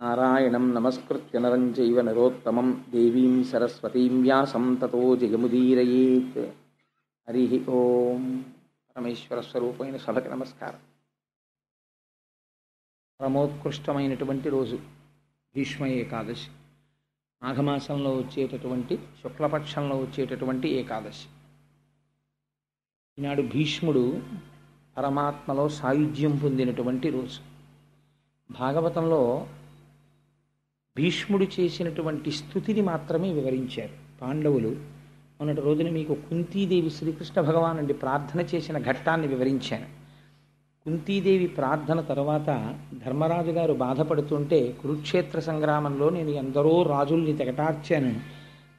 నారాయణం నమస్కృత్య నరం చైవ నరోత్తమం దేవీం సరస్వతీం వ్యాసం తతో జయముదీరయేత్. హరి ఓం. పరమేశ్వర స్వరూపమైన సభకి నమస్కారం. పరమోత్కృష్టమైనటువంటి రోజు భీష్మ ఏకాదశి. మాఘమాసంలో వచ్చేటటువంటి శుక్లపక్షంలో వచ్చేటటువంటి ఏకాదశి. ఈనాడు భీష్ముడు పరమాత్మలో సాయుధ్యం పొందినటువంటి రోజు. భాగవతంలో భీష్ముడు చేసినటువంటి స్థుతిని మాత్రమే వివరించారు పాండవులు. మొన్నటి రోజున మీకు కుంతీదేవి శ్రీకృష్ణ భగవాన్ నుండి ప్రార్థన చేసిన ఘట్టాన్ని వివరించాను. కుంతీదేవి ప్రార్థన తర్వాత ధర్మరాజు గారు బాధపడుతుంటే, కురుక్షేత్ర సంగ్రామంలో నేను ఎందరో రాజుల్ని తెగటార్చాను,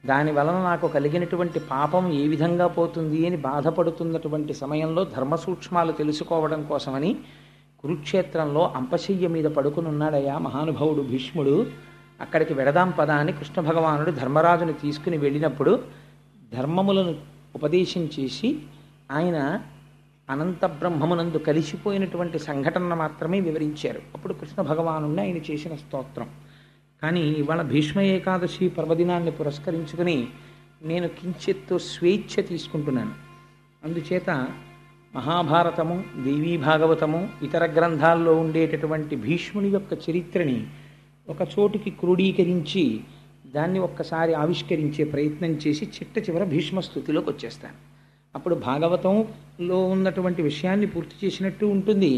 దానివలన నాకు కలిగినటువంటి పాపం ఏ విధంగా పోతుంది అని బాధపడుతున్నటువంటి సమయంలో ధర్మ సూక్ష్మాలు తెలుసుకోవడం కోసమని కురుక్షేత్రంలో అంపశయ్య మీద పడుకుని ఉన్నాడయ్యా మహానుభావుడు భీష్ముడు. అక్కడికి వెడదాం పద అని కృష్ణ భగవానుడు ధర్మరాజుని తీసుకుని వెళ్ళినప్పుడు ధర్మములను ఉపదేశం చేసి ఆయన అనంత బ్రహ్మమునందు కలిసిపోయినటువంటి సంఘటన మాత్రమే వివరించారు. అప్పుడు కృష్ణ భగవానుడిని ఆయన చేసిన స్తోత్రం. కానీ ఇవాళ భీష్మ ఏకాదశి పర్వదినాన్ని పురస్కరించుకుని నేను కించిత్తు స్వేచ్ఛ తీసుకుంటున్నాను. అందుచేత మహాభారతము, దేవీ భాగవతము, ఇతర గ్రంథాల్లో ఉండేటటువంటి భీష్ముని యొక్క చరిత్రని ఒక చోటికి క్రోడీకరించి దాన్ని ఒక్కసారి ఆవిష్కరించే ప్రయత్నం చేసి చిట్ట చివర భీష్మస్థుతిలోకి వచ్చేస్తాను. అప్పుడు భాగవతంలో ఉన్నటువంటి విషయాన్ని పూర్తి చేసినట్టు ఉంటుంది,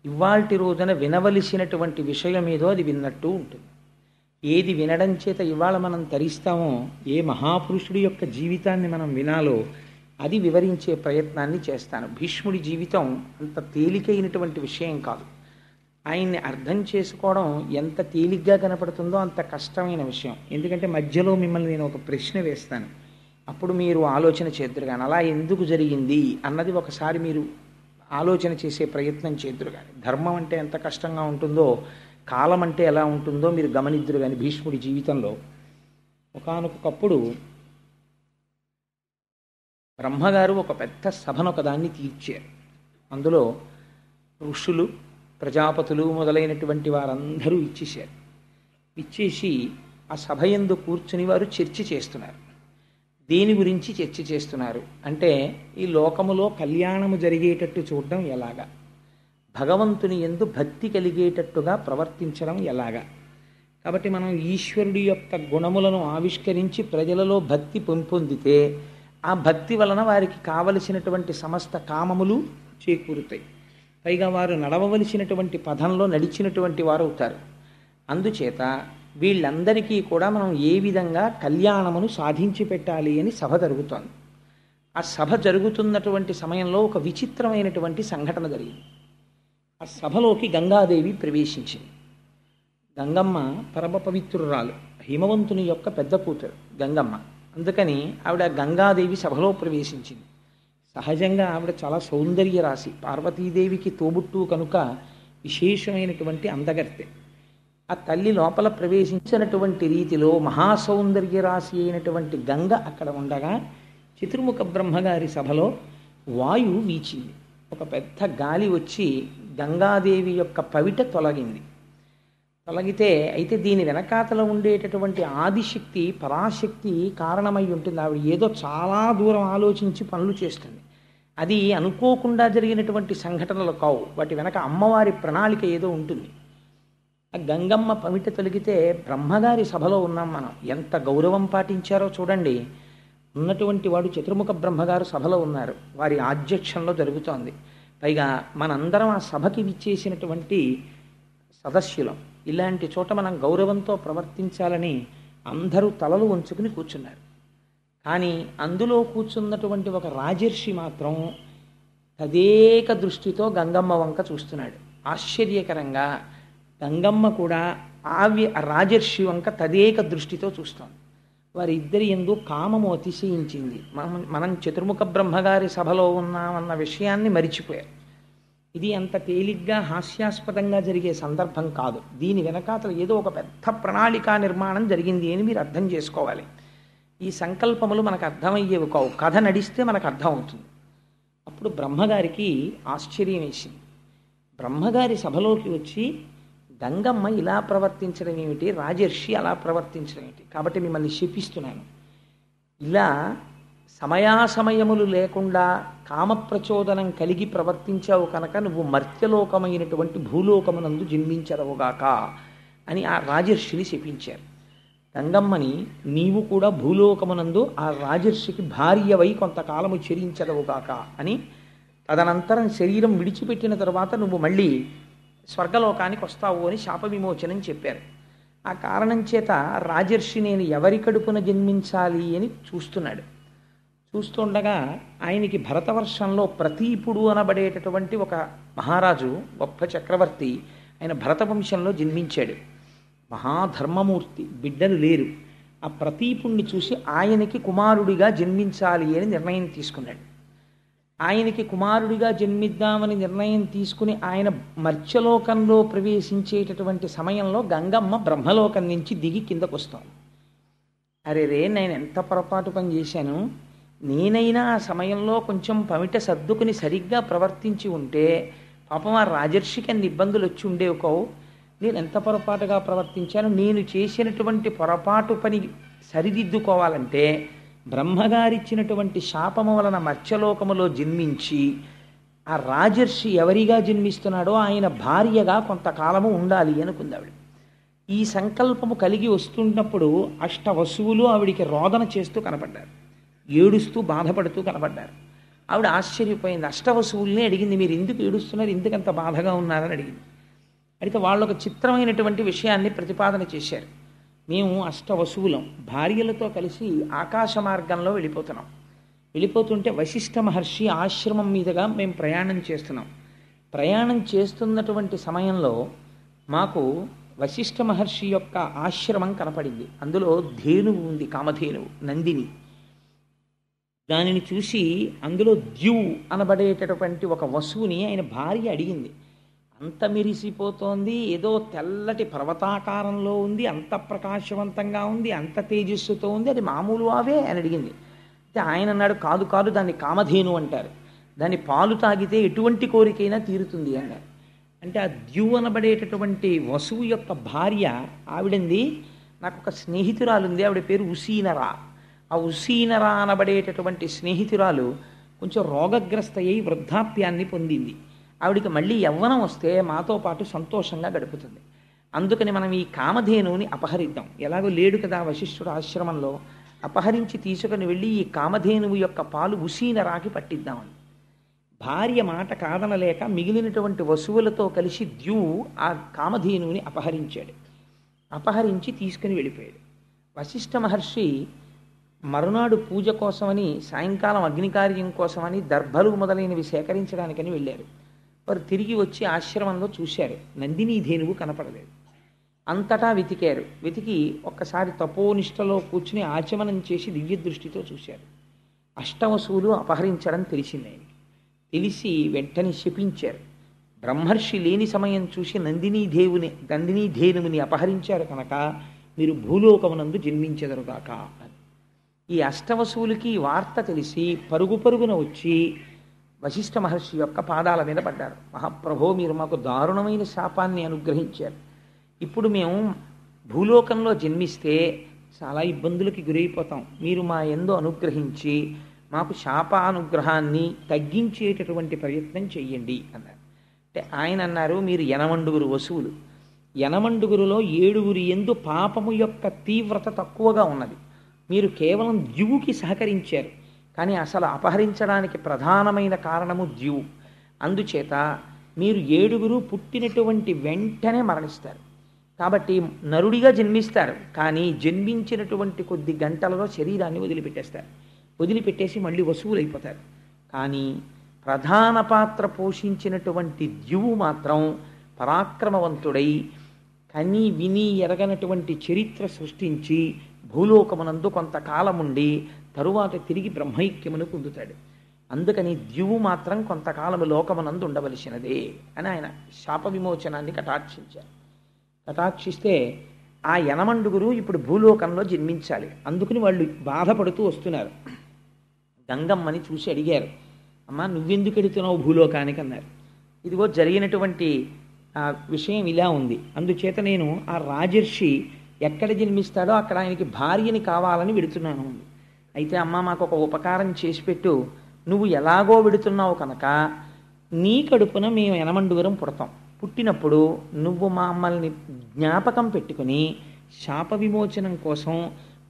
ఇవాల్టి రోజున వినవలసినటువంటి విషయం ఏదో అది విన్నట్టు ఉంటుంది. ఏది వినడం చేత ఇవాళ మనం తరిస్తామో, ఏ మహాపురుషుడి యొక్క జీవితాన్ని మనం వినాలో అది వివరించే ప్రయత్నాన్ని చేస్తాను. భీష్ముడి జీవితం అంత తేలికైనటువంటి విషయం కాదు. ఆయన్ని అర్థం చేసుకోవడం ఎంత తేలిగ్గా కనపడుతుందో అంత కష్టమైన విషయం. ఎందుకంటే మధ్యలో మిమ్మల్ని నేను ఒక ప్రశ్న వేస్తాను, అప్పుడు మీరు ఆలోచన చేద్దురు కానీ అలా ఎందుకు జరిగింది అన్నది ఒకసారి మీరు ఆలోచన చేసే ప్రయత్నం చేద్దురు కానీ. ధర్మం అంటే ఎంత కష్టంగా ఉంటుందో, కాలం అంటే ఎలా ఉంటుందో మీరు గమనిద్దురు కానీ. భీష్ముడి జీవితంలో ఒకానొకప్పుడు బ్రహ్మగారు ఒక పెద్ద సభను ఒకదాన్ని తీర్చారు. అందులో ఋషులు, ప్రజాపతులు మొదలైనటువంటి వారందరూ ఇచ్చేశారు. ఇచ్చేసి ఆ సభ యందు కూర్చుని వారు చర్చ చేస్తున్నారు. దేని గురించి చర్చ చేస్తున్నారు అంటే, ఈ లోకములో కళ్యాణము జరిగేటట్టు చూడడం ఎలాగా, భగవంతుని యందు భక్తి కలిగేటట్టుగా ప్రవర్తించడం ఎలాగా. కాబట్టి మనం ఈశ్వరుడి యొక్క గుణములను ఆవిష్కరించి ప్రజలలో భక్తి పొందితే ఆ భక్తి వలన వారికి కావలసినటువంటి సమస్త కామములు చేకూరుతాయి. పైగా వారు నడవవలసినటువంటి పదంలో నడిచినటువంటి వారు అవుతారు. అందుచేత వీళ్ళందరికీ కూడా మనం ఏ విధంగా కళ్యాణమును సాధించి పెట్టాలి అని సభ జరుగుతోంది. ఆ సభ జరుగుతున్నటువంటి సమయంలో ఒక విచిత్రమైనటువంటి సంఘటన జరిగింది. ఆ సభలోకి గంగాదేవి ప్రవేశించింది. గంగమ్మ పరమ పవిత్రురాలు, హిమవంతుని యొక్క పెద్ద కూతురు గంగమ్మ. అందుకని ఆవిడ గంగాదేవి సభలో ప్రవేశించింది. సహజంగా ఆవిడ చాలా సౌందర్య రాశి, పార్వతీదేవికి తోబుట్టు కనుక విశేషమైనటువంటి అందగర్తె. ఆ తల్లి లోపల ప్రవేశించినటువంటి రీతిలో మహాసౌందర్య రాశి అయినటువంటి గంగ అక్కడ ఉండగా చతుర్ముఖ బ్రహ్మగారి సభలో వాయువు వీచింది. ఒక పెద్ద గాలి వచ్చి గంగాదేవి యొక్క పవిట తొలగింది. తొలగితే అయితే దీని వెనకాతల ఉండేటటువంటి ఆదిశక్తి, పరాశక్తి కారణమై ఉంటుంది. ఆవిడ ఏదో చాలా దూరం ఆలోచించి పనులు చేస్తుంది. అది అనుకోకుండా జరిగినటువంటి సంఘటనలు కావు, వాటి వెనక అమ్మవారి ప్రణాళిక ఏదో ఉంటుంది. ఆ గంగమ్మ పమిట తొలగితే బ్రహ్మగారి సభలో ఉన్నాం మనం. ఎంత గౌరవం పాటించారో చూడండి. ఉన్నటువంటి వాడు చతుర్ముఖ బ్రహ్మగారు సభలో ఉన్నారు, వారి ఆధ్యక్షంలో జరుగుతోంది. పైగా మనందరం ఆ సభకి విచ్చేసినటువంటి సదస్యులం. ఇలాంటి చోట మనం గౌరవంతో ప్రవర్తించాలని అందరూ తలలు వంచుకుని కూర్చున్నారు. కానీ అందులో కూర్చున్నటువంటి ఒక రాజర్షి మాత్రం తదేక దృష్టితో గంగమ్మ వంక చూస్తున్నాడు. ఆశ్చర్యకరంగా గంగమ్మ కూడా రాజర్షి వంక తదేక దృష్టితో చూస్తోంది. వారిద్దరి యందు కామము అతిశయించింది. మనం చతుర్ముఖ బ్రహ్మగారి సభలో ఉన్నామన్న విషయాన్ని మరిచిపోయారు. ఇది అంత తేలిగ్గా హాస్యాస్పదంగా జరిగే సందర్భం కాదు. దీని వెనకాతల ఏదో ఒక పెద్ద ప్రణాళికా నిర్మాణం జరిగింది అని మీరు అర్థం చేసుకోవాలి. ఈ సంకల్పములు మనకు అర్థమయ్యేవి కావు, కథ నడిస్తే మనకు అర్థం అవుతుంది. అప్పుడు బ్రహ్మగారికి ఆశ్చర్యం వేసింది. బ్రహ్మగారి సభలోకి వచ్చి గంగమ్మ ఇలా ప్రవర్తించడం ఏమిటి, రాజర్షి అలా ప్రవర్తించడం ఏమిటి, కాబట్టి మిమ్మల్ని శపిస్తున్నాను. ఇలా సమయాసమయములు లేకుండా కామప్రచోదనం కలిగి ప్రవర్తించావు కనుక నువ్వు మర్త్యలోకమైనటువంటి భూలోకమునందు జన్మించదవుగాక అని ఆ రాజర్షిని శపించారు. గంగమ్మని నీవు కూడా భూలోకమునందు ఆ రాజర్షికి భార్యవై కొంతకాలము చెరించదవుగాక అని, తదనంతరం శరీరం విడిచిపెట్టిన తర్వాత నువ్వు మళ్ళీ స్వర్గలోకానికి వస్తావు అని శాప విమోచనం చెప్పారు. ఆ కారణం చేత రాజర్షి నేను ఎవరి కడుపున జన్మించాలి అని చూస్తున్నాడు. చూస్తుండగా ఆయనకి భరతవర్షంలో ప్రతీపుడు అనబడేటటువంటి ఒక మహారాజు, గొప్ప చక్రవర్తి, ఆయన భరతవంశంలో జన్మించాడు. మహాధర్మమూర్తి, బిడ్డలు లేరు. ఆ ప్రతీపుణ్ణి చూసి ఆయనకి కుమారుడిగా జన్మించాలి అని నిర్ణయం తీసుకున్నాడు. ఆయనకి కుమారుడిగా జన్మిద్దామని నిర్ణయం తీసుకుని ఆయన మర్త్యలోకంలో ప్రవేశించేటటువంటి సమయంలో గంగమ్మ బ్రహ్మలోకం నుంచి దిగి కిందకు వస్తాం. అరే రే, నేను ఎంత పొరపాటు పని చేశాను, నేనైనా ఆ సమయంలో కొంచెం పమిట సర్దుకుని సరిగ్గా ప్రవర్తించి ఉంటే పాపం ఆ రాజర్షికి అన్ని ఇబ్బందులు వచ్చి ఉండేవి కావు. నేను ఎంత పొరపాటుగా ప్రవర్తించాను, నేను చేసినటువంటి పొరపాటు పని సరిదిద్దుకోవాలంటే బ్రహ్మగారిచ్చినటువంటి శాపము వలన మత్స్యలోకములో జన్మించి ఆ రాజర్షి ఎవరిగా జన్మిస్తున్నాడో ఆయన భార్యగా కొంతకాలము ఉండాలి అనుకుందావిడ. ఈ సంకల్పము కలిగి వస్తున్నప్పుడు అష్టవసువులు ఆవిడికి రోదన చేస్తూ కనపడ్డారు, ఏడుస్తూ బాధపడుతూ కనపడ్డారు. ఆవిడ ఆశ్చర్యపోయింది. అష్టవసువుల్ని అడిగింది, మీరు ఎందుకు ఏడుస్తున్నారు, ఎందుకంత బాధగా ఉన్నారని అడిగింది. అయితే వాళ్ళు ఒక చిత్రమైనటువంటి విషయాన్ని ప్రతిపాదన చేశారు. మేము అష్టవసువులం, భార్యలతో కలిసి ఆకాశ మార్గంలో వెళ్ళిపోతుంటే వశిష్ఠ మహర్షి ఆశ్రమం మీదుగా మేము ప్రయాణం చేస్తున్నాం. ప్రయాణం చేస్తున్నటువంటి సమయంలో మాకు వశిష్ఠ మహర్షి యొక్క ఆశ్రమం కనపడింది. అందులో ధేనువు ఉంది, కామధేనువు, నందిని. దానిని చూసి అందులో ద్యు అనబడేటటువంటి ఒక వసువుని ఆయన భార్య అడిగింది. అంత మెరిసిపోతోంది, ఏదో తెల్లటి పర్వతాకారంలో ఉంది, అంత ప్రకాశవంతంగా ఉంది, అంత తేజస్సుతో ఉంది, అది మామూలు ఆవే అని అడిగింది. అయితే ఆయన అన్నాడు, కాదు కాదు, దాన్ని కామధేను అంటారు, దాన్ని పాలు తాగితే ఎటువంటి కోరికైనా తీరుతుంది అన్నారు. అంటే ఆ ద్యు అనబడేటటువంటి వసువు యొక్క భార్య ఆవిడంది, నాకు ఒక స్నేహితురాలు ఉంది, ఆవిడ పేరు ఉసీనరా. ఆ ఉసీనరా అనబడేటటువంటి స్నేహితురాలు కొంచెం రోగగ్రస్త అయి వృద్ధాప్యాన్ని పొందింది. ఆవిడికి మళ్ళీ యవ్వనం వస్తే మాతో పాటు సంతోషంగా గడుపుతుంది. అందుకని మనం ఈ కామధేనువుని అపహరిద్దాం. ఎలాగో లేడు కదా వశిష్ఠుడు ఆశ్రమంలో, అపహరించి తీసుకుని వెళ్ళి ఈ కామధేనువు యొక్క పాలు ఉసీనరాకి పట్టిద్దామని. భార్య మాట కాదనలేక మిగిలినటువంటి వసువులతో కలిసి ద్యు ఆ కామధేనువుని అపహరించాడు. అపహరించి తీసుకుని వెళ్ళిపోయాడు. వశిష్ఠ మహర్షి మరునాడు పూజ కోసమని, సాయంకాలం అగ్నికార్యం కోసమని దర్భలు మొదలైనవి సేకరించడానికని వెళ్ళారు. వారు తిరిగి వచ్చి ఆశ్రమంలో చూశారు, నందినీ ధేనువు కనపడలేదు. అంతటా వెతికి ఒక్కసారి తపోనిష్టలో కూర్చుని ఆచమనం చేసి దివ్య దృష్టితో చూశారు. అష్టవసువులు అపహరించడం తెలిసింది ఆయనకి. తెలిసి వెంటనే శపించారు. బ్రహ్మర్షి లేని సమయం చూసి నందినీ ధేనువుని అపహరించారు కనుక మీరు భూలోకమునందు జన్మించెదరుగాక అని. ఈ అష్టవసువులకి ఈ వార్త తెలిసి పరుగున వచ్చి వశిష్ఠ మహర్షి యొక్క పాదాల మీద పడ్డారు. మహాప్రభో, మీరు మాకు దారుణమైన శాపాన్ని అనుగ్రహించారు. ఇప్పుడు మేము భూలోకంలో జన్మిస్తే చాలా ఇబ్బందులకి గురైపోతాం. మీరు మా యందు అనుగ్రహించి మాకు శాపానుగ్రహాన్ని తగ్గించేటటువంటి ప్రయత్నం చెయ్యండి అన్నారు. అంటే ఆయన అన్నారు, మీరు 80 వసువులు, 80లో 7 యందు పాపము యొక్క తీవ్రత తక్కువగా ఉన్నది. మీరు కేవలం ద్యువుకి సహకరించారు, కానీ అసలు అపహరించడానికి ప్రధానమైన కారణము ద్యువు. అందుచేత మీరు 7 పుట్టినటువంటి వెంటనే మరణిస్తారు. కాబట్టి నరుడిగా జన్మిస్తారు, కానీ జన్మించినటువంటి కొద్ది గంటలలో శరీరాన్ని వదిలిపెట్టేసి మళ్ళీ వసువులైపోతారు. కానీ ప్రధాన పాత్ర పోషించినటువంటి ద్యువు మాత్రం పరాక్రమవంతుడై కని విని ఎరగనటువంటి చరిత్ర సృష్టించి భూలోకమునందు కొంతకాలముండి తరువాత తిరిగి బ్రహ్మైక్యమును పొందుతాడు. అందుకని ద్యువు మాత్రం కొంతకాలము లోకమునందు ఉండవలసినదే అని ఆయన శాప విమోచనాన్ని కటాక్షిస్తే ఆ 80 ఇప్పుడు భూలోకంలో జన్మించాలి. అందుకని వాళ్ళు బాధపడుతూ వస్తున్నారు. గంగమ్మని చూసి అడిగారు, అమ్మా నువ్వెందుకు ఎడుతున్నావు భూలోకానికి అన్నారు. ఇదిగో జరిగినటువంటి ఆ విషయం ఇలా ఉంది. అందుచేత నేను ఆ రాజర్షి ఎక్కడ జన్మిస్తాడో అక్కడ ఆయనకి భార్యని కావాలని వెడుతున్నాను అంది. అయితే అమ్మ మాకు ఒక ఉపకారం చేసి పెట్టు, నువ్వు ఎలాగో వెడుతున్నావు కనుక నీ కడుపున మేము ఎనమండుగురం పుడతాం. పుట్టినప్పుడు నువ్వు మమ్మల్ని జ్ఞాపకం పెట్టుకుని శాప విమోచనం కోసం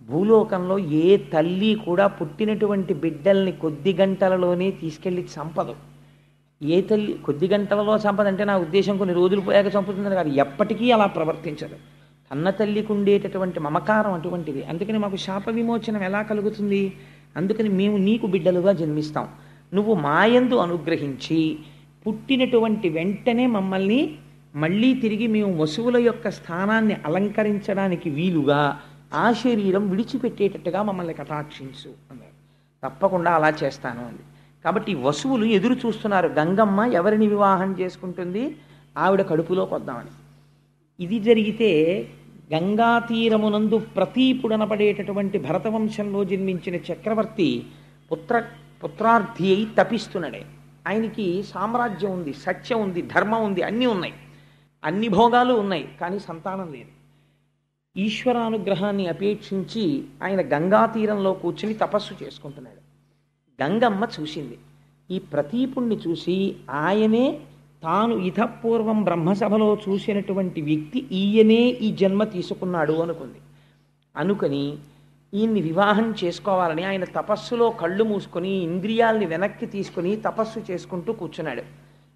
భూలోకంలో ఏ తల్లి కూడా పుట్టినటువంటి బిడ్డల్ని కొద్ది గంటలలోనే తీసుకెళ్ళి చంపదు. ఏ తల్లి కొద్ది గంటలలో చంపదంటే నా ఉద్దేశం కొన్ని రోజులు పోయాక చంపుతుందని కాదు, ఎప్పటికీ అలా ప్రవర్తించదు. కన్న తల్లికి ఉండేటటువంటి మమకారం అటువంటిది. అందుకని మాకు శాప విమోచనం ఎలా కలుగుతుంది? అందుకని మేము నీకు బిడ్డలుగా జన్మిస్తాం. నువ్వు మాయందు అనుగ్రహించి పుట్టినటువంటి వెంటనే మమ్మల్ని మళ్ళీ తిరిగి మేము వసువుల యొక్క స్థానాన్ని అలంకరించడానికి వీలుగా ఆ శరీరం విడిచిపెట్టేటట్టుగా మమ్మల్ని కటాక్షించు అన్నారు. తప్పకుండా అలా చేస్తాను అంది. కాబట్టి వసువులు ఎదురు చూస్తున్నారు, గంగమ్మ ఎవరిని వివాహం చేసుకుంటుంది, ఆవిడ కడుపులోకి వద్దామని. ఇది జరిగితే గంగా తీరమునందు ప్రతీపుడనపడేటటువంటి భరతవంశంలో జన్మించిన చక్రవర్తి పుత్రార్థి అయి తపిస్తున్నాడే. ఆయనకి సామ్రాజ్యం ఉంది, సత్యం ఉంది, ధర్మం ఉంది, అన్నీ ఉన్నాయి, అన్ని భోగాలు ఉన్నాయి, కానీ సంతానం లేదు. ఈశ్వరానుగ్రహాన్ని అపేక్షించి ఆయన గంగా తీరంలో కూర్చుని తపస్సు చేసుకుంటున్నాడు. గంగమ్మ చూసింది. ఈ ప్రతీపుణ్ణి చూసి ఆయనే తాను ఇతపూర్వం బ్రహ్మసభలో చూసినటువంటి వ్యక్తి ఈయనే ఈ జన్మ తీసుకున్నాడు అనుకుని ఈయన్ని వివాహం చేసుకోవాలని ఆయన తపస్సులో కళ్ళు మూసుకొని ఇంద్రియాల్ని వెనక్కి తీసుకుని తపస్సు చేసుకుంటూ కూర్చున్నాడు.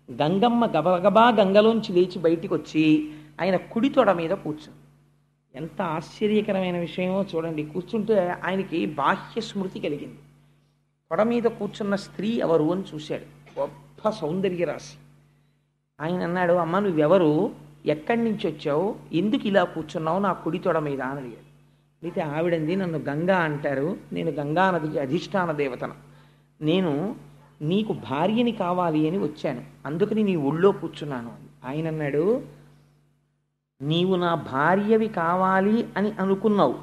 గంగమ్మ గబగబా గంగలోంచి లేచి బయటికి వచ్చి ఆయన కుడి తొడ మీద కూర్చుంది. ఎంత ఆశ్చర్యకరమైన విషయమో చూడండి. కూర్చుంటే ఆయనకి బాహ్య స్మృతి కలిగింది. తొడ మీద కూర్చున్న స్త్రీ ఎవరు అని చూశాడు. గొప్ప సౌందర్య రాశి. ఆయన అన్నాడు, అమ్మ నువ్వెవరు, ఎక్కడి నుంచి వచ్చావు, ఎందుకు ఇలా కూర్చున్నావు నా కుడి తొడ మీద అని అడిగాడు. అయితే ఆవిడంది, నన్ను గంగా అంటారు, నేను గంగా నదికి అధిష్టాన దేవతను, నేను నీకు భార్యని కావాలి అని వచ్చాను, అందుకని నీ ఒళ్ళో కూర్చున్నాను అని. ఆయన అన్నాడు, నీవు నా భార్యవి కావాలి అని అనుకున్నావు.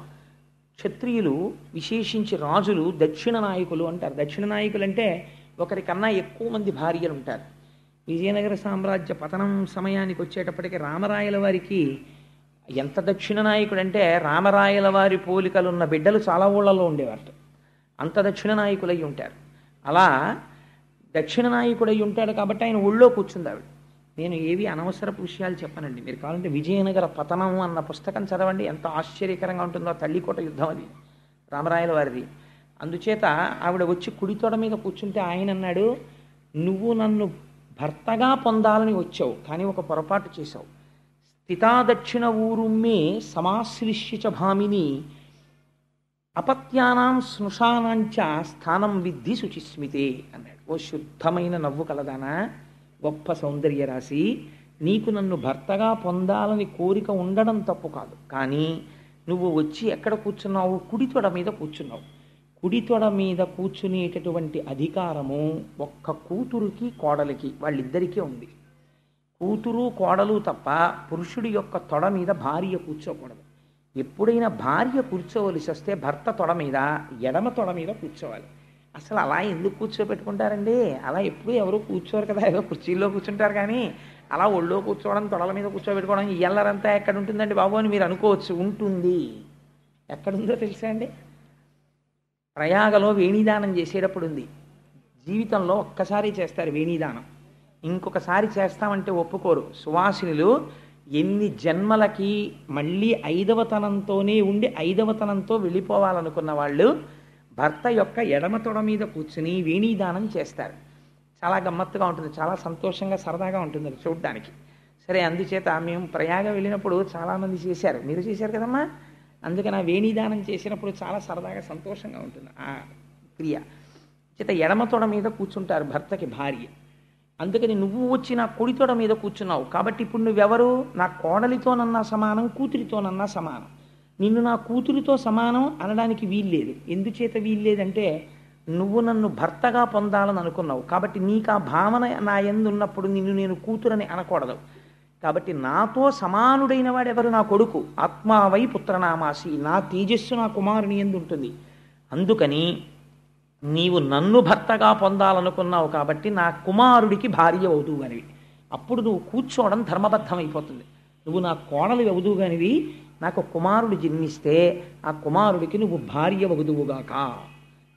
క్షత్రియులు విశేషించి రాజులు దక్షిణ నాయకులు అంటారు. దక్షిణ నాయకులు అంటే ఒకరికన్నా ఎక్కువ మంది భార్యలు ఉంటారు. విజయనగర సామ్రాజ్య పతనం సమయానికి వచ్చేటప్పటికి రామరాయల వారికి ఎంత దక్షిణ నాయకుడు అంటే రామరాయల వారి పోలికలున్న బిడ్డలు చాలా ఊళ్ళలో ఉండేవారు. అంత దక్షిణ నాయకులై ఉంటారు. అలా దక్షిణ నాయకుడై ఉంటాడు కాబట్టి ఆయన ఒళ్ళో కూర్చుంది ఆవిడ. నేను ఏవి అనవసరపు విషయాలు చెప్పనండి. మీరు కావాలంటే విజయనగర పతనం అన్న పుస్తకం చదవండి, ఎంత ఆశ్చర్యకరంగా ఉంటుందో. తల్లికోట యుద్ధం అది రామరాయల వారిది. అందుచేత ఆవిడ వచ్చి కుడి తొడ మీద కూర్చుంటే ఆయన అన్నాడు, నువ్వు నన్ను భర్తగా పొందాలని వచ్చావు, కానీ ఒక పొరపాటు చేశావు. స్థితాదక్షిణ ఊరుమ్మే సమాశ్లిష్య భామిని అపత్యానాం స్నుషానాంచ స్థానం విద్ధి శుచిస్మితే అన్నాడు. ఓ శుద్ధమైన నవ్వు కలదానా, గొప్ప సౌందర్య రాశి, నీకు నన్ను భర్తగా పొందాలని కోరిక ఉండడం తప్పు కాదు, కానీ నువ్వు వచ్చి ఎక్కడ కూర్చున్నావు, కుడి తొడ మీద కూర్చున్నావు. కుడి తొడ మీద కూర్చునేటటువంటి అధికారము ఒక్క కూతురుకి కోడలికి వాళ్ళిద్దరికీ ఉంది. కూతురు కోడలు తప్ప పురుషుడి యొక్క తొడ మీద భార్య కూర్చోకూడదు. ఎప్పుడైనా భార్య కూర్చోవలసి వస్తే భర్త తొడ మీద, ఎడమ తొడ మీద కూర్చోవాలి. అసలు అలా ఎందుకు కూర్చోబెట్టుకుంటారండి? అలా ఎప్పుడు ఎవరు కూర్చోరు కదా, ఏదో కుర్చీల్లో కూర్చుంటారు, కానీ అలా ఒళ్ళో కూర్చోవడం, తొడల మీద కూర్చోబెట్టుకోవడం ఎల్లరంతా ఎక్కడ ఉంటుందండి బాబు అని మీరు అనుకోవచ్చు. ఉంటుంది. ఎక్కడుందో తెలుసా అండి? ప్రయాగలో వేణీదానం చేసేటప్పుడు ఉంది. జీవితంలో ఒక్కసారి చేస్తారు వేణీదానం, ఇంకొకసారి చేస్తామంటే ఒప్పుకోరు. సువాసినులు ఎన్ని జన్మలకి మళ్ళీ ఐదవతనంతోనే ఉండి ఐదవతనంతో వెళ్ళిపోవాలనుకున్న వాళ్ళు భర్త యొక్క ఎడమ తొడ మీద కూర్చుని వేణీదానం చేస్తారు. చాలా గమ్మత్తుగా ఉంటుంది, చాలా సంతోషంగా సరదాగా ఉంటుంది అది చూడడానికి. సరే, అందుచేత మేము ప్రయాగ వెళ్ళినప్పుడు చాలామంది చేశారు, మీరు చేశారు కదమ్మా, అందుకని ఆ వేణీదానం చేసినప్పుడు చాలా సరదాగా సంతోషంగా ఉంటుంది ఆ క్రియ. చేత ఎడమ తొడ మీద కూర్చుంటారు భర్తకి భార్య. అందుకని నువ్వు వచ్చి నా కుడి తొడ మీద కూర్చున్నావు కాబట్టి ఇప్పుడు నువ్వెవరు, నా కోడలితోనన్నా సమానం, కూతురితోనన్నా సమానం. నిన్ను నా కూతురితో సమానం అనడానికి వీల్లేదు. ఎందుచేత వీల్లేదంటే నువ్వు నన్ను భర్తగా పొందాలని అనుకున్నావు కాబట్టి నీకు ఆ భావన నా యందు ఉన్నప్పుడు నిన్ను నేను కూతురని అనకూడదు. కాబట్టి నాతో సమానుడైన వాడెవరు, నా కొడుకు. ఆత్మావై పుత్రనామాసి, నా తేజస్సు నా కుమారుని యందు ఉంటుంది. అందుకని నీవు నన్ను భర్తగా పొందాలనుకున్నావు కాబట్టి నా కుమారుడికి భార్య అవుతూ అనివి. అప్పుడు నువ్వు కూర్చోవడం ధర్మబద్ధం అయిపోతుంది. నువ్వు నా కోడలు వగుదువుగానివి, నాకు కుమారుడు జన్మిస్తే ఆ కుమారుడికి నువ్వు భార్య వగుదువుగాక,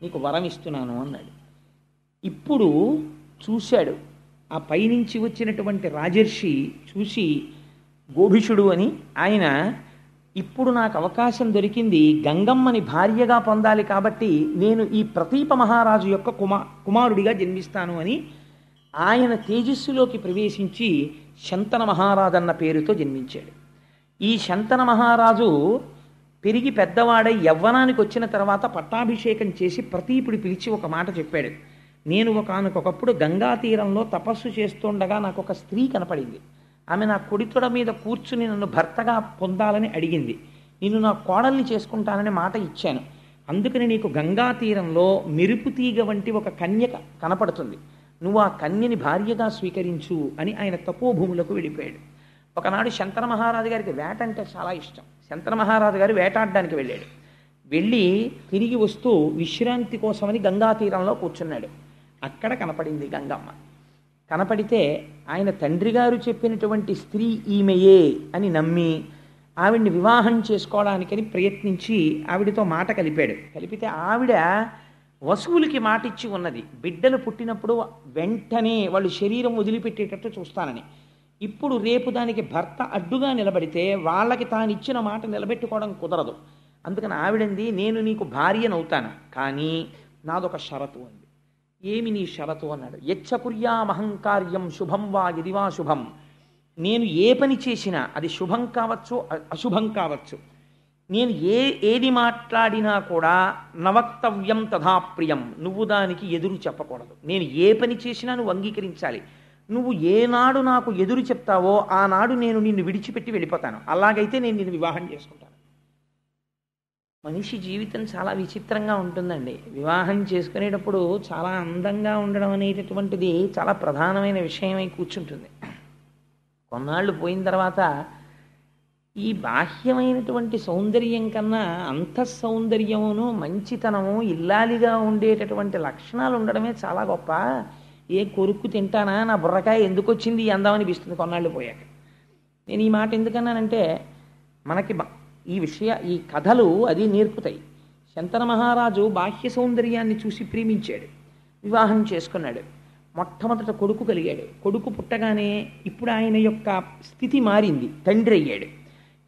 నీకు వరం ఇస్తున్నాను అన్నాడు. ఇప్పుడు చూశాడు ఆ పైనుంచి వచ్చినటువంటి రాజర్షి చూసి, గోభిషుడు అని ఆయన, ఇప్పుడు నాకు అవకాశం దొరికింది, గంగమ్మని భార్యగా పొందాలి కాబట్టి నేను ఈ ప్రతీప మహారాజు యొక్క కుమారుడిగా జన్మిస్తాను అని ఆయన తేజస్సులోకి ప్రవేశించి శంతన మహారాజు అన్న పేరుతో జన్మించాడు. ఈ శంతన మహారాజు పెరిగి పెద్దవాడై యవ్వనానికి వచ్చిన తర్వాత పట్టాభిషేకం చేసి ప్రతీపుడు పిలిచి ఒక మాట చెప్పాడు. నేను ఒకనకొకప్పుడు గంగా తీరంలో తపస్సు చేస్తుండగా నాకు ఒక స్త్రీ కనపడింది. ఆమె నా కుడితొడ మీద కూర్చుని నన్ను భర్తగా పొందాలని అడిగింది. నేను నా కోడల్ని చేసుకుంటానని మాట ఇచ్చాను. అందుకని నీకు గంగా తీరంలో మెరుపు తీగ వంటి ఒక కన్య కనపడుతుంది, నువ్వు ఆ కన్యని భార్యగా స్వీకరించు అని ఆయన తపోభూములకు వెళ్ళిపోయాడు. ఒకనాడు శంతన మహారాజు గారికి వేట అంటే చాలా ఇష్టం. శంతన మహారాజు గారు వేటాడడానికి వెళ్ళాడు. వెళ్ళి తిరిగి వస్తూ విశ్రాంతి కోసమని గంగా తీరంలో కూర్చున్నాడు. అక్కడ కనపడింది గంగమ్మ. కనపడితే ఆయన తండ్రి గారు చెప్పినటువంటి స్త్రీ ఈమెయే అని నమ్మి ఆవిడ్ని వివాహం చేసుకోవడానికని ప్రయత్నించి ఆవిడతో మాట కలిపాడు. కలిపితే ఆవిడ వసువులకి మాట ఇచ్చి ఉన్నది, బిడ్డలు పుట్టినప్పుడు వెంటనే వాళ్ళు శరీరం వదిలిపెట్టేటట్టు చూస్తానని. ఇప్పుడు రేపు దానికి భర్త అడ్డుగా నిలబడితే వాళ్ళకి తాను ఇచ్చిన మాట నిలబెట్టుకోవడం కుదరదు. అందుకని ఆవిడంది, నేను నీకు భార్యనవుతాను, కానీ నాదొక షరతు అంది. ఏమి నీ షరతు అన్నాడు. యచ్చకుర్యామహంకార్యం శుభం వా యది వా శుభం, నేను ఏ పని చేసినా అది శుభం కావచ్చు అశుభం కావచ్చు, నేను ఏది మాట్లాడినా కూడా నవక్తవ్యం తథాప్రియం, నువ్వు దానికి ఎదురు చెప్పకూడదు. నేను ఏ పని చేసినా నువ్వు అంగీకరించాలి. నువ్వు ఏనాడు నాకు ఎదురు చెప్తావో ఆనాడు నేను నిన్ను విడిచిపెట్టి వెళ్ళిపోతాను. అలాగైతే నేను నిన్ను వివాహం చేసుకుంటాను. మనిషి జీవితం చాలా విచిత్రంగా ఉంటుందండి. వివాహం చేసుకునేటప్పుడు చాలా అందంగా ఉండడం అనేటటువంటిది చాలా ప్రధానమైన విషయమై కూర్చుంటుంది. కొన్నాళ్ళు పోయిన తర్వాత ఈ బాహ్యమైనటువంటి సౌందర్యం కన్నా అంతఃసౌందర్యమును మంచితనము ఇల్లాలిగా ఉండేటటువంటి లక్షణాలు ఉండడమే చాలా గొప్ప. ఏ కొరుక్కు తింటానా, నా బుర్రకాయ ఎందుకు వచ్చింది ఈ అందం అనిపిస్తుంది కొన్నాళ్ళు పోయాక. నేను ఈ మాట ఎందుకన్నానంటే మనకి ఈ కథలు అది నేర్పుతాయి. శంతన మహారాజు బాహ్య సౌందర్యాన్ని చూసి ప్రేమించాడు, వివాహం చేసుకున్నాడు. మొట్టమొదట కొడుకు కలిగాడు. కొడుకు పుట్టగానే ఇప్పుడు ఆయన యొక్క స్థితి మారింది, తండ్రి అయ్యాడు.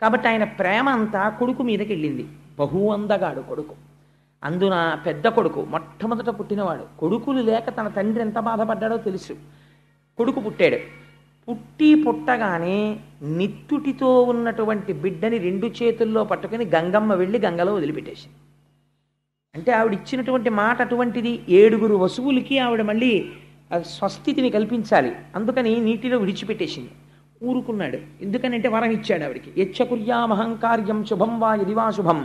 కాబట్టి ఆయన ప్రేమ అంతా కొడుకు మీదకి వెళ్ళింది. బహు అందగాడు కొడుకు. అందున పెద్ద కొడుకు మొట్టమొదట పుట్టినవాడు. కొడుకులు లేక తన తండ్రి ఎంత బాధపడ్డాడో తెలుసు. కొడుకు పుట్టాడు. పుట్టగానే నిత్తుటితో ఉన్నటువంటి బిడ్డని 2 చేతుల్లో పట్టుకుని గంగమ్మ వెళ్ళి గంగలో వదిలిపెట్టేసింది. అంటే ఆవిడ ఇచ్చినటువంటి మాట అటువంటిది. 7 వసువులకి ఆవిడ మళ్ళీ స్వస్థితిని కల్పించాలి, అందుకని నీటిలో విడిచిపెట్టేసింది. ఊరుకున్నాడు. ఎందుకనంటే వరం ఇచ్చాడు ఆవిడికి. యచ్చకుర్యామహంకార్యం శుభం వా యది వా శుభం,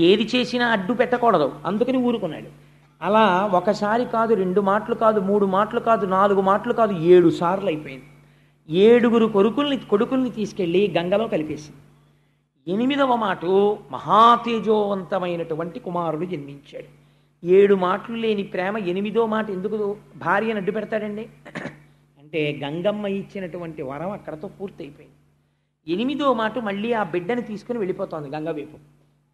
ఏది చేసినా అడ్డు పెట్టకూడదు, అందుకని ఊరుకున్నాడు. అలా ఒకసారి కాదు, 2 మాటలు కాదు, 3 మాటలు కాదు, 4 మాటలు కాదు, 7 సార్లు అయిపోయింది. 7 కొడుకుల్ని తీసుకెళ్ళి గంగలో కలిపేసింది. 8వ మాట మహాతేజోవంతమైనటువంటి కుమారుడు జన్మించాడు. 7 మాటలు లేని ప్రేమ 8వ మాట ఎందుకు భార్యను అడ్డు పెడతాడండి? అంటే గంగమ్మ ఇచ్చినటువంటి వరం అక్కడతో పూర్తయిపోయింది. 8వ మాట మళ్ళీ ఆ బిడ్డని తీసుకుని వెళ్ళిపోతోంది గంగ వైపు.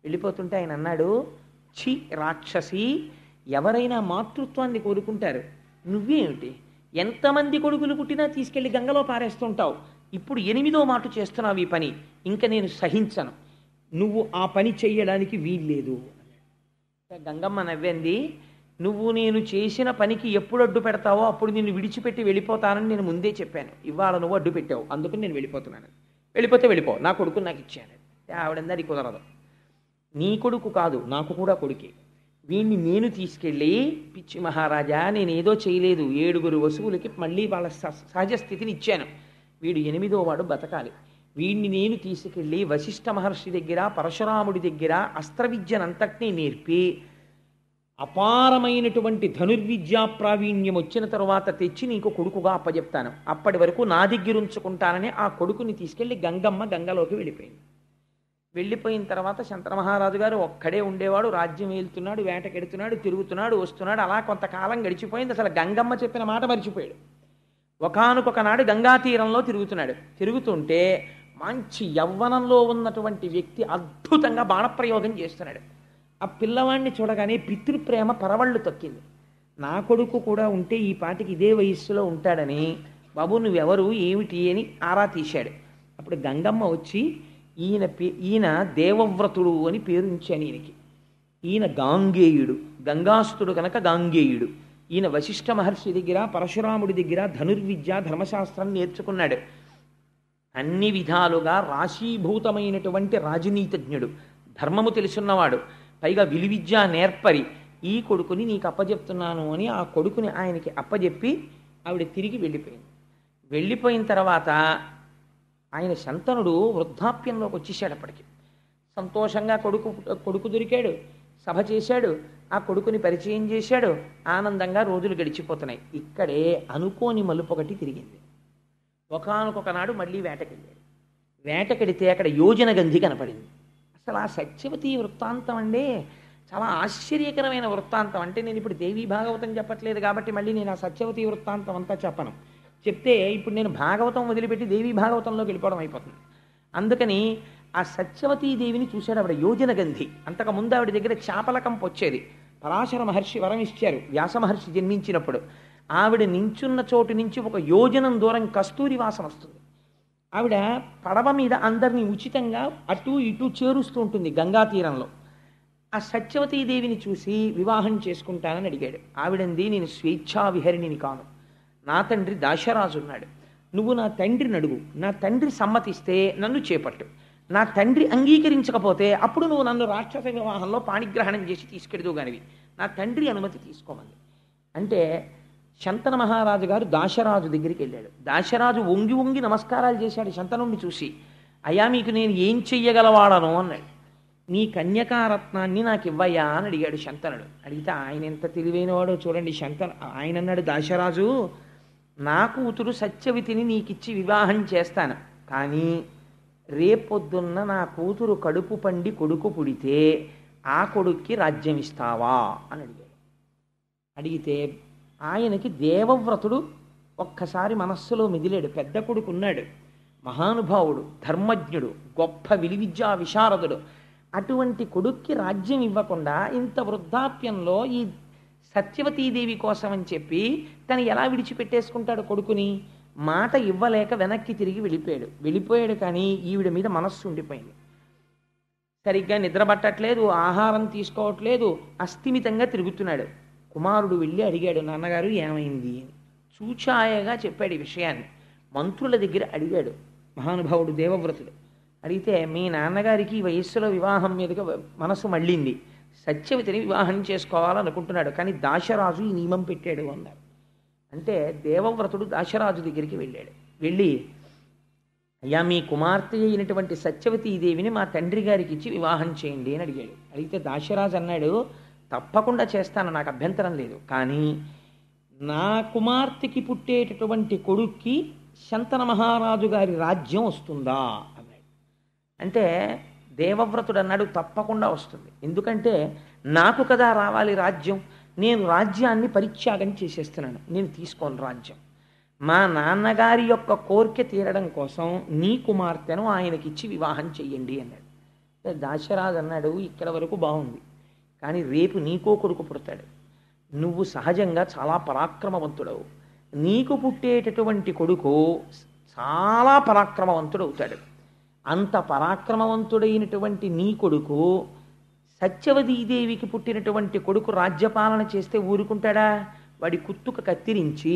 వెళ్ళిపోతుంటే ఆయన అన్నాడు, ఛీ రాక్షసి, ఎవరైనా మాతృత్వాన్ని కోరుకుంటారు, నువ్వేమిటి ఎంతమంది కొడుకులు పుట్టినా తీసుకెళ్లి గంగలో పారేస్తుంటావు, ఇప్పుడు 8వ మాట చేస్తున్నావు ఈ పని, ఇంకా నేను సహించను, నువ్వు ఆ పని చెయ్యడానికి వీల్లేదు. గంగమ్మ నవ్వింది, నువ్వు నేను చేసిన పనికి ఎప్పుడు అడ్డు పెడతావో అప్పుడు నిన్ను విడిచిపెట్టి వెళ్ళిపోతానని నేను ముందే చెప్పాను. ఇవాళ నువ్వు అడ్డు పెట్టావు, అందుకని నేను వెళ్ళిపోతున్నాను. వెళ్ళిపోతే వెళ్ళిపో, నా కొడుకుని నాకు ఇచ్చాను. ఆవిడంది అది కుదరదు. నీ కొడుకు కాదు, నాకు కూడా కొడుకే. వీడిని నేను తీసుకెళ్ళి, పిచ్చి మహారాజా నేనేదో చేయలేదు, 7 వసువులకి మళ్ళీ వాళ్ళ సహజ స్థితిని ఇచ్చాను, వీడు 8వ వాడు బతకాలి. వీడిని నేను తీసుకెళ్ళి వశిష్ఠ మహర్షి దగ్గర, పరశురాముడి దగ్గర అస్త్రవిద్యనంతటినీ నేర్పి అపారమైనటువంటి ధనుర్విద్యా ప్రావీణ్యం వచ్చిన తరువాత తెచ్చి నీకు కొడుకుగా అప్పచెప్తాను. అప్పటి వరకు నా దగ్గర ఉంచుకుంటానని ఆ కొడుకుని తీసుకెళ్ళి గంగమ్మ గంగలోకి వెళ్ళిపోయింది. వెళ్ళిపోయిన తర్వాత శంతన మహారాజు గారు ఒక్కడే ఉండేవాడు, రాజ్యం వెళ్తున్నాడు, వేటకెడుతున్నాడు, తిరుగుతున్నాడు, వస్తున్నాడు. అలా కొంతకాలం గడిచిపోయింది. అసలు గంగమ్మ చెప్పిన మాట మర్చిపోయాడు. ఒకానొకనాడు గంగా తీరంలో తిరుగుతున్నాడు. తిరుగుతుంటే మంచి యవ్వనంలో ఉన్నటువంటి వ్యక్తి అద్భుతంగా బాణప్రయోగం చేస్తున్నాడు. ఆ పిల్లవాడిని చూడగానే పితృప్రేమ పరవళ్ళు తొక్కింది. నా కొడుకు కూడా ఉంటే ఈ పాటికి ఇదే వయస్సులో ఉంటాడని, బాబు నువ్వెవరు ఏమిటి అని ఆరా తీశాడు. అప్పుడు గంగమ్మ వచ్చి ఈయన దేవవ్రతుడు అని పేరు ఉంచాను ఈయనకి. ఈయన గాంగేయుడు, గంగాసుతుడు కనుక గాంగేయుడు. ఈయన వశిష్ఠ మహర్షి దగ్గర పరశురాముడి దగ్గర ధనుర్విద్య ధర్మశాస్త్రం నేర్చుకున్నాడు. అన్ని విధాలుగా రాశీభూతమైనటువంటి రాజనీతిజ్ఞుడు, ధర్మము తెలుసున్నవాడు, పైగా విలువిద్య నేర్పరి. ఈ కొడుకుని నీకు అప్పచెప్తున్నాను అని ఆ కొడుకుని ఆయనకి అప్పచెప్పి ఆవిడ తిరిగి వెళ్ళిపోయింది. వెళ్ళిపోయిన తర్వాత ఆయన శంతనుడు వృద్ధాప్యంలోకి వచ్చేసాడు. అప్పటికి సంతోషంగా కొడుకు దొరికాడు, సభ చేశాడు, ఆ కొడుకుని పరిచయం చేశాడు, ఆనందంగా రోజులు గడిచిపోతున్నాయి. ఇక్కడే అనుకోని మలుపు ఒకటి తిరిగింది. ఒకానొకనాడు మళ్ళీ వేటకెళ్ళాడు. వేటకెడితే అక్కడ యోజన గంధి కనపడింది. అసలు ఆ సత్యవతి వృత్తాంతం అండి చాలా ఆశ్చర్యకరమైన వృత్తాంతం. అంటే నేను ఇప్పుడు దేవీ భాగవతం చెప్పట్లేదు కాబట్టి మళ్ళీ నేను ఆ సత్యవతి వృత్తాంతం అంతా చెప్పను. చెప్తే ఇప్పుడు నేను భాగవతం వదిలిపెట్టి దేవీ భాగవతంలోకి వెళ్ళిపోవడం అయిపోతుంది. అందుకని ఆ సత్యవతీదేవిని చూశాడు ఆవిడ యోజన గంధి. అంతకుముందు ఆవిడ దగ్గర చాపలకంపు వచ్చేది. పరాశర మహర్షి వరం ఇచ్చారు వ్యాస మహర్షి జన్మించినప్పుడు. ఆవిడ నించున్న చోటు నుంచి ఒక యోజనం దూరం కస్తూరి వాసన వస్తుంది. ఆవిడ పడవ మీద అందరినీ ఉచితంగా అటు ఇటు చేరుస్తూ ఉంటుంది గంగా తీరంలో. ఆ సత్యవతీదేవిని చూసి వివాహం చేసుకుంటానని అడిగాడు. ఆవిడంది, నేను స్వేచ్ఛా విహరిణిని కాను, నా తండ్రి దాశరాజు ఉన్నాడు, నువ్వు నా తండ్రిని అడుగు, నా తండ్రి సమ్మతిస్తే నన్ను చేపట్టు, నా తండ్రి అంగీకరించకపోతే అప్పుడు నువ్వు నన్ను రాక్షస వివాహంలో పాణిగ్రహణం చేసి తీసుకెడుదు గానివి, నా తండ్రి అనుమతి తీసుకోమని. అంటే శంతన మహారాజు గారు దాశరాజు దగ్గరికి వెళ్ళాడు. దాశరాజు వంగి వంగి నమస్కారాలు చేశాడు శంతనుణ్ణి చూసి. అయ్యా మీకు నేను ఏం చెయ్యగలవాడను అన్నాడు. నీ కన్యకారత్నాన్ని నాకు ఇవ్వయ్యా అని అడిగాడు శంతనుడు. అడిగితే ఆయన ఎంత తెలివైనవాడో చూడండి. ఆయన అన్నాడు, దాశరాజు నా కూతురు సత్యవతిని నీకిచ్చి వివాహం చేస్తాను, కానీ రేపొద్దున్న నా కూతురు కడుపు పండి కొడుకు పుడితే ఆ కొడుక్కి రాజ్యం ఇస్తావా అని అడిగాడు. అడిగితే ఆయనకి దేవవ్రతుడు ఒక్కసారి మనస్సులో మిదిలాడు. పెద్ద కొడుకు ఉన్నాడు, మహానుభావుడు, ధర్మజ్ఞుడు, గొప్ప విలువిద్యా విశారదుడు. అటువంటి కొడుక్కి రాజ్యం ఇవ్వకుండా ఇంత వృద్ధాప్యంలో ఈ సత్యవతీదేవి కోసం అని చెప్పి తను ఎలా విడిచిపెట్టేసుకుంటాడు కొడుకుని? మాట ఇవ్వలేక వెనక్కి తిరిగి వెళ్ళిపోయాడు. కానీ ఈవిడ మీద మనస్సు ఉండిపోయింది. సరిగ్గా నిద్రపట్టట్లేదు, ఆహారం తీసుకోవట్లేదు, అస్థిమితంగా తిరుగుతున్నాడు. కుమారుడు వెళ్ళి అడిగాడు, నాన్నగారు ఏమైంది అని. చూచాయగా చెప్పాడు ఈ విషయాన్ని. మంత్రుల దగ్గర అడిగాడు మహానుభావుడు దేవవ్రతుడు. అడిగితే మీ నాన్నగారికి ఈ వయస్సులో వివాహం మీదుగా మనసు మళ్ళింది, సత్యవతిని వివాహం చేసుకోవాలనుకుంటున్నాడు, కానీ దాశరాజు ఈ నియమం పెట్టాడు అన్నారు. అంటే దేవవ్రతుడు దాశరాజు దగ్గరికి వెళ్ళి అయ్యా మీ కుమార్తె అయినటువంటి సత్యవతీదేవిని మా తండ్రి గారికి ఇచ్చి వివాహం చేయండి అని అడిగాడు. అడిగితే దాశరాజు అన్నాడు, తప్పకుండా చేస్తాను, నాకు అభ్యంతరం లేదు, కానీ నా కుమార్తెకి పుట్టేటటువంటి కొడుక్కి శంతన మహారాజు గారి రాజ్యం వస్తుందా అన్నాడు. అంటే దేవవ్రతుడు అన్నాడు, తప్పకుండా వస్తుంది, ఎందుకంటే నాకు కదా రావాలి రాజ్యం, నేను రాజ్యాన్ని పరిత్యాగం చేసేస్తున్నాను, నేను తీసుకోను రాజ్యం. మా నాన్నగారి యొక్క కోరిక తీరడం కోసం నీ కుమార్తెను ఆయనకిచ్చి వివాహం చెయ్యండి అన్నాడు. దాశరాజు అన్నాడు, ఇక్కడ వరకు బాగుంది, కానీ రేపు నీకో కొడుకు పుడతాడు, నువ్వు సహజంగా చాలా పరాక్రమవంతుడవు, నీకు పుట్టేటటువంటి కొడుకు చాలా పరాక్రమవంతుడు అవుతాడు. అంత పరాక్రమవంతుడైనటువంటి నీ కొడుకు సత్యవతీదేవికి పుట్టినటువంటి కొడుకు రాజ్యపాలన చేస్తే ఊరుకుంటాడా? వాడి కుత్తుక కత్తిరించి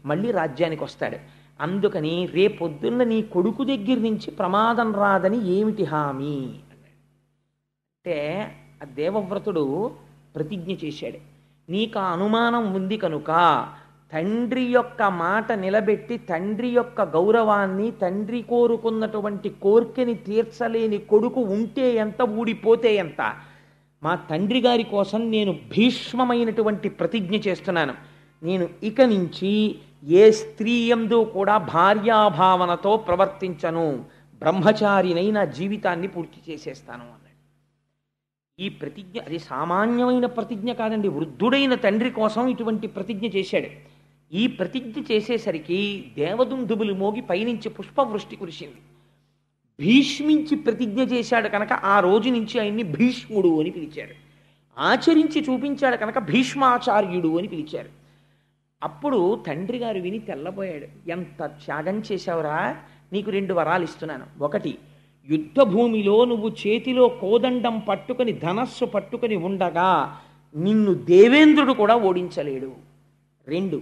మళ్ళీ రాజ్యానికి వస్తాడు. అందుకని రేపొద్దున్న నీ కొడుకు దగ్గర నుంచి ప్రమాదం రాదని ఏమిటి హామీ అన్నాడు. అంటే ఆ దేవవ్రతుడు ప్రతిజ్ఞ చేశాడు, నీకు ఆ అనుమానం ఉంది కనుక తండ్రి యొక్క మాట నిలబెట్టి తండ్రి యొక్క గౌరవాన్ని, తండ్రి కోరుకున్నటువంటి కోరికని తీర్చలేని కొడుకు ఉంటే ఎంత, ఊడిపోతే ఎంత, మా తండ్రి గారి కోసం నేను భీష్మమైనటువంటి ప్రతిజ్ఞ చేస్తున్నాను. నేను ఇక నుంచి ఏ స్త్రీ యందు కూడా భార్యాభావనతో ప్రవర్తించను, బ్రహ్మచారినై నా జీవితాన్ని పూర్తి చేసేస్తాను అన్నాడు. ఈ ప్రతిజ్ఞ అది సామాన్యమైన ప్రతిజ్ఞ కాదండి, వృద్ధుడైన తండ్రి కోసం ఇటువంటి ప్రతిజ్ఞ చేశాడు. ఈ ప్రతిజ్ఞ చేసేసరికి దేవదుందుబులు మోగి పైనుంచి పుష్పవృష్టి కురిసింది. భీష్మించి ప్రతిజ్ఞ చేశాడు కనుక ఆ రోజు నుంచి ఆయన్ని భీష్ముడు అని పిలిచారు. ఆచరించి చూపించాడు కనుక భీష్మాచార్యుడు అని పిలిచారు. అప్పుడు తండ్రి గారు విని తెల్లబోయాడు. ఎంత త్యాగం చేశావురా, నీకు 2 వరాలు ఇస్తున్నాను. 1, యుద్ధ భూమిలో నువ్వు చేతిలో కోదండం పట్టుకొని ధనస్సు పట్టుకొని ఉండగా నిన్ను దేవేంద్రుడు కూడా ఓడించలేడు. 2,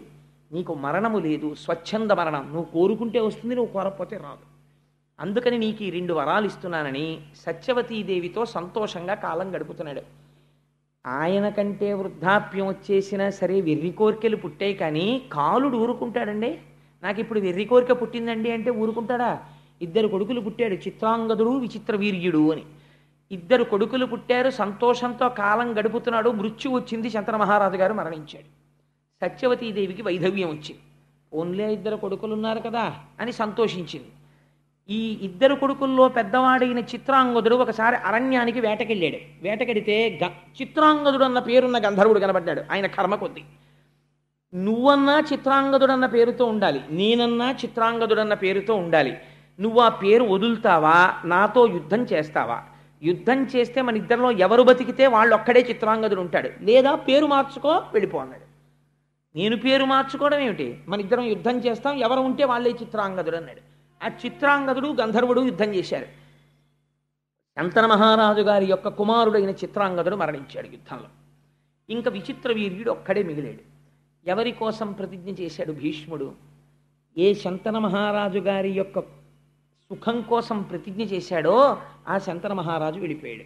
నీకు మరణము లేదు, స్వచ్ఛంద మరణం. నువ్వు కోరుకుంటే వస్తుంది, నువ్వు కోరకపోతే రాదు. అందుకని నీకు ఈ 2 వరాలు ఇస్తున్నానని సత్యవతీదేవితో సంతోషంగా కాలం గడుపుతున్నాడు. ఆయన కంటే వృద్ధాప్యం వచ్చేసినా సరే వెర్రి కోరికలు పుట్టాయి, కానీ కాలుడు ఊరుకుంటాడండి. నాకు ఇప్పుడు వెర్రి కోరిక పుట్టిందండి అంటే ఊరుకుంటాడా? 2 కొడుకులు పుట్టాడు, చిత్రాంగదుడు విచిత్ర వీర్యుడు అని. 2 కొడుకులు పుట్టారు, సంతోషంతో కాలం గడుపుతున్నాడు. మృత్యు వచ్చింది, శంతన మహారాజు గారు మరణించాడు. సత్యవతీదేవికి వైధవ్యం వచ్చింది. ఓన్లే 2 కొడుకులు ఉన్నారు కదా అని సంతోషించింది. ఈ 2 కొడుకుల్లో పెద్దవాడైన చిత్రాంగదుడు ఒకసారి అరణ్యానికి వేటకెళ్ళాడు. వేటకెడితే చిత్రాంగదుడు అన్న పేరున్న గంధర్వుడు కనబడ్డాడు. ఆయన కర్మ కొద్ది. నువ్వన్నా చిత్రాంగదుడన్న పేరుతో ఉండాలి, నేనన్నా చిత్రాంగదుడన్న పేరుతో ఉండాలి. నువ్వు ఆ పేరు వదులుతావా, నాతో యుద్ధం చేస్తావా? యుద్ధం చేస్తే మన ఇద్దరిలో ఎవరు బతికితే వాళ్ళు ఒక్కడే చిత్రాంగదుడు ఉంటాడు, లేదా పేరు మార్చుకో వెళ్ళిపో అన్నాడు. నేను పేరు మార్చుకోవడం ఏమిటి, మన ఇద్దరం యుద్ధం చేస్తాం, ఎవరు ఉంటే వాళ్ళే చిత్రాంగదుడు అన్నాడు. ఆ చిత్రాంగదుడు గంధర్వుడు యుద్ధం చేశారు. శంతన మహారాజు గారి యొక్క కుమారుడైన చిత్రాంగదుడు మరణించాడు యుద్ధంలో. ఇంకా విచిత్ర వీర్యుడు ఒక్కడే మిగిలాడు. ఎవరి కోసం ప్రతిజ్ఞ చేశాడు భీష్ముడు? ఏ శంతన మహారాజు గారి యొక్క సుఖం కోసం ప్రతిజ్ఞ చేశాడో ఆ శంతన మహారాజు వెళ్ళిపోయాడు.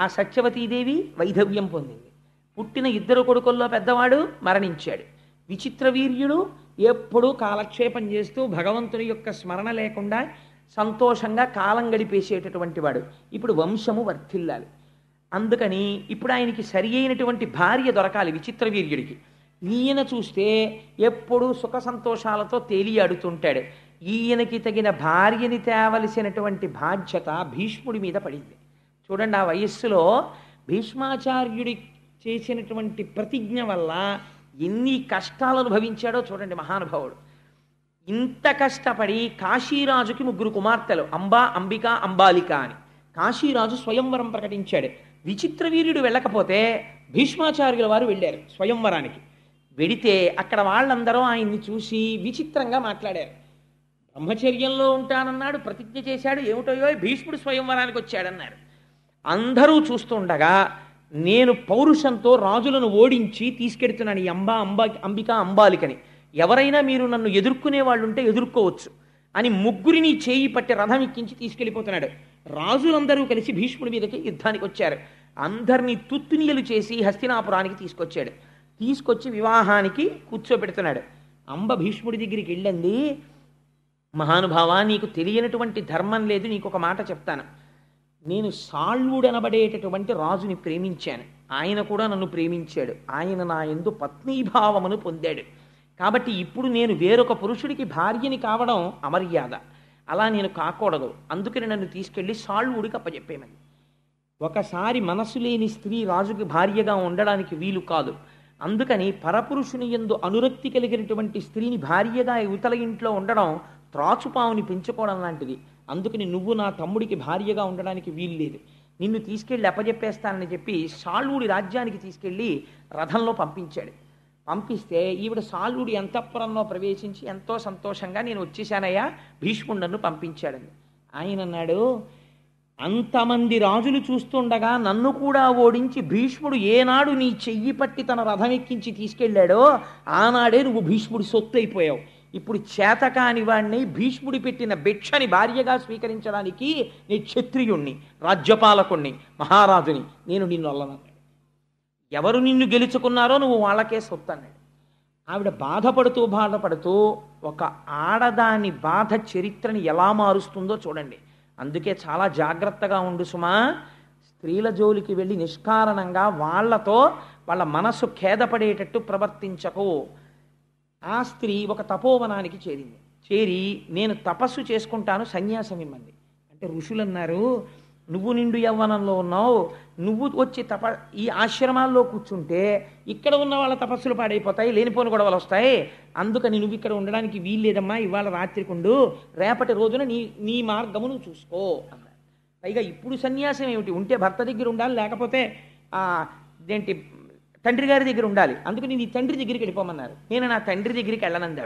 ఆ సత్యవతీదేవి వైధవ్యం పొందింది. పుట్టిన 2 కొడుకుల్లో పెద్దవాడు మరణించాడు. విచిత్ర వీర్యుడు ఎప్పుడూ కాలక్షేపం చేస్తూ భగవంతుని యొక్క స్మరణ లేకుండా సంతోషంగా కాలం గడిపేసేటటువంటి వాడు. ఇప్పుడు వంశము వర్ధిల్లాలి. అందుకని ఇప్పుడు ఆయనకి సరి అయినటువంటి భార్య దొరకాలి విచిత్ర వీర్యుడికి. ఈయన చూస్తే ఎప్పుడూ సుఖ సంతోషాలతో తేలియాడుతుంటాడు. ఈయనకి తగిన భార్యని తేవలసినటువంటి బాధ్యత భీష్ముడి మీద పడింది. చూడండి, ఆ వయస్సులో భీష్మాచార్యుడి చేసినటువంటి ప్రతిజ్ఞ వల్ల ఎన్ని కష్టాలు అనుభవించాడో చూడండి మహానుభావుడు. ఇంత కష్టపడి కాశీరాజుకి 3 కుమార్తెలు, అంబా, అంబిక, అంబాలిక అని. కాశీరాజు స్వయంవరం ప్రకటించాడు. విచిత్ర వీర్యుడు వెళ్ళకపోతే భీష్మాచార్యుల వారు వెళ్ళారు స్వయంవరానికి. వెడితే అక్కడ వాళ్ళందరూ ఆయన్ని చూసి విచిత్రంగా మాట్లాడారు. బ్రహ్మచర్యంలో ఉంటానన్నాడు, ప్రతిజ్ఞ చేశాడు, ఏమిటోయో భీష్ముడు స్వయంవరానికి వచ్చాడన్నారు. అందరూ చూస్తుండగా నేను పౌరుషంతో రాజులను ఓడించి తీసుకెడుతున్నాను ఈ అంబిక, అంబాలికని. ఎవరైనా మీరు నన్ను ఎదుర్కొనే వాళ్ళు ఉంటే ఎదుర్కోవచ్చు అని 3 చేయి పట్టి రథం ఎక్కించి తీసుకెళ్ళిపోతున్నాడు. రాజులందరూ కలిసి భీష్ముడి మీదకి యుద్ధానికి వచ్చారు. అందరినీ తుత్తునియలు చేసి హస్తినాపురానికి తీసుకొచ్చాడు. తీసుకొచ్చి వివాహానికి కూర్చోబెడుతున్నాడు. అంబ భీష్ముడి దగ్గరికి వెళ్ళండి, మహానుభావా, నీకు తెలియనటువంటి ధర్మం లేదు, నీకు ఒక మాట చెప్తాను. నేను సాళ్వుడనబడేటటువంటి రాజుని ప్రేమించాను, ఆయన కూడా నన్ను ప్రేమించాడు, ఆయన నా యందు పత్నీభావమును పొందాడు. కాబట్టి ఇప్పుడు నేను వేరొక పురుషుడికి భార్యని కావడం అమర్యాద, అలా నేను కాకూడదు. అందుకని నన్ను తీసుకెళ్ళి సాళ్వుడికి అప్పచెప్పేమని. ఒకసారి మనసు లేని స్త్రీ రాజుకి భార్యగా ఉండడానికి వీలు కాదు. అందుకని పరపురుషుని యందు అనురక్తి కలిగినటువంటి స్త్రీని భార్యగా యువతల ఇంట్లో ఉండడం త్రాచుపావుని పెంచుకోవడం లాంటిది. అందుకని నువ్వు నా తమ్ముడికి భార్యగా ఉండడానికి వీలు లేదు, నిన్ను తీసుకెళ్ళి అప్పచెప్పేస్తానని చెప్పి సాళ్వుడి రాజ్యానికి తీసుకెళ్ళి రథంలో పంపించాడు. పంపిస్తే ఈవిడ సాళ్వుడి అంతఃపురంలో ప్రవేశించి ఎంతో సంతోషంగా నేను వచ్చేసానయ్యా, భీష్ముడు నన్ను పంపించాడని. ఆయన అన్నాడు, అంతమంది రాజులు చూస్తుండగా నన్ను కూడా ఓడించి భీష్ముడు ఏనాడు నీ చెయ్యి పట్టి తన రథం ఎక్కించి తీసుకెళ్ళాడో ఆనాడే నువ్వు భీష్ముడి సొత్తు అయిపోయావు. ఇప్పుడు చేతకాని వాడిని భీష్ముడి పెట్టిన భిక్షని భార్యగా స్వీకరించడానికి నీ క్షత్రియుణ్ణి, రాజ్యపాలకుణ్ణి, మహారాజుని, నేను నిన్ను అల్లనన్నాడు. ఎవరు నిన్ను గెలుచుకున్నారో నువ్వు వాళ్ళకే సొత్తు అన్నాడు. ఆవిడ బాధపడుతూ ఒక ఆడదాని బాధ చరిత్రని ఎలా మారుస్తుందో చూడండి. అందుకే చాలా జాగ్రత్తగా ఉండు సుమా. స్త్రీల జోలికి వెళ్ళి నిష్కారణంగా వాళ్ళతో వాళ్ళ మనసు ఖేదపడేటట్టు ప్రవర్తించకు. ఆ స్త్రీ ఒక తపోవనానికి చేరి నేను తపస్సు చేసుకుంటాను, సన్యాసం ఇమ్మంది. అంటే ఋషులు అన్నారు, నువ్వు నిండు యవ్వనంలో ఉన్నావు, నువ్వు వచ్చి ఈ ఆశ్రమాల్లో కూర్చుంటే ఇక్కడ ఉన్న వాళ్ళ తపస్సులు పాడైపోతాయి, లేనిపోని గొడవలు వస్తాయి, అందుకని నువ్వు ఇక్కడ ఉండడానికి వీల్లేదమ్మా, ఇవాళ రాత్రికి ఉండు, రేపటి రోజున నీ మార్గము నువ్వు చూసుకో అన్నారు. పైగా ఇప్పుడు సన్యాసం ఏమిటి, ఉంటే భర్త దగ్గర ఉండాలి, లేకపోతే ఇదేంటి తండ్రి గారి దగ్గర ఉండాలి, అందుకని నీ తండ్రి దగ్గరికి వెళ్ళిపోమన్నారు. నేను నా తండ్రి దగ్గరికి వెళ్ళనంది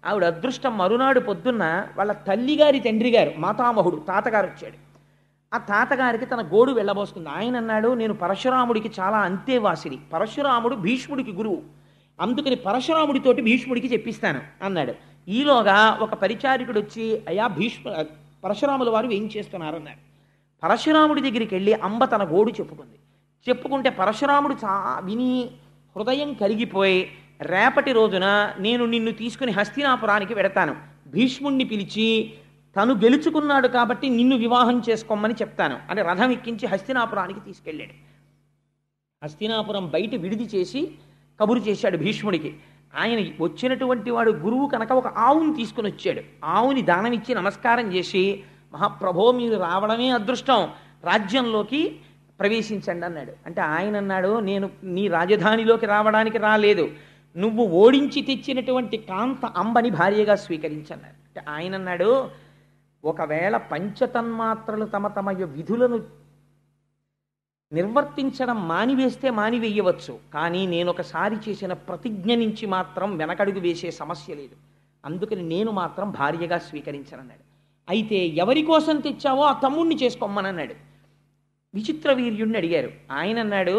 ఆవిడ అదృష్టం. మరునాడు పొద్దున్న వాళ్ళ తల్లిగారి తండ్రి గారు మాతామహుడు తాతగారు వచ్చాడు. ఆ తాతగారికి తన గోడు వెళ్ళబోసుకుంది. ఆయన అన్నాడు, నేను పరశురాముడికి చాలా అంతేవాసిని, పరశురాముడు భీష్ముడికి గురువు, అందుకని పరశురాముడితోటి భీష్ముడికి చెప్పిస్తాను అన్నాడు. ఈలోగా ఒక పరిచారికుడు వచ్చి, అయ్యా పరశురాముల వారు ఏం చేస్తున్నారన్నారు. పరశురాముడి దగ్గరికి వెళ్ళి అంబ తన గోడు చెప్పుకుంటే పరశురాముడు విని హృదయం కరిగిపోయి, రేపటి రోజున నేను నిన్ను తీసుకుని హస్తినాపురానికి వెడతాను, భీష్ముణ్ణి పిలిచి తను గెలుచుకున్నాడు కాబట్టి నిన్ను వివాహం చేసుకోమని చెప్తాను అని రథం ఎక్కించి హస్తినాపురానికి తీసుకెళ్ళాడు. హస్తినాపురం బయట విడిది చేసి కబురు చేశాడు భీష్ముడికి. ఆయన వచ్చినటువంటి వాడు గురువు కనుక ఒక ఆవుని తీసుకుని వచ్చాడు. ఆవుని దానమిచ్చి నమస్కారం చేసి, మహాప్రభో మీరు రావడమే అదృష్టం, రాజ్యంలోకి ప్రవేశించండి అన్నాడు. అంటే ఆయన అన్నాడు, నేను నీ రాజధానిలోకి రావడానికి రాలేదు, నువ్వు ఓడించి తెచ్చినటువంటి కాంత అంబని భార్యగా స్వీకరించన్నాడు. అంటే ఆయన అన్నాడు, ఒకవేళ పంచతన్మాత్రలు తమ తమ విధులను నిర్వర్తించడం మానివేస్తే మానివేయవచ్చు, కానీ నేను ఒకసారి చేసిన ప్రతిజ్ఞ నుంచి మాత్రం వెనకడుగు వేసే సమస్య లేదు, అందుకని నేను మాత్రం భార్యగా స్వీకరించనన్నాడు. అయితే ఎవరి కోసం తెచ్చావో ఆ తమ్ముణ్ణి చేసుకోమని అన్నాడు. విచిత్ర వీర్యుడిని అడిగారు. ఆయన అన్నాడు,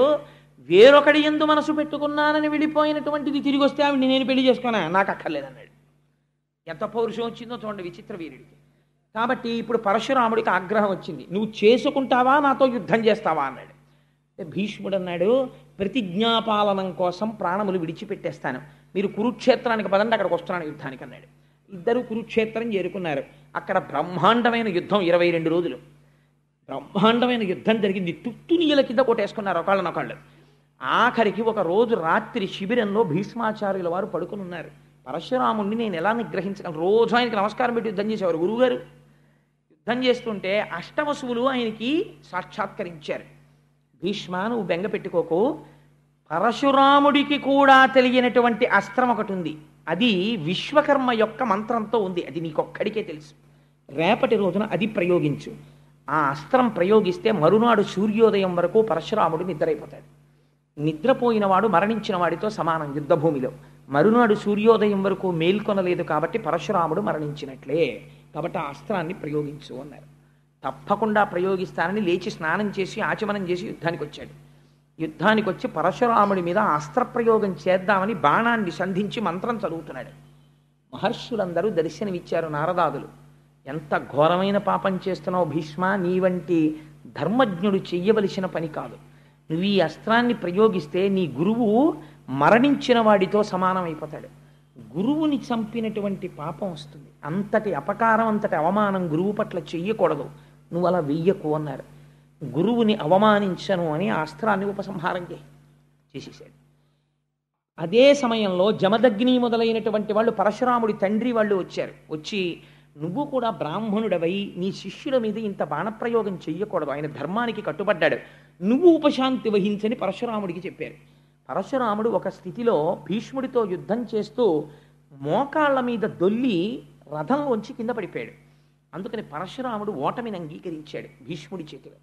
వేరొకడి యందు మనసు పెట్టుకున్నానని వెళ్ళిపోయినటువంటిది తిరిగి వస్తే ఆవిడ నేను పెళ్లి చేసుకున్నా, నాకు అక్కర్లేదన్నాడు. ఎంత పౌరుషం వచ్చిందో చూడండి విచిత్ర వీరుడికి. కాబట్టి ఇప్పుడు పరశురాముడికి ఆగ్రహం వచ్చింది, నువ్వు చేసుకుంటావా నాతో యుద్ధం చేస్తావా అన్నాడు. భీష్ముడు అన్నాడు, ప్రతిజ్ఞాపాలనం కోసం ప్రాణములు విడిచిపెట్టేస్తాను, మీరు కురుక్షేత్రానికి పదండి, అక్కడికి వస్తున్నాను యుద్ధానికి అన్నాడు. ఇద్దరు కురుక్షేత్రం చేరుకున్నారు. అక్కడ బ్రహ్మాండమైన యుద్ధం 22 రోజులు బ్రహ్మాండమైన యుద్ధం జరిగింది. తుత్తునీయల కింద కొట్టేసుకున్నారు ఒకళ్ళనొకళ్ళు. ఆఖరికి ఒక రోజు రాత్రి శిబిరంలో భీష్మాచార్యుల వారు పడుకుని ఉన్నారు. పరశురాముడిని నేను ఎలా నిగ్రహించగలను, రోజు ఆయనకి నమస్కారం పెట్టి యుద్ధం చేసేవారు గురువుగారు. యుద్ధం చేస్తుంటే అష్టవసువులు ఆయనకి సాక్షాత్కరించారు. భీష్మ, నువ్వు బెంగ పెట్టుకోకు, పరశురాముడికి కూడా తెలియనటువంటి అస్త్రం ఒకటి ఉంది, అది విశ్వకర్మ యొక్క మంత్రంతో ఉంది, అది నీకొక్కడికే తెలుసు, రేపటి రోజున అది ప్రయోగించు. ఆ అస్త్రం ప్రయోగిస్తే మరునాడు సూర్యోదయం వరకు పరశురాముడు నిద్రైపోతాడు. నిద్రపోయిన వాడు మరణించిన వాడితో సమానం యుద్ధభూమిలో. మరునాడు సూర్యోదయం వరకు మేల్కొనలేదు కాబట్టి పరశురాముడు మరణించినట్లే, కాబట్టి ఆ అస్త్రాన్ని ప్రయోగించు అన్నారు. తప్పకుండా ప్రయోగిస్తానని లేచి స్నానం చేసి ఆచమనం చేసి యుద్ధానికి వచ్చాడు. యుద్ధానికి వచ్చి పరశురాముడి మీద అస్త్రప్రయోగం చేద్దామని బాణాన్ని సంధించి మంత్రం చదువుతున్నాడు. మహర్షులందరూ దర్శనమిచ్చారు. నారదాదులు, ఎంత ఘోరమైన పాపం చేస్తున్నావు భీష్మ, నీ వంటి ధర్మజ్ఞుడు చెయ్యవలసిన పని కాదు, నువ్వు ఈ అస్త్రాన్ని ప్రయోగిస్తే నీ గురువు మరణించిన వాడితో సమానమైపోతాడు, గురువుని చంపినటువంటి పాపం వస్తుంది, అంతటి అపకారం అంతటి అవమానం గురువు పట్ల చెయ్యకూడదు, నువ్వు అలా వెయ్యకు అన్నారు. గురువుని అవమానించను అని ఆ అస్త్రాన్ని ఉపసంహారం చేసేసాడు. అదే సమయంలో జమదగ్ని మొదలైనటువంటి వాళ్ళు పరశురాముడి తండ్రి వాళ్ళు వచ్చారు. వచ్చి, నువ్వు కూడా బ్రాహ్మణుడవై నీ శిష్యుల మీద ఇంత బాణప్రయోగం చెయ్యకూడదు, ఆయన ధర్మానికి కట్టుబడ్డాడు, నువ్వు ఉపశాంతి వహించని పరశురాముడికి చెప్పారు. పరశురాముడు ఒక స్థితిలో భీష్ముడితో యుద్ధం చేస్తూ మోకాళ్ళ మీద దొల్లి రథంలోంచి కింద పడిపోయాడు. అందుకని పరశురాముడు ఓటమిని అంగీకరించాడు భీష్ముడి చేతిలో.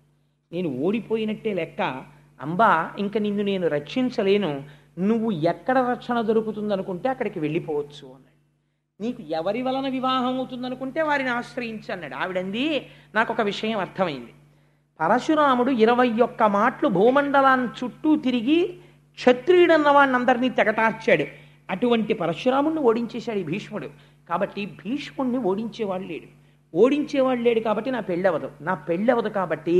నేను ఓడిపోయినట్టే లెక్క, అంబా ఇంక నిన్ను నేను రక్షించలేను, నువ్వు ఎక్కడ రక్షణ దొరుకుతుందనుకుంటే అక్కడికి వెళ్ళిపోవచ్చు అన్నాడు. నీకు ఎవరి వలన వివాహం అవుతుందనుకుంటే వారిని ఆశ్రయించి అన్నాడు. ఆవిడంది, నాకు ఒక విషయం అర్థమైంది, పరశురాముడు 21 మాటలు భూమండలాన్ని చుట్టూ తిరిగి క్షత్రియుడన్న వాడిని అందరినీ తెగటార్చాడు, అటువంటి పరశురాముడిని ఓడించేశాడు ఈ భీష్ముడు. కాబట్టి భీష్ముడిని ఓడించేవాడు లేడు కాబట్టి నా పెళ్ళవదు కాబట్టి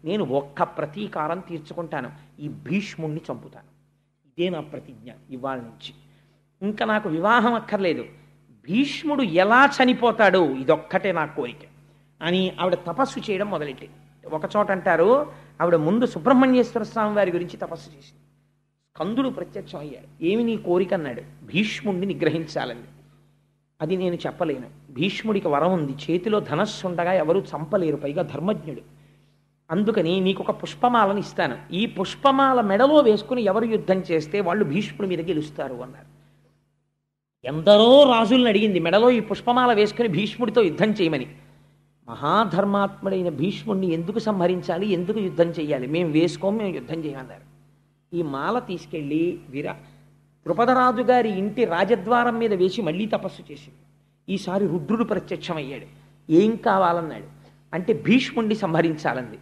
నేను ఒక్క ప్రతీకారం తీర్చుకుంటాను, ఈ భీష్ముడిని చంపుతాను, ఇదే నా ప్రతిజ్ఞ ఇవాళ నుంచి, ఇంకా నాకు వివాహం అక్కర్లేదు, భీష్ముడు ఎలా చనిపోతాడో ఇదొక్కటే నా కోరిక అని ఆవిడ తపస్సు చేయడం మొదలెట్టి. ఒకచోట అంటారు, ఆవిడ ముందు సుబ్రహ్మణ్యేశ్వర స్వామి వారి గురించి తపస్సు చేసింది. స్కందుడు ప్రత్యక్షం అయ్యాడు. ఏమి నీ కోరిక అన్నాడు. భీష్ముడిని నిగ్రహించాలని. అది నేను చెప్పలేను, భీష్ముడికి వరం ఉంది, చేతిలో ధనస్సు ఉండగా ఎవరూ చంపలేరు, పైగా ధర్మజ్ఞుడు, అందుకని నీకు ఒక పుష్పమాలను ఇస్తాను, ఈ పుష్పమాల మెడలో వేసుకుని ఎవరు యుద్ధం చేస్తే వాళ్ళు భీష్ముడి మీద గెలుస్తారు అన్నారు. ఎందరో రాజుల్ని అడిగింది మెడలో ఈ పుష్పమాల వేసుకుని భీష్ముడితో యుద్ధం చేయమని. మహాధర్మాత్ముడైన భీష్ముడిని ఎందుకు సంహరించాలి, ఎందుకు యుద్ధం చేయాలి, మేము వేసుకోము, మేము యుద్ధం చేయమన్నారు. ఈ మాల తీసుకెళ్ళి ద్రుపదరాజు గారి ఇంటి రాజద్వారం మీద వేసి మళ్ళీ తపస్సు చేసింది. ఈసారి రుద్రుడు ప్రత్యక్షమయ్యాడు. ఏం కావాలన్నాడు. అంటే భీష్ముడిని సంహరించాలంది.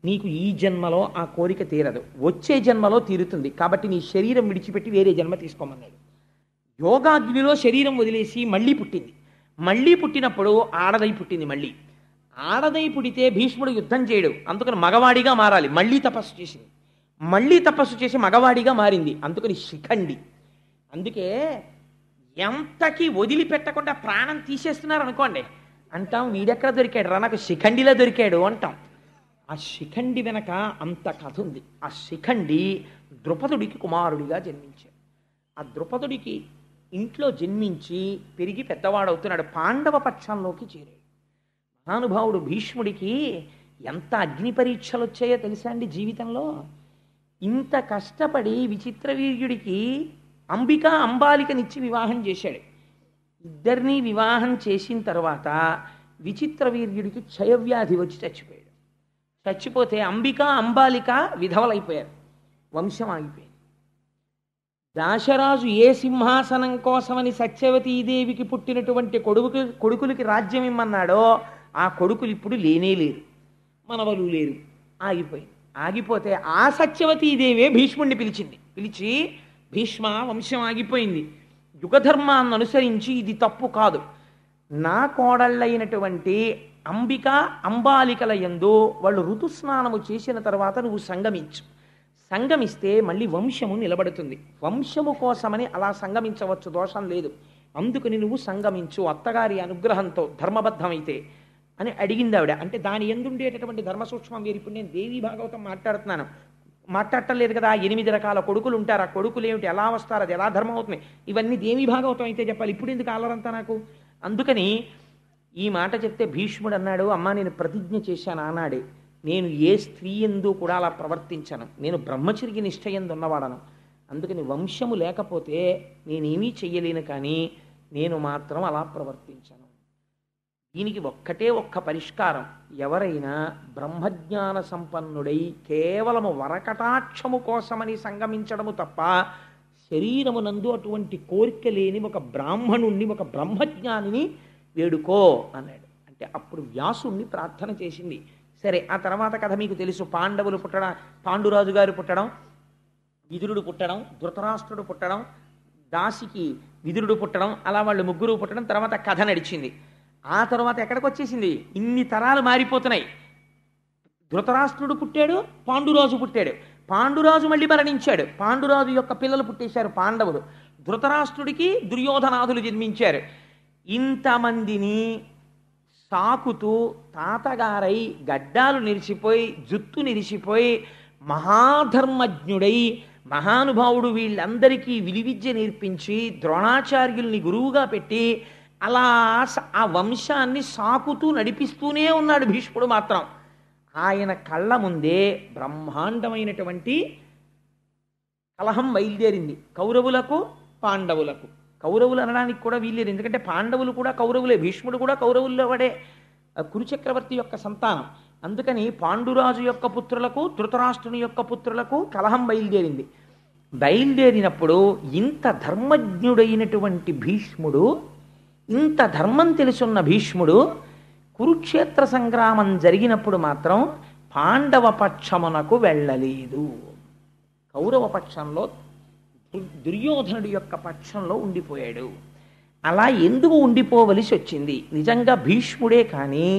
నీకు ఈ జన్మలో ఆ కోరిక తీరదు, వచ్చే జన్మలో తీరుతుంది, కాబట్టి నీ శరీరం విడిచిపెట్టి వేరే జన్మ తీసుకోమన్నాడు. యోగాగ్నిలో శరీరం వదిలేసి మళ్ళీ పుట్టింది. మళ్ళీ పుట్టినప్పుడు ఆడదై పుట్టింది. మళ్ళీ ఆడదై పుడితే భీష్ముడు యుద్ధం చేయడు, అందుకని మగవాడిగా మారాలి. మళ్ళీ తపస్సు చేసింది, మళ్ళీ తపస్సు చేసి మగవాడిగా మారింది, అందుకని శిఖండి. అందుకే ఎంతకి వదిలిపెట్టకుండా ప్రాణం తీసేస్తున్నారు అనుకోండి, అంటాం వీడెక్కడ దొరికాడు రా, నాకు శిఖండిలో దొరికాడు అంటాం. ఆ శిఖండి వెనక అంత కథ ఉంది. ఆ శిఖండి ద్రుపదుడికి కుమారుడిగా జన్మించాడు. ఆ ద్రుపదుడికి ఇంట్లో జన్మించి పెరిగి పెద్దవాడవుతున్నాడు. పాండవ పక్షంలోకి చేరాడు. మహానుభావుడు భీష్ముడికి ఎంత అగ్ని పరీక్షలు వచ్చాయో తెలుసా అండి జీవితంలో. ఇంత కష్టపడి విచిత్రవీర్యుడికి అంబికా అంబాలికనిచ్చి వివాహం చేశాడు. ఇద్దరినీ వివాహం చేసిన తర్వాత విచిత్రవీర్యుడికి క్షయవ్యాధి వచ్చి చచ్చిపోయాడు. చచ్చిపోతే అంబికా అంబాలిక విధవలైపోయారు, వంశం ఆగిపోయింది. దాశరాజు ఏ సింహాసనం కోసమని సత్యవతీదేవికి పుట్టినటువంటి కొడుకులకి రాజ్యం ఇమ్మన్నాడో ఆ కొడుకులు ఇప్పుడు లేనే లేరు, మనవలు లేరు, ఆగిపోయింది. ఆగిపోతే ఆ సత్యవతీదేవే భీష్ముడిని పిలిచి భీష్మ, వంశం ఆగిపోయింది, యుగధర్మాన్ని అనుసరించి ఇది తప్పు కాదు, నా కోడళ్ళైనటువంటి అంబిక అంబాలికల యందు వాళ్ళు ఋతుస్నానము చేసిన తర్వాత నువ్వు సంగమిస్తే మళ్ళీ వంశము నిలబడుతుంది. వంశము కోసమని అలా సంగమించవచ్చు, దోషం లేదు. అందుకని నువ్వు సంగమించు అత్తగారి అనుగ్రహంతో ధర్మబద్ధమైతే అని అడిగింది ఆవిడ. అంటే దాని ఎందుండేటటువంటి ధర్మ సూక్ష్మం వేరు. ఇప్పుడు నేను దేవీ భాగవతం మాట్లాడటలేదు కదా. 8 రకాల కొడుకులు ఉంటారు, ఆ కొడుకులు ఏమిటి, ఎలా వస్తారు, అది ఎలా ధర్మం అవుతుంది, ఇవన్నీ దేవీ భాగవతం అయితే చెప్పాలి. ఇప్పుడు ఎందుకు ఆలరంతా నాకు. అందుకని ఈ మాట చెప్తే భీష్ముడు అన్నాడు, అమ్మా నేను ప్రతిజ్ఞ చేశాను ఆనాడే, నేను ఏ స్త్రీ ఎందు కూడా అలా ప్రవర్తించను, నేను బ్రహ్మచర్య నిష్ఠయందు ఉన్నవాడను, అందుకని వంశము లేకపోతే నేనేమీ చెయ్యలేను, కానీ నేను మాత్రం అలా ప్రవర్తించను. దీనికి ఒక్క పరిష్కారం, ఎవరైనా బ్రహ్మజ్ఞాన సంపన్నుడై కేవలము వరకటాక్షము కోసమని సంగమించడము తప్ప శరీరమునందు అటువంటి కోరిక లేని ఒక బ్రాహ్మణుణ్ణి, ఒక బ్రహ్మజ్ఞానిని వేడుకో అన్నాడు. అంటే అప్పుడు వ్యాసుణ్ణి ప్రార్థన చేసింది. సరే, ఆ తర్వాత కథ మీకు తెలుసు. పాండవులు పుట్టడం, పాండురాజు గారు పుట్టడం, విదురుడు పుట్టడం, ధృతరాష్ట్రుడు పుట్టడం, దాసికి విదురుడు పుట్టడం, అలా వాళ్ళు ముగ్గురు పుట్టడం, తర్వాత కథ నడిచింది. ఆ తర్వాత ఎక్కడికి వచ్చేసింది, ఇన్ని తరాలు మారిపోతున్నాయి. ధృతరాష్ట్రుడు పుట్టాడు, పాండురాజు పుట్టాడు, పాండురాజు మళ్ళీ మరణించాడు, పాండురాజు యొక్క పిల్లలు పుట్టేశారు పాండవులు, ధృతరాష్ట్రుడికి దుర్యోధనాదులు జన్మించారు. ఇంతమందిని సాకుతూ తాతగారై గడ్డాలు నిలిచిపోయి జుత్తు నిలిచిపోయి మహాధర్మజ్ఞుడై మహానుభావుడు వీళ్ళందరికీ విలువిద్య నేర్పించి ద్రోణాచార్యుల్ని గురువుగా పెట్టి అలా ఆ వంశాన్ని సాకుతూ నడిపిస్తూనే ఉన్నాడు భీష్ముడు. మాత్రం ఆయన కళ్ళ ముందే బ్రహ్మాండమైనటువంటి కలహం బయలుదేరింది, కౌరవులకు పాండవులకు. కౌరవులు అనడానికి కూడా వీల్లేదు, ఎందుకంటే పాండవులు కూడా కౌరవులే, భీష్ముడు కూడా కౌరవుల్లో వాడే, కురుచక్రవర్తి యొక్క సంతానం. అందుకని పాండురాజు యొక్క పుత్రులకు ధృతరాష్ట్రుని యొక్క పుత్రులకు కలహం బయలుదేరింది. బయలుదేరినప్పుడు ఇంత ధర్మజ్ఞుడైనటువంటి భీష్ముడు, ఇంత ధర్మం తెలుసున్న భీష్ముడు కురుక్షేత్ర సంగ్రామం జరిగినప్పుడు మాత్రం పాండవ పక్షమునకు వెళ్ళలేదు, కౌరవ పక్షంలో దుర్యోధనుడి యొక్క పక్షంలో ఉండిపోయాడు. అలా ఎందుకు ఉండిపోవలసి వచ్చింది? నిజంగా భీష్ముడే కానీ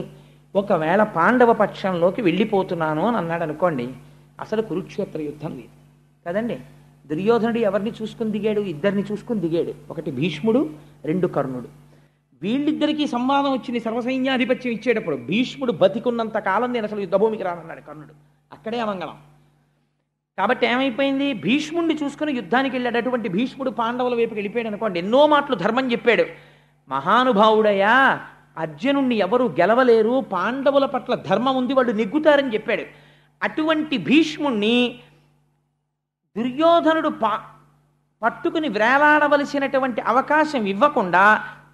ఒకవేళ పాండవ పక్షంలోకి వెళ్ళిపోతున్నాను అని అన్నాడు అనుకోండి, అసలు కురుక్షేత్ర యుద్ధం లేదు కదండి. దుర్యోధనుడు ఎవరిని చూసుకుని దిగాడు? ఇద్దరిని చూసుకుని దిగాడు. ఒకటి భీష్ముడు, 2 కర్ణుడు. వీళ్ళిద్దరికీ సంవాదం వచ్చింది. సర్వసైన్యాధిపత్యం ఇచ్చేటప్పుడు భీష్ముడు బతికున్నంత కాలం నేను అసలు యుద్ధభూమికి రానన్నాడు కర్ణుడు. అక్కడే అమంగళం. కాబట్టి ఏమైపోయింది, భీష్ముడిని చూసుకుని యుద్ధానికి వెళ్ళాడు. అటువంటి భీష్ముడు పాండవుల వైపుకి వెళ్ళిపోయాడు అనుకోండి, ఎన్నో మాటలు ధర్మం చెప్పాడు. మహానుభావుడయ్యా, అర్జునుణ్ణి ఎవరు గెలవలేరు, పాండవుల పట్ల ధర్మం ఉంది, వాళ్ళు నెగ్గుతారని చెప్పాడు. అటువంటి భీష్ముణ్ణి దుర్యోధనుడు పట్టుకుని వేలాడవలసినటువంటి అవకాశం ఇవ్వకుండా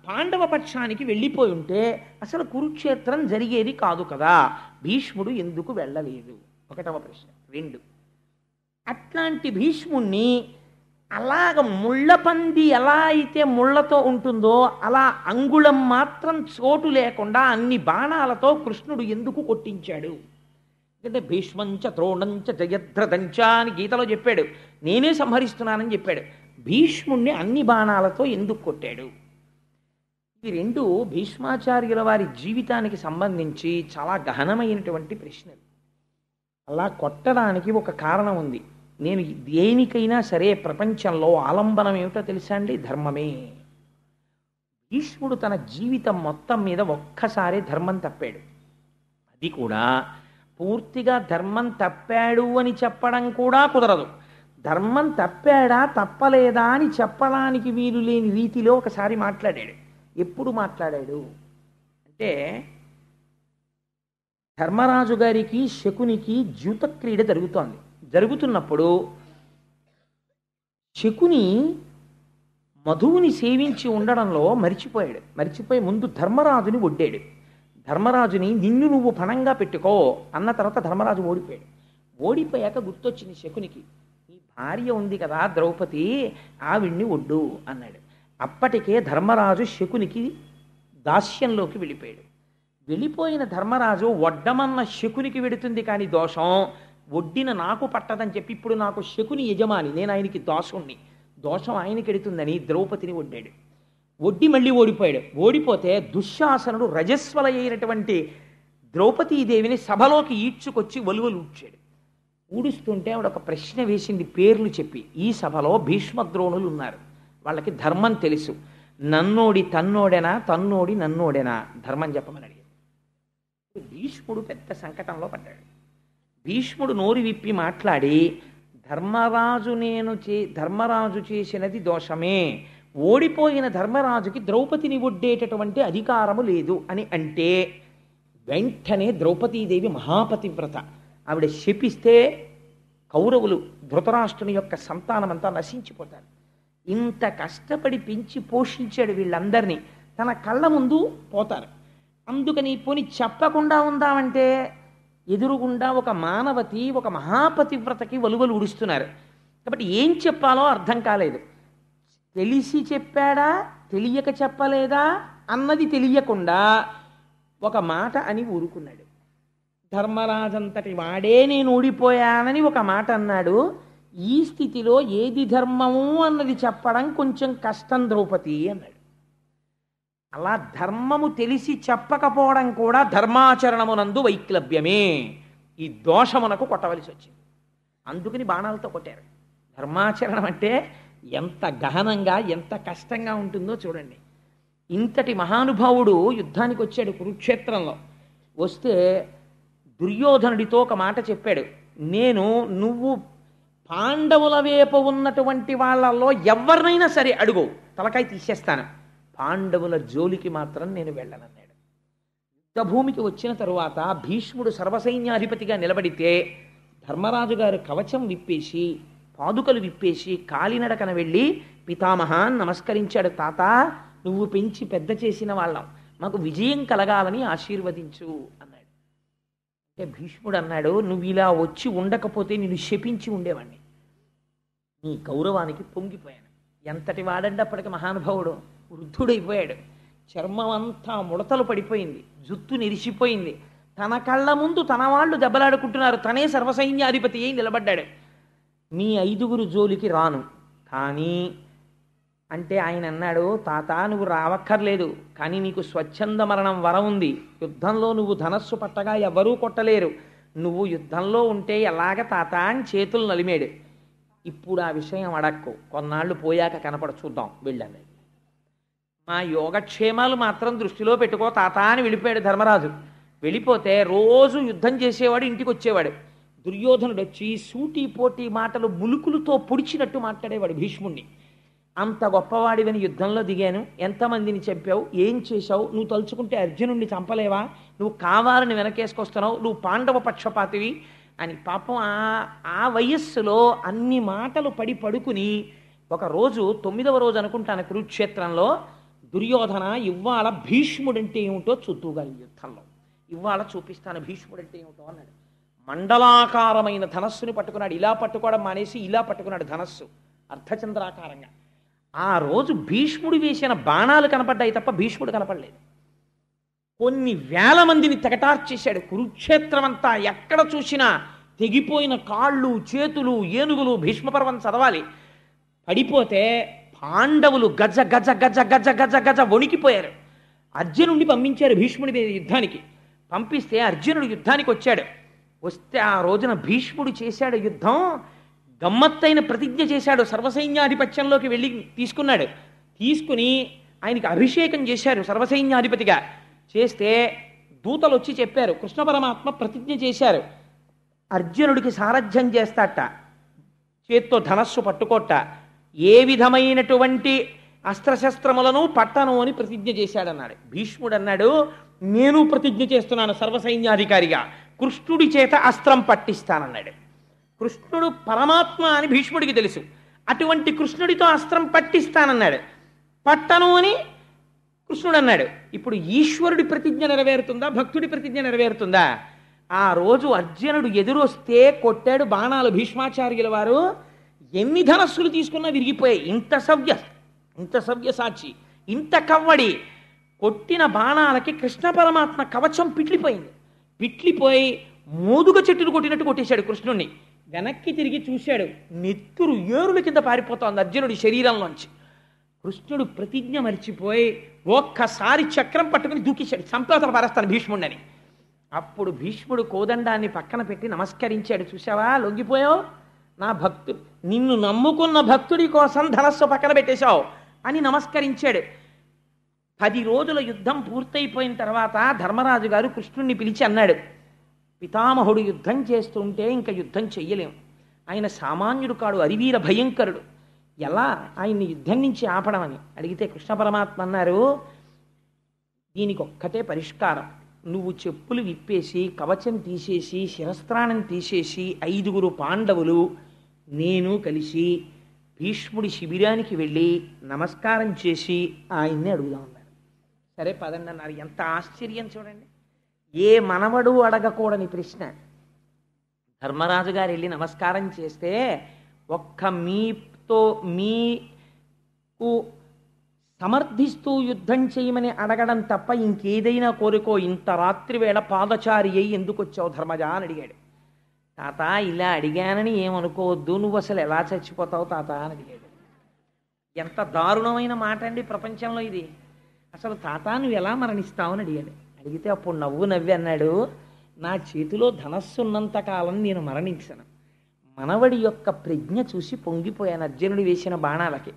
పాండవ పక్షానికి వెళ్ళిపోయి ఉంటే అసలు కురుక్షేత్రం జరిగేది కాదు కదా. భీష్ముడు ఎందుకు వెళ్ళలేదు? ఒకటవ ప్రశ్న. 2, అట్లాంటి భీష్ముణ్ణి అలాగ ముళ్ళపంది ఎలా అయితే ముళ్ళతో ఉంటుందో అలా అంగుళం మాత్రం చోటు లేకుండా అన్ని బాణాలతో కృష్ణుడు ఎందుకు కొట్టించాడు? అంటే భీష్మంచ ద్రోణంచ జయద్రథంచ అని గీతలో చెప్పాడు. నేనే సంహరిస్తున్నానని చెప్పాడు. భీష్ముణ్ణి అన్ని బాణాలతో ఎందుకు కొట్టాడు? ఈ 2 భీష్మాచార్యుల వారి జీవితానికి సంబంధించి చాలా గహనమైనటువంటి ప్రశ్నలు. అలా కొట్టడానికి ఒక కారణం ఉంది. నేను దేనికైనా సరే ప్రపంచంలో ఆలంబనం ఏమిటో తెలుసా అండి? ధర్మమే. భీష్ముడు తన జీవితం మొత్తం మీద ఒక్కసారి ధర్మం తప్పాడు. అది కూడా పూర్తిగా ధర్మం తప్పాడు అని చెప్పడం కూడా కుదరదు. ధర్మం తప్పాడా తప్పలేదా అని చెప్పడానికి వీలు లేని రీతిలో ఒకసారి మాట్లాడాడు. ఎప్పుడు మాట్లాడాడు అంటే, ధర్మరాజు గారికి శకునికి ద్యూతక్రీడ జరుగుతున్నప్పుడు శకుని మధువుని సేవించి ఉండడంలో మరిచిపోయి ముందు ధర్మరాజుని ఒడ్డాడు. ధర్మరాజుని నిన్ను నువ్వు పణంగా పెట్టుకో అన్న తర్వాత ధర్మరాజు ఓడిపోయాక గుర్తొచ్చింది శకునికి, ఈ భార్య ఉంది కదా ద్రౌపది, ఆవిడ్ని ఒడ్డు అన్నాడు. అప్పటికే ధర్మరాజు శకునికి దాస్యంలోకి వెళ్ళిపోయిన ధర్మరాజు వడ్డమన్న శకునికి వెడుతుంది కానీ దోషం ఒడ్డిన నాకు పట్టదని చెప్పి ఇప్పుడు నాకు శకుని యజమాని, నేను ఆయనకి దాసుణ్ణి, దోషం ఆయనకి ఎడుతుందని ద్రౌపదిని ఒడ్డి మళ్ళీ ఓడిపోతే దుశ్శాసనుడు రజస్వల అయినటువంటి ద్రౌపదీదేవిని సభలోకి ఈడ్చుకొచ్చి వలువలు ఊడుస్తుంటే ఆవిడ ఒక ప్రశ్న వేసింది పేర్లు చెప్పి. ఈ సభలో భీష్మద్రోణులు ఉన్నారు, వాళ్ళకి ధర్మం తెలుసు. నన్నోడి తన్నోడెనా, తన్నోడి నన్నోడెనా, ధర్మం చెప్పమని అడిగాడు. భీష్ముడు పెద్ద సంకటంలో పడ్డాడు. భీష్ముడు నోరు విప్పి మాట్లాడి, ధర్మరాజు చేసినది దోషమే, ఓడిపోయిన ధర్మరాజుకి ద్రౌపదిని ఒడ్డేటటువంటి అధికారము లేదు అని అంటే వెంటనే ద్రౌపదీదేవి మహాపతివ్రత, ఆవిడ శపిస్తే కౌరవులు ధృతరాష్ట్రుని యొక్క సంతానమంతా నశించిపోతారు. ఇంత కష్టపడి పెంచి పోషించాడు వీళ్ళందరినీ, తన కళ్ళ ముందు పోతారు. అందుకని పోని చెప్పకుండా ఉందామంటే ఎదురుగుండా ఒక మానవతి, ఒక మహాపతివ్రతకి వలువలు ఉడుస్తున్నారు. కాబట్టి ఏం చెప్పాలో అర్థం కాలేదు. తెలిసి చెప్పాడా తెలియక చెప్పలేదా అన్నది తెలియకుండా ఒక మాట అని ఊరుకున్నాడు. ధర్మరాజంతటి వాడే నేను ఓడిపోయానని ఒక మాట అన్నాడు. ఈ స్థితిలో ఏది ధర్మము అన్నది చెప్పడం కొంచెం కష్టం ద్రౌపది అన్నాడు. అలా ధర్మము తెలిసి చెప్పకపోవడం కూడా ధర్మాచరణమునందు వైక్లభ్యమే. ఈ దోషమునకు కొట్టవలసి వచ్చింది. అందుకని బాణాలతో కొట్టారు. ధర్మాచరణం అంటే ఎంత గహనంగా ఎంత కష్టంగా ఉంటుందో చూడండి. ఇంతటి మహానుభావుడు యుద్ధానికి వచ్చాడు కురుక్షేత్రంలో. వస్తే దుర్యోధనుడితో ఒక మాట చెప్పాడు, నువ్వు పాండవుల వైపు ఉన్నటువంటి వాళ్ళల్లో ఎవరినైనా సరే అడుగు, తలకాయ తీసేస్తాను, పాండవుల జోలికి మాత్రం నేను వెళ్ళనన్నాడు. యుద్ధభూమికి వచ్చిన తరువాత భీష్ముడు సర్వసైన్యాధిపతిగా నిలబడితే ధర్మరాజు గారు కవచం విప్పేసి పాదుకలు విప్పేసి కాలినడకన వెళ్ళి పితామహాన్ నమస్కరించాడు. తాత, నువ్వు పెంచి పెద్ద చేసిన వాళ్ళం, మాకు విజయం కలగాలని ఆశీర్వదించు అన్నాడు. అంటే భీష్ముడు అన్నాడు, నువ్వు ఇలా వచ్చి ఉండకపోతే నేను శపించి ఉండేవాడిని. నీ గౌరవానికి పొంగిపోయాను. ఎంతటి వాడండి అప్పటికి మహానుభావుడు, వృద్ధుడైపోయాడు. చర్మం అంతా ముడతలు పడిపోయింది, జుత్తు నెరిసిపోయింది. తన కళ్ళ ముందు తన వాళ్ళు దెబ్బలాడుకుంటున్నారు, తనే సర్వసైన్యాధిపతి అయి నిలబడ్డాడు. మీ 5గురు జోలికి రాను కానీ అంటే ఆయన అన్నాడు, తాత నువ్వు రావక్కర్లేదు, కానీ నీకు స్వచ్ఛంద మరణం వరం ఉంది. యుద్ధంలో నువ్వు ధనస్సు పట్టగా ఎవరూ కొట్టలేరు, నువ్వు యుద్ధంలో ఉంటే ఎలాగ తాత అని చేతులు నలిమాడు. ఇప్పుడు ఆ విషయం అడక్కు, కొన్నాళ్ళు పోయాక కనపడ చూద్దాం వెళ్ళండి. మా యోగక్షేమాలు మాత్రం దృష్టిలో పెట్టుకో తాత అని వెళ్ళిపోయాడు ధర్మరాజు. వెళ్ళిపోతే రోజు యుద్ధం చేసేవాడు, ఇంటికి వచ్చేవాడు. దుర్యోధనుడు వచ్చి సూటి పోటీ మాటలు ములుకులతో పొడిచినట్టు మాట్లాడేవాడు భీష్ముణ్ణి. అంత గొప్పవాడివని యుద్ధంలో దిగాను, ఎంతమందిని చంపావు, ఏం చేశావు, నువ్వు తలుచుకుంటే అర్జునుడిని చంపలేవా, నువ్వు కావాలని వెనకేసుకొస్తున్నావు, నువ్వు పాండవ పక్షపాతివి, అని పాపం ఆ వయస్సులో అన్ని మాటలు పడి పడుకుని ఒకరోజు 9వ రోజు అనుకుంటాను కురుక్షేత్రంలో దుర్యోధన ఇవాళ భీష్ముడంటే ఏమిటో చూద్దుగాలి యుద్ధంలో ఇవాళ చూపిస్తాను భీష్ముడంటే ఏమిటో అన్నాడు. మండలాకారమైన ధనస్సుని పట్టుకున్నాడు. ఇలా పట్టుకోవడం మానేసి ఇలా పట్టుకున్నాడు ధనస్సు అర్ధచంద్రాకారంగా. ఆ రోజు భీష్ముడు వేసిన బాణాలు కనపడ్డాయి తప్ప భీష్ముడు కనపడలేదు. కొన్ని వేల మందిని తెగటార్చేశాడు. కురుక్షేత్రం అంతా ఎక్కడ చూసినా తెగిపోయిన కాళ్ళు చేతులు ఏనుగులు. భీష్మపర్వం చదవాలి. పడిపోతే పాండవులు గజ గజ గజ గజ గజ గజ వణికిపోయారు. అర్జునుడిని పంపించారు భీష్ముడి మీద యుద్ధానికి. పంపిస్తే అర్జునుడు యుద్ధానికి వచ్చాడు. వస్తే ఆ రోజున భీష్ముడు చేశాడు యుద్ధం. గమ్మత్తైన ప్రతిజ్ఞ చేశాడు. సర్వసైన్యాధిపత్యంలోకి వెళ్ళి తీసుకున్నాడు. తీసుకుని ఆయనకి అభిషేకం చేశారు సర్వసైన్యాధిపతిగా. చేస్తే దూతలు వచ్చి చెప్పారు కృష్ణ పరమాత్మ ప్రతిజ్ఞ చేశారు అర్జునుడికి సారథ్యం చేస్తాట, చేత్తో ధనస్సు పట్టుకోట, ఏ విధమైనటువంటి అస్త్రశస్త్రములను పట్టను అని ప్రతిజ్ఞ చేశాడన్నాడు. భీష్ముడు అన్నాడు నేను ప్రతిజ్ఞ చేస్తున్నాను సర్వసైన్యాధికారిగా, కృష్ణుడి చేత అస్త్రం పట్టిస్తానన్నాడు. కృష్ణుడు పరమాత్మ అని భీష్ముడికి తెలుసు. అటువంటి కృష్ణుడితో అస్త్రం పట్టిస్తానన్నాడు. పట్టను అని కృష్ణుడు అన్నాడు. ఇప్పుడు ఈశ్వరుడి ప్రతిజ్ఞ నెరవేరుతుందా భక్తుడి ప్రతిజ్ఞ నెరవేరుతుందా? ఆ రోజు అర్జునుడు ఎదురొస్తే కొట్టాడు బాణాలు భీష్మాచార్యుల వారు. ఎన్ని ధనస్సులు తీసుకున్నా విరిగిపోయాయి. ఇంత సవ్యసాచి ఇంత కవ్వడి కొట్టిన బాణాలకి కృష్ణ పరమాత్మ కవచం పిట్లిపోయింది. పిట్లిపోయి మోదుగ చెట్టును కొట్టినట్టు కొట్టేశాడు కృష్ణుణ్ణి. వెనక్కి తిరిగి చూశాడు, నెత్తురు ఏరుల కింద పారిపోతోంది అర్జునుడి శరీరంలోంచి. కృష్ణుడు ప్రతిజ్ఞ మరిచిపోయి ఒక్కసారి చక్రం పట్టుకుని దూకేశాడు, సంపేతలు పారేస్తాను భీష్ముడిని. అప్పుడు భీష్ముడు కోదండాన్ని పక్కన పెట్టి నమస్కరించాడు. చూసావా లొంగిపోయావు, నా భక్తుడు నిన్ను నమ్ముకున్న భక్తుడి కోసం ధనస్సు పక్కన పెట్టేశావు అని నమస్కరించాడు. 10 రోజుల యుద్ధం పూర్తయిపోయిన తర్వాత ధర్మరాజు గారు కృష్ణుణ్ణి పిలిచి అన్నాడు, పితామహుడు యుద్ధం చేస్తుంటే ఇంకా యుద్ధం చెయ్యలేం, ఆయన సామాన్యుడు కాడు, అరివీర భయంకరుడు, ఎలా ఆయన్ని యుద్ధం నుంచి ఆపడం అని అడిగితే కృష్ణ పరమాత్మ అన్నారు, దీనికి ఒక్కటే పరిష్కారం, నువ్వు చెప్పులు విప్పేసి కవచం తీసేసి శిరస్త్రాణం తీసేసి 5గురు పాండవులు నేను కలిసి భీష్ముడి శిబిరానికి వెళ్ళి నమస్కారం చేసి ఆయన్ని అడుగుదామన్నారు. సరే పదండి అన్నారు. ఎంత ఆశ్చర్యం చూడండి, ఏ మనవడు అడగకూడని ప్రశ్న. ధర్మరాజు గారు వెళ్ళి నమస్కారం చేస్తే ఒక్క మీకు సమర్థిస్తూ యుద్ధం చేయమని అడగడం తప్ప ఇంకేదైనా కోరుకో, ఇంత రాత్రి వేళ పాదచారి అయి ఎందుకు వచ్చావు ధర్మజ అని అడిగాడు. తాత ఇలా అడిగానని ఏమనుకోవద్దు, నువ్వు అసలు ఎలా చచ్చిపోతావు తాత అని అడిగాడు. ఎంత దారుణమైన మాట అండి ప్రపంచంలో ఇది. అసలు తాత నువ్వు ఎలా మరణిస్తావు అని అడిగాడు. అడిగితే అప్పుడు నవ్వి అన్నాడు, నా చేతిలో ధనస్సు ఉన్నంత కాలం నేను మరణించను. మనవడి యొక్క ప్రజ్ఞ చూసి పొంగిపోయాను అర్జునుడు వేసిన బాణాలకి.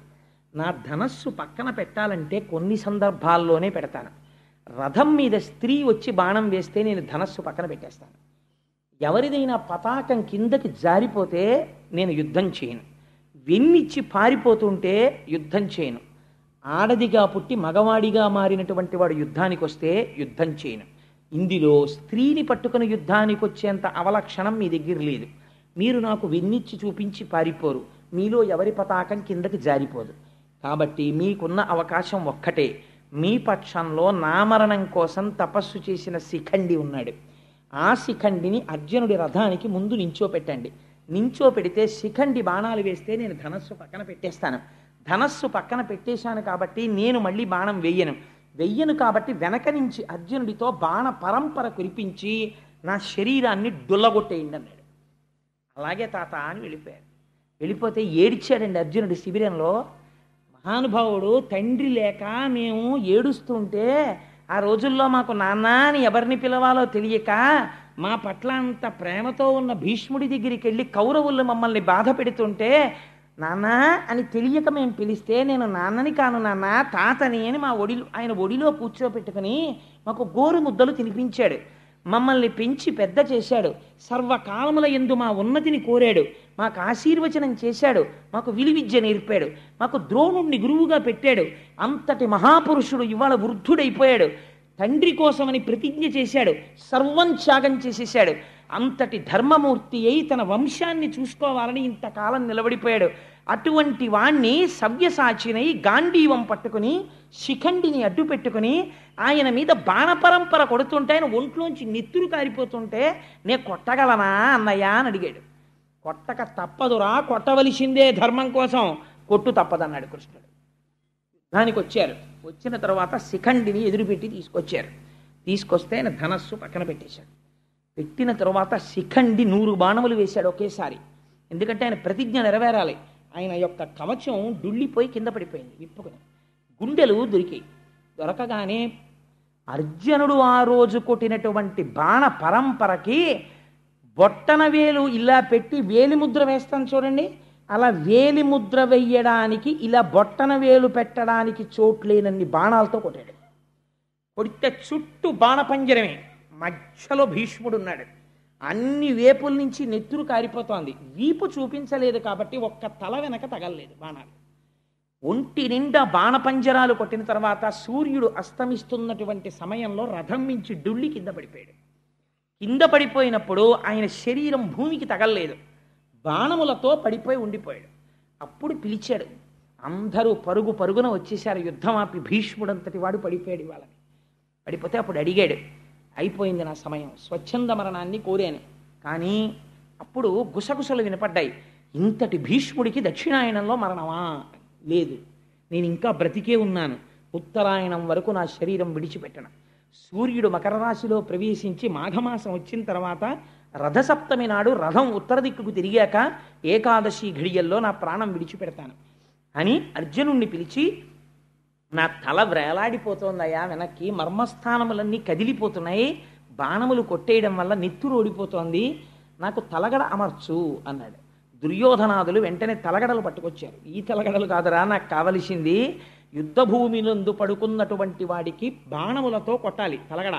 నా ధనస్సు పక్కన పెట్టాలంటే కొన్ని సందర్భాల్లోనే పెడతాను. రథం మీద స్త్రీ వచ్చి బాణం వేస్తే నేను ధనస్సు పక్కన పెట్టేస్తాను. ఎవరిదైనా పతాకం కిందకి జారిపోతే నేను యుద్ధం చేయను. వెన్నిచ్చి పారిపోతుంటే యుద్ధం చేయను. ఆడదిగా పుట్టి మగవాడిగా మారినటువంటి వాడు యుద్ధానికి వస్తే యుద్ధం చేయను. ఇందులో స్త్రీని పట్టుకుని యుద్ధానికి వచ్చేంత అవలక్షణం మీ దగ్గర లేదు. మీరు నాకు వెన్నిచ్చి చూపించి పారిపోరు, మీలో ఎవరి పతాకం కిందకి జారిపోదు. కాబట్టి మీకున్న అవకాశం ఒక్కటే, మీ పక్షంలో నామరణం కోసం తపస్సు చేసిన శిఖండి ఉన్నాడు. ఆ శిఖండిని అర్జునుడి రథానికి ముందు నించోపెట్టండి. నించోపెడితే శిఖండి బాణాలు వేస్తే నేను ధనస్సు పక్కన పెట్టేస్తాను. ధనస్సు పక్కన పెట్టేశాను కాబట్టి నేను మళ్ళీ బాణం వెయ్యను కాబట్టి వెనక నుంచి అర్జునుడితో బాణ పరంపర కురిపించి నా శరీరాన్ని డుల్లగొట్టేయండి అన్నాడు. అలాగే తాత అని వెళ్ళిపోయాడు. వెళ్ళిపోతే ఏడ్చాడండి అర్జునుడి శిబిరంలో. మహానుభావుడు తండ్రి లేక మేము ఏడుస్తుంటే ఆ రోజుల్లో మాకు నాన్న అని ఎవరిని పిలవాలో తెలియక మా పట్ల అంత ప్రేమతో ఉన్న భీష్ముడి దగ్గరికి వెళ్ళి కౌరవులు మమ్మల్ని బాధ పెడుతుంటే నాన్న అని తెలియక మేము పిలిస్తే నేను నాన్నని కాను నాన్న తాతని అని ఆయన ఒడిలో కూర్చోపెట్టుకుని మాకు గోరు ముద్దలు తినిపించాడు. మమ్మల్ని పెంచి పెద్ద చేశాడు. సర్వకాలముల యందు మా ఉన్నతిని కోరాడు. మాకు ఆశీర్వచనం చేశాడు. మాకు విలువిద్య నేర్పాడు. మాకు ద్రోణుణ్ణి గురువుగా పెట్టాడు. అంతటి మహాపురుషుడు ఇవాళ వృద్ధుడైపోయాడు. తండ్రి కోసమని ప్రతిజ్ఞ చేశాడు. సర్వం త్యాగం చేసేశాడు. అంతటి ధర్మమూర్తి అయి తన వంశాన్ని చూసుకోవాలని ఇంతకాలం నిలబడిపోయాడు. అటువంటి వాణ్ణి సవ్యసాచినై గాంధీవం పట్టుకుని శిఖండిని అడ్డు పెట్టుకుని ఆయన మీద బాణపరంపర కొడుతుంటే ఆయన ఒంట్లోంచి నెత్తురు కారిపోతుంటే నే కొట్టగలనా అన్నయ్య అని అడిగాడు. కొట్టక తప్పదురా, కొట్టవలసిందే ధర్మం కోసం, కొట్టు తప్పదన్నాడు కృష్ణుడు. దానికి వచ్చారు. వచ్చిన తర్వాత శిఖండిని ఎదురుపెట్టి తీసుకొచ్చారు. తీసుకొస్తే ఆయన ధనస్సు పక్కన పెట్టేశాడు. పెట్టిన తర్వాత శిఖండి 100 బాణములు వేశాడు ఒకేసారి. ఎందుకంటే ఆయన ప్రతిజ్ఞ నెరవేరాలి. ఆయన యొక్క కవచం డుళ్ళిపోయి కింద పడిపోయింది విప్పుకుని. గుండెలు దొరికాయి. దొరకగానే అర్జునుడు ఆ రోజు కొట్టినటువంటి బాణ పరంపరకి బొట్టన వేలు ఇలా పెట్టి వేలిముద్ర వేస్తాను చూడండి, అలా వేలిముద్ర వెయ్యడానికి ఇలా బొట్టన వేలు పెట్టడానికి చోట్లేనన్ని బాణాలతో కొట్టాడు. కొడితే చుట్టూ బాణపంజరమే, మధ్యలో భీష్ముడు ఉన్నాడు. అన్ని వేపుల నుంచి నెత్తురు కారిపోతోంది. వీపు చూపించలేదు కాబట్టి ఒక్క తల వెనక తగలలేదు బాణాలు. ఒంటి నిండా బాణపంజరాలు కొట్టిన తర్వాత సూర్యుడు అస్తమిస్తున్నటువంటి సమయంలో రథం మించి డుళ్ళి కింద పడిపోయాడు. కింద పడిపోయినప్పుడు ఆయన శరీరం భూమికి తగలలేదు, బాణములతో పడిపోయి ఉండిపోయాడు. అప్పుడు పిలిచాడు. అందరూ పరుగు పరుగున వచ్చేశారు. యుద్ధం ఆపి భీష్ముడంతటి వాడు పడిపోయాడు వాళ్ళని. పడిపోతే అప్పుడు అడిగాడు, అయిపోయింది నా సమయం, స్వచ్ఛంద మరణాన్ని కోరాను. కానీ అప్పుడు గుసగుసలు వినపడ్డాయి. ఇంతటి భీష్ముడికి దక్షిణాయనంలో మరణమా? లేదు, నేను ఇంకా బ్రతికే ఉన్నాను. ఉత్తరాయణం వరకు నా శరీరం విడిచిపెట్టను. సూర్యుడు మకర రాశిలో ప్రవేశించి మాఘమాసం వచ్చిన తర్వాత రథసప్తమి నాడు రథం ఉత్తర దిక్కుకు తిరిగాక ఏకాదశి ఘడియల్లో నా ప్రాణం విడిచిపెడతాను అని అర్జునుణ్ణి పిలిచి, నా తల వ్రేలాడిపోతోందయ్యా వెనక్కి, మర్మస్థానములన్నీ కదిలిపోతున్నాయి, బాణములు కొట్టేయడం వల్ల నెత్తురు ఓడిపోతోంది, నాకు తలగడ అమర్చు అన్నాడు. దుర్యోధనాదులు వెంటనే తలగడలు పట్టుకొచ్చారు. ఈ తలగడలు కాదురా నాకు కావలసింది, యుద్ధ భూమినందు పడుకున్నటువంటి వాడికి బాణములతో కొట్టాలి తలగడ,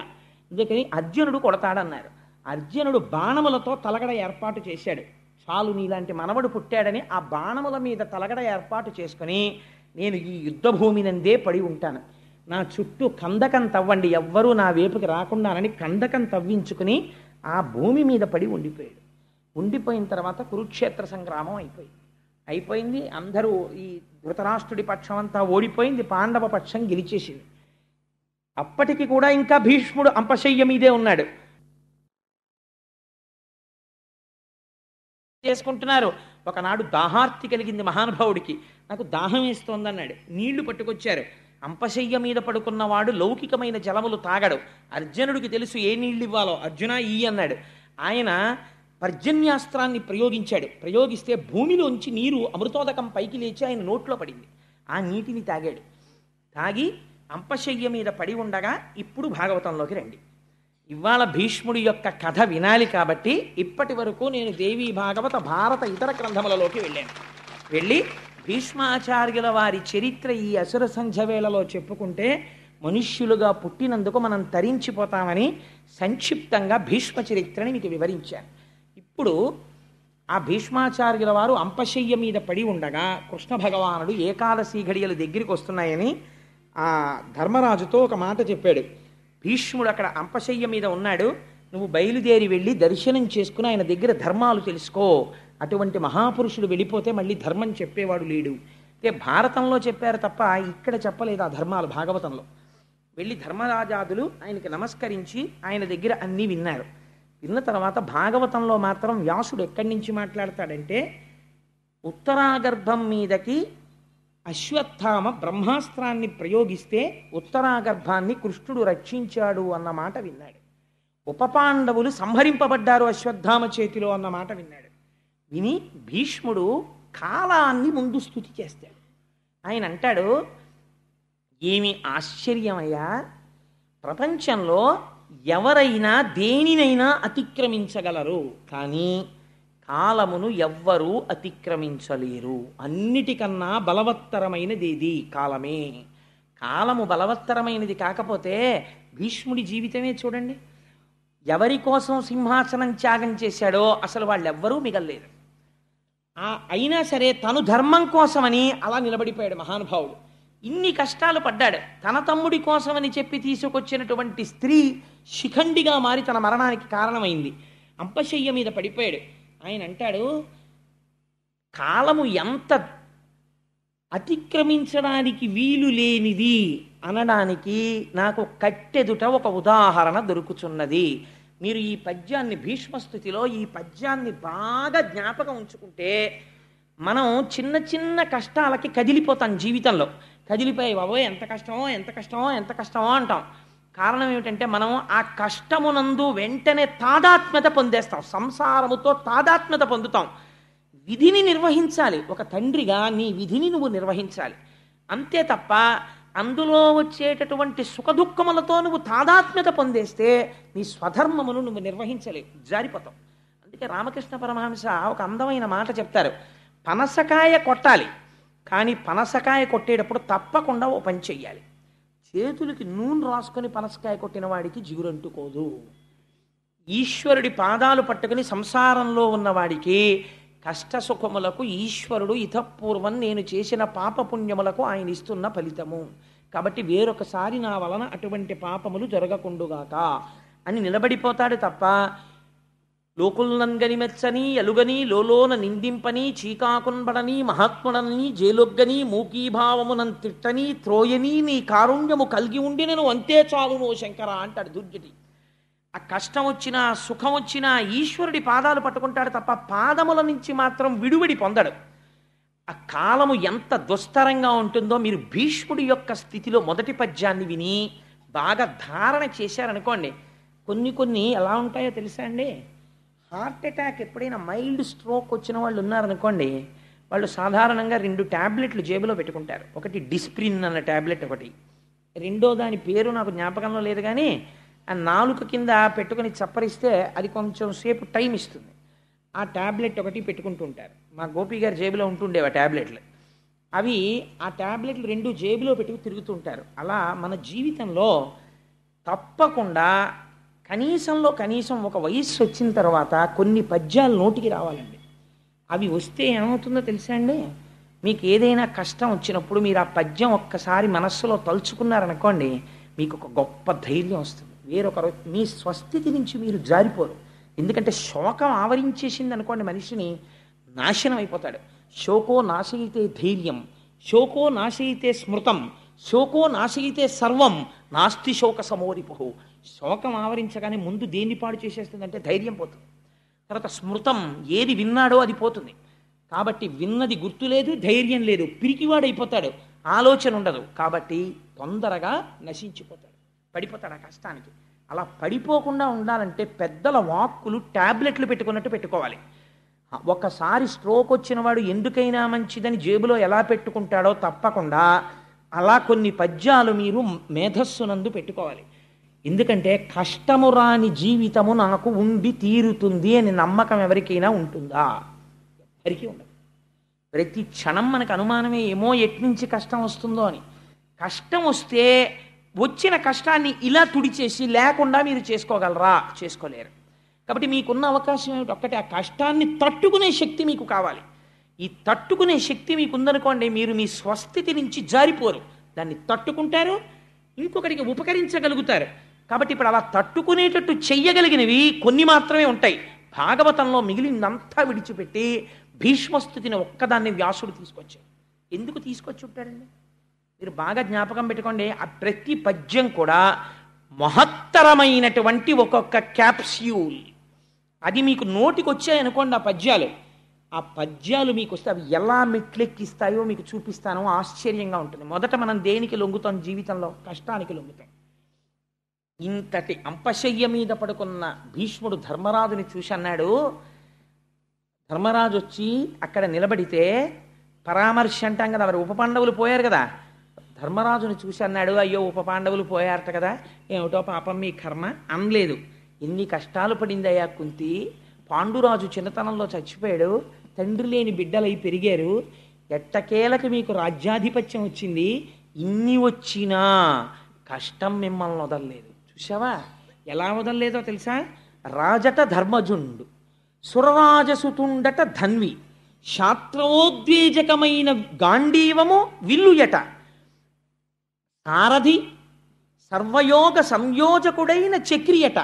అందుకని అర్జునుడు కొడతాడన్నారు. అర్జునుడు బాణములతో తలగడ ఏర్పాటు చేశాడు. చాలు నీలాంటి మనవడు పుట్టాడని ఆ బాణముల మీద తలగడ ఏర్పాటు చేసుకుని, నేను ఈ యుద్ధ భూమినందే పడి ఉంటాను, నా చుట్టూ కందకం తవ్వండి, ఎవ్వరూ నా వైపుకి రాకుండానని కందకం తవ్వించుకుని ఆ భూమి మీద పడి ఉండిపోయాడు. ఉండిపోయిన తర్వాత కురుక్షేత్ర సంగ్రామం అయిపోయింది. అందరూ ఈ ధృతరాష్ట్రుడి పక్షం అంతా ఓడిపోయింది, పాండవ పక్షం గెలిచేసింది. అప్పటికి కూడా ఇంకా భీష్ముడు అంపశయ్య మీదే ఉన్నాడు. చేసుకుంటున్నారు. ఒకనాడు దాహార్తి కలిగింది మహానుభావుడికి, నాకు దాహం వేస్తోందన్నాడు. నీళ్లు పట్టుకొచ్చారు. అంపశయ్య మీద పడుకున్నవాడు లౌకికమైన జలములు తాగడు. అర్జునుడికి తెలుసు ఏ నీళ్ళు ఇవ్వాలో. అర్జున ఈ అన్నాడు. ఆయన పర్జన్యాస్త్రాన్ని ప్రయోగించాడు. ప్రయోగిస్తే భూమిలోంచి నీరు అమృతోదకం పైకి లేచి ఆయన నోట్లో పడింది. ఆ నీటిని తాగాడు. తాగి అంపశయ్య మీద పడి ఉండగా ఇప్పుడు భాగవతంలోకి రండి. ఇవాళ భీష్ముడి యొక్క కథ వినాలి కాబట్టి ఇప్పటి వరకు నేను దేవీ భాగవత భారత ఇతర గ్రంథములలోకి వెళ్ళి భీష్మాచార్యుల వారి చరిత్ర ఈ అసుర సంధ్య వేళలో చెప్పుకుంటే మనుష్యులుగా పుట్టినందుకు మనం తరించిపోతామని సంక్షిప్తంగా భీష్మ చరిత్రని మీకు వివరించాను. ఇప్పుడు ఆ భీష్మాచార్యుల వారు అంపశయ్య మీద పడి ఉండగా కృష్ణ భగవానుడు ఏకాదశి ఘడియలు దగ్గరికి వస్తున్నాయని ఆ ధర్మరాజుతో ఒక మాట చెప్పాడు. భీష్ముడు అక్కడ అంపశయ్య మీద ఉన్నాడు, నువ్వు బయలుదేరి వెళ్ళి దర్శనం చేసుకుని ఆయన దగ్గర ధర్మాలు తెలుసుకో. అటువంటి మహాపురుషుడు వెళ్ళిపోతే మళ్ళీ ధర్మం చెప్పేవాడు లేడు. అంటే భారతంలో చెప్పారు తప్ప ఇక్కడ చెప్పలేదు ఆ ధర్మాలు. భాగవతంలో వెళ్ళి ధర్మరాజాదులు ఆయనకి నమస్కరించి ఆయన దగ్గర అన్నీ విన్నారు. విన్న తర్వాత భాగవతంలో మాత్రం వ్యాసుడు ఎక్కడి నుంచి మాట్లాడతాడంటే, ఉత్తరాగర్భం మీదకి అశ్వత్థామ బ్రహ్మాస్త్రాన్ని ప్రయోగిస్తే ఉత్తరాగర్భాన్ని కృష్ణుడు రక్షించాడు అన్న మాట విన్నాడు. ఉపపాండవులు సంహరింపబడ్డారు అశ్వత్థామ చేతిలో అన్న మాట విన్నాడు. విని భీష్ముడు కాలాన్ని ముందు స్తుతి చేస్తాడు. ఆయన అంటాడు, ఏమి ఆశ్చర్యమయ్యా, ప్రపంచంలో ఎవరైనా దేనినైనా అతిక్రమించగలరు, కానీ కాలమును ఎవ్వరూ అతిక్రమించలేరు. అన్నిటికన్నా బలవత్తరమైనది ఏది? కాలమే. కాలము బలవత్తరమైనది కాకపోతే భీష్ముడి జీవితమే చూడండి. ఎవరి కోసం సింహాసనం త్యాగం చేశాడో అసలు వాళ్ళెవ్వరూ మిగల్లేదు. అయినా సరే తను ధర్మం కోసమని అలా నిలబడిపోయాడు మహానుభావుడు. ఇన్ని కష్టాలు పడ్డాడు. తన తమ్ముడి కోసమని చెప్పి తీసుకొచ్చినటువంటి స్త్రీ శిఖండిగా మారి తన మరణానికి కారణమైంది. అంపశయ్య మీద పడిపోయాడు. ఆయన అంటాడు, కాలము ఎంత అతిక్రమించడానికి వీలు లేనిది అనడానికి నాకు కట్టెదుట ఒక ఉదాహరణ దొరుకుతున్నది. మీరు ఈ పద్యాన్ని, భీష్మస్థుతిలో ఈ పద్యాన్ని బాగా జ్ఞాపకం ఉంచుకుంటే మనం చిన్న చిన్న కష్టాలకి కదిలిపోతాం. జీవితంలో కదిలిపోయి బాబోయ్ ఎంత కష్టమో ఎంత కష్టమో ఎంత కష్టమో అంటాం. కారణం ఏమిటంటే మనం ఆ కష్టమునందు వెంటనే తాదాత్మ్యత పొందేస్తాం, సంసారముతో తాదాత్మ్యత పొందుతాం. విధిని నిర్వహించాలి, ఒక తండ్రిగా నీ విధిని నువ్వు నిర్వహించాలి అంతే తప్ప అందులో వచ్చేటటువంటి సుఖదుఖములతో నువ్వు తాదాత్మ్యత పొందేస్తే నీ స్వధర్మమును నువ్వు నిర్వహించలేవు, జారిపోతావు. అందుకే రామకృష్ణ పరమహంస ఒక అందమైన మాట చెప్తారు, పనసకాయ కొట్టాలి కానీ పనసకాయ కొట్టేటప్పుడు తప్పకుండా ఓ పని చెయ్యాలి. చేతులకి నూనె రాసుకొని పనసకాయ కొట్టిన వాడికి జిగురంటుకోదు. ఈశ్వరుడి పాదాలు పట్టుకుని సంసారంలో ఉన్నవాడికి కష్ట సుఖములకు ఈశ్వరుడు ఇతపూర్వం నేను చేసిన పాపపుణ్యములకు ఆయన ఇస్తున్న ఫలితము. కాబట్టి వేరొకసారి నా వలన అటువంటి పాపములు జరగకుండుగాక అని నిలబడిపోతాడు తప్ప లోకుల్నంగని మెచ్చని ఎలుగని లోలోన నిందింపని చీకాకున్బడని మహాత్ముడని జేలొగ్గని మూకీభావమునం తిట్టని త్రోయని నీ కారుణ్యము కలిగి ఉండి నేను అంతే చాలునో శంకర అంటాడు దుర్జటి. ఆ కష్టం వచ్చినా సుఖం వచ్చినా ఈశ్వరుడి పాదాలు పట్టుకుంటాడు తప్ప పాదముల నుంచి మాత్రం విడువడి పొందడు. ఆ కాలము ఎంత దుస్తరంగా ఉంటుందో మీరు భీష్ముడి యొక్క స్థితిలో మొదటి పద్యాన్ని విని బాగా ధారణ చేశారనుకోండి, కొన్ని ఎలా ఉంటాయో తెలుసా అండి? హార్ట్ అటాక్ ఎప్పుడైనా మైల్డ్ స్ట్రోక్ వచ్చిన వాళ్ళు ఉన్నారనుకోండి, వాళ్ళు సాధారణంగా 2 ట్యాబ్లెట్లు జేబులో పెట్టుకుంటారు. ఒకటి డిస్ప్రిన్ అన్న ట్యాబ్లెట్, ఒకటి రెండో దాని పేరు నాకు జ్ఞాపకంలో లేదు కానీ ఆ నాలుక కింద పెట్టుకుని చప్పరిస్తే అది కొంచెం సేపు టైం ఇస్తుంది. ఆ ట్యాబ్లెట్ ఒకటి పెట్టుకుంటూ ఉంటారు. మా గోపి గారి జేబులో ఉంటుండేవి ఆ ట్యాబ్లెట్లు. అవి ఆ ట్యాబ్లెట్లు 2 జేబులో పెట్టుకు తిరుగుతూ ఉంటారు. అలా మన జీవితంలో తప్పకుండా కనీసం ఒక వయస్సు వచ్చిన తర్వాత కొన్ని పద్యాలు నోటికి రావాలండి. అవి వస్తే ఏమవుతుందో తెలుసా అండి? మీకు ఏదైనా కష్టం వచ్చినప్పుడు మీరు ఆ పద్యం ఒక్కసారి మనస్సులో తలుచుకున్నారనుకోండి, మీకు ఒక గొప్ప ధైర్యం వస్తుంది. వేరొకరు మీ స్వస్థితి నుంచి మీరు జారిపోరు. ఎందుకంటే శోకం ఆవరించేసింది అనుకోండి, మనిషిని నాశనం అయిపోతాడు. శోకో నాశయితే ధైర్యం, శోకో నాశయితే స్మృతం, శోకో నాశయితే సర్వం, నాస్తి శోక సమోరిపు. శోకం ఆవరించగానే ముందు దేన్ని పాడు చేసేస్తుందంటే ధైర్యం పోతుంది. తర్వాత స్మృతం, ఏది విన్నాడో అది పోతుంది. కాబట్టి విన్నది గుర్తులేదు, ధైర్యం లేదు, పిరికివాడైపోతాడు, ఆలోచన ఉండదు. కాబట్టి తొందరగా నశించిపోతాడు, పడిపోతాడు ఆ కష్టానికి. అలా పడిపోకుండా ఉండాలంటే పెద్దల వాక్కులు ట్యాబ్లెట్లు పెట్టుకున్నట్టు పెట్టుకోవాలి. ఒకసారి స్ట్రోక్ వచ్చిన వాడు ఎందుకైనా మంచిదని జేబులో ఎలా పెట్టుకుంటాడో తప్పకుండా అలా కొన్ని పద్యాలు మీరు మేధస్సునందు పెట్టుకోవాలి. ఎందుకంటే కష్టము రాని జీవితము నాకు ఉండి తీరుతుంది అని నమ్మకం ఎవరికైనా ఉంటుందా? ఎవరికీ ఉండదు. ప్రతి క్షణం మనకు అనుమానమే, ఏమో ఎట్నుంచి కష్టం వస్తుందో అని. కష్టం వస్తే వచ్చిన కష్టాన్ని ఇలా తుడిచేసి లేకుండా మీరు చేసుకోగలరా? చేసుకోలేరు. కాబట్టి మీకున్న అవకాశం ఏమిటి? ఒక్కటే, ఆ కష్టాన్ని తట్టుకునే శక్తి మీకు కావాలి. ఈ తట్టుకునే శక్తి మీకు ఉందనుకోండి, మీరు మీ స్వస్థితి నుంచి జారిపోరు, దాన్ని తట్టుకుంటారు, ఇంకొకరికి ఉపకరించగలుగుతారు. కాబట్టి ఇప్పుడు అలా తట్టుకునేటట్టు చెయ్యగలిగినవి కొన్ని మాత్రమే ఉంటాయి. భాగవతంలో మిగిలినంతా విడిచిపెట్టి భీష్మస్థుతిని ఒక్కదాన్ని వ్యాసుడు తీసుకొచ్చాడు. ఎందుకు తీసుకొచ్చి ఉంటాడండి? మీరు బాగా జ్ఞాపకం పెట్టుకోండి, ఆ ప్రతి పద్యం కూడా మహత్తరమైనటువంటి ఒక్కొక్క క్యాప్స్యూల్. అది మీకు నోటికి వచ్చాయనుకోండి ఆ పద్యాలు మీకు వస్తే అవి ఎలా మెట్లెక్కిస్తాయో మీకు చూపిస్తానో ఆశ్చర్యంగా ఉంటుంది. మొదట మనం దేనికి లొంగుతాం జీవితంలో? కష్టానికి లొంగుతాం. ఇంతటి అంపశయ్య మీద పడుకున్న భీష్ముడు ధర్మరాజుని చూసి అన్నాడు, ధర్మరాజు వచ్చి అక్కడ నిలబడితే పరామర్శ అంటాం కదా, మరి ఉప పాండవులు పోయారు కదా, ధర్మరాజుని చూసి అన్నాడు, అయ్యో ఉప పాండవులు పోయారట కదా, ఏమిటో పాపం మీ కర్మ అనలేదు. ఎన్ని కష్టాలు పడిందయ్యా కుంతి, పాండురాజు చిన్నతనంలో చచ్చిపోయాడు, తండ్రి లేని బిడ్డలై పెరిగారు, ఎట్టకేలకి మీకు రాజ్యాధిపత్యం వచ్చింది, ఇన్ని వచ్చినా కష్టం మిమ్మల్ని వదలలేదు. చూసావా ఎలా వదలలేదో తెలుసా? రాజట ధర్మజుండు, సురరాజసుతుండట ధన్వి, శాస్త్రోద్వేజకమైన గాంధీవము విల్లుయట, సారథి సర్వయోగ సంయోజకుడైన చక్రియట,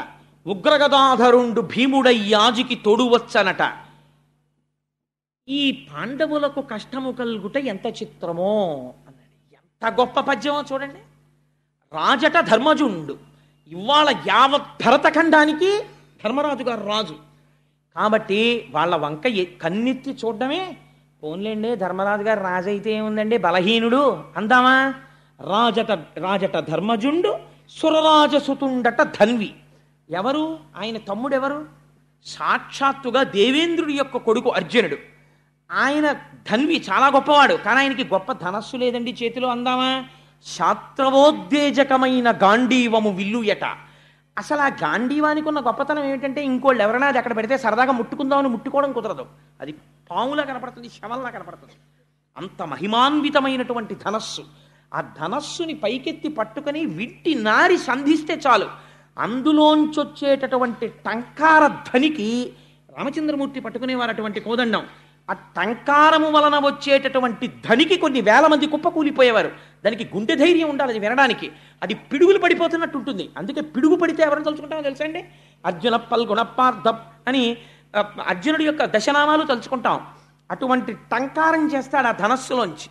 ఉగ్రగదాధరుండు భీముడై యాజికి తోడువచ్చనట. ఈ పాండవులకు కష్టము కలుగుట ఎంత చిత్రమో అన్నాడు. ఎంత గొప్ప పద్యమో చూడండి. రాజట ధర్మజుండు. ఇవాళ యావత్ భరతఖండానికి ధర్మరాజు గారు రాజు కాబట్టి వాళ్ళ వంక కన్నెత్తి చూడడమే. పోన్లేండి, ధర్మరాజు గారు రాజు అయితే ఏముందండి, బలహీనుడు అందామా. రాజట ధర్మజుండు సురరాజసుతుండట ధన్వి. ఎవరు ఆయన తమ్ముడెవరు? సాక్షాత్తుగా దేవేంద్రుడి యొక్క కొడుకు అర్జునుడు. ఆయన ధన్వి, చాలా గొప్పవాడు. కానీ ఆయనకి గొప్ప ధనస్సు లేదండి చేతిలో అందామా. శాస్త్రవోద్వేజకమైన గాంధీవము విల్లుయట. అసలు ఆ గాంధీవానికి ఉన్న గొప్పతనం ఏమిటంటే, ఇంకోళ్ళు ఎవరైనా అది అక్కడ పెడితే సరదాగా ముట్టుకుందామని ముట్టుకోవడం కుదరదు. అది పాములా కనపడుతుంది, శవంలా కనపడుతుంది. అంత మహిమాన్వితమైనటువంటి ధనస్సు. ఆ ధనస్సుని పైకెత్తి పట్టుకొని విట్టి నారి సంధిస్తే చాలు, అందులోంచొచ్చేటటువంటి టంకార ధ్వనికి రామచంద్రమూర్తి పట్టుకునేవారు అటువంటి కోదండం. ఆ టంకారము వలన వచ్చేటటువంటి ధ్వనికి కొన్ని వేల మంది కుప్పకూలిపోయేవారు. దానికి గుండె ధైర్యం ఉండాలి అది వినడానికి. అది పిడుగులు పడిపోతున్నట్టు ఉంటుంది. అందుకే పిడుగు పడితే ఎవరిని తలుచుకుంటామో తెలుసా అండి? అర్జున పల్గుణపార్థం అని అర్జునుడి యొక్క దశనామాలు తలుచుకుంటాం. అటువంటి టంకారం చేస్తాడు ఆ ధనస్సులోంచి.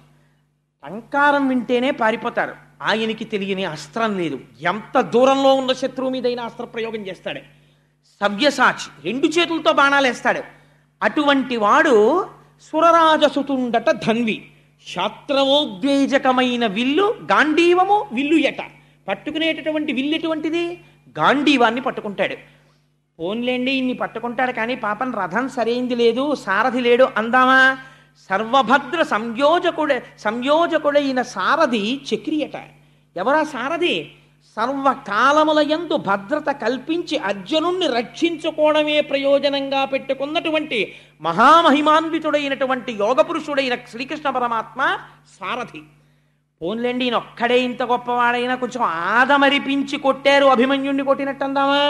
టంకారం వింటేనే పారిపోతారు. ఆయనకి తెలియని అస్త్రం లేదు. ఎంత దూరంలో ఉన్న శత్రువు మీదైనా అస్త్ర ప్రయోగం చేస్తాడు. సవ్యసాచి, 2 చేతులతో బాణాలు వేస్తాడు. అటువంటి వాడు సురరాజసుతుండట ధన్వి. శాస్త్రవోద్వేజకమైన విల్లు గాంధీవము విల్లుయట. పట్టుకునేటటువంటి విల్లు ఎటువంటిది? గాంధీవాన్ని పట్టుకుంటాడు. పోన్లేండి, ఇన్ని పట్టుకుంటాడు కానీ పాపం రథం సరైంది లేదు, సారథి లేడు అందామా. సర్వభద్ర సంయోజకుడైన సారథి చక్రియట. ఎవరా సారథి? సర్వకాలములయందు భద్రత కల్పించి అర్జునుణ్ణి రక్షించుకోవడమే ప్రయోజనంగా పెట్టుకున్నటువంటి మహామహిమాన్వితుడైనటువంటి యోగపురుషుడైన శ్రీకృష్ణ పరమాత్మ సారథి. పోన్లేండి, ఈయన ఒక్కడే ఇంత గొప్పవాడైనా కొంచెం ఆదమరిపించి కొట్టారు, అభిమన్యుణ్ణి కొట్టినట్టు అందామా.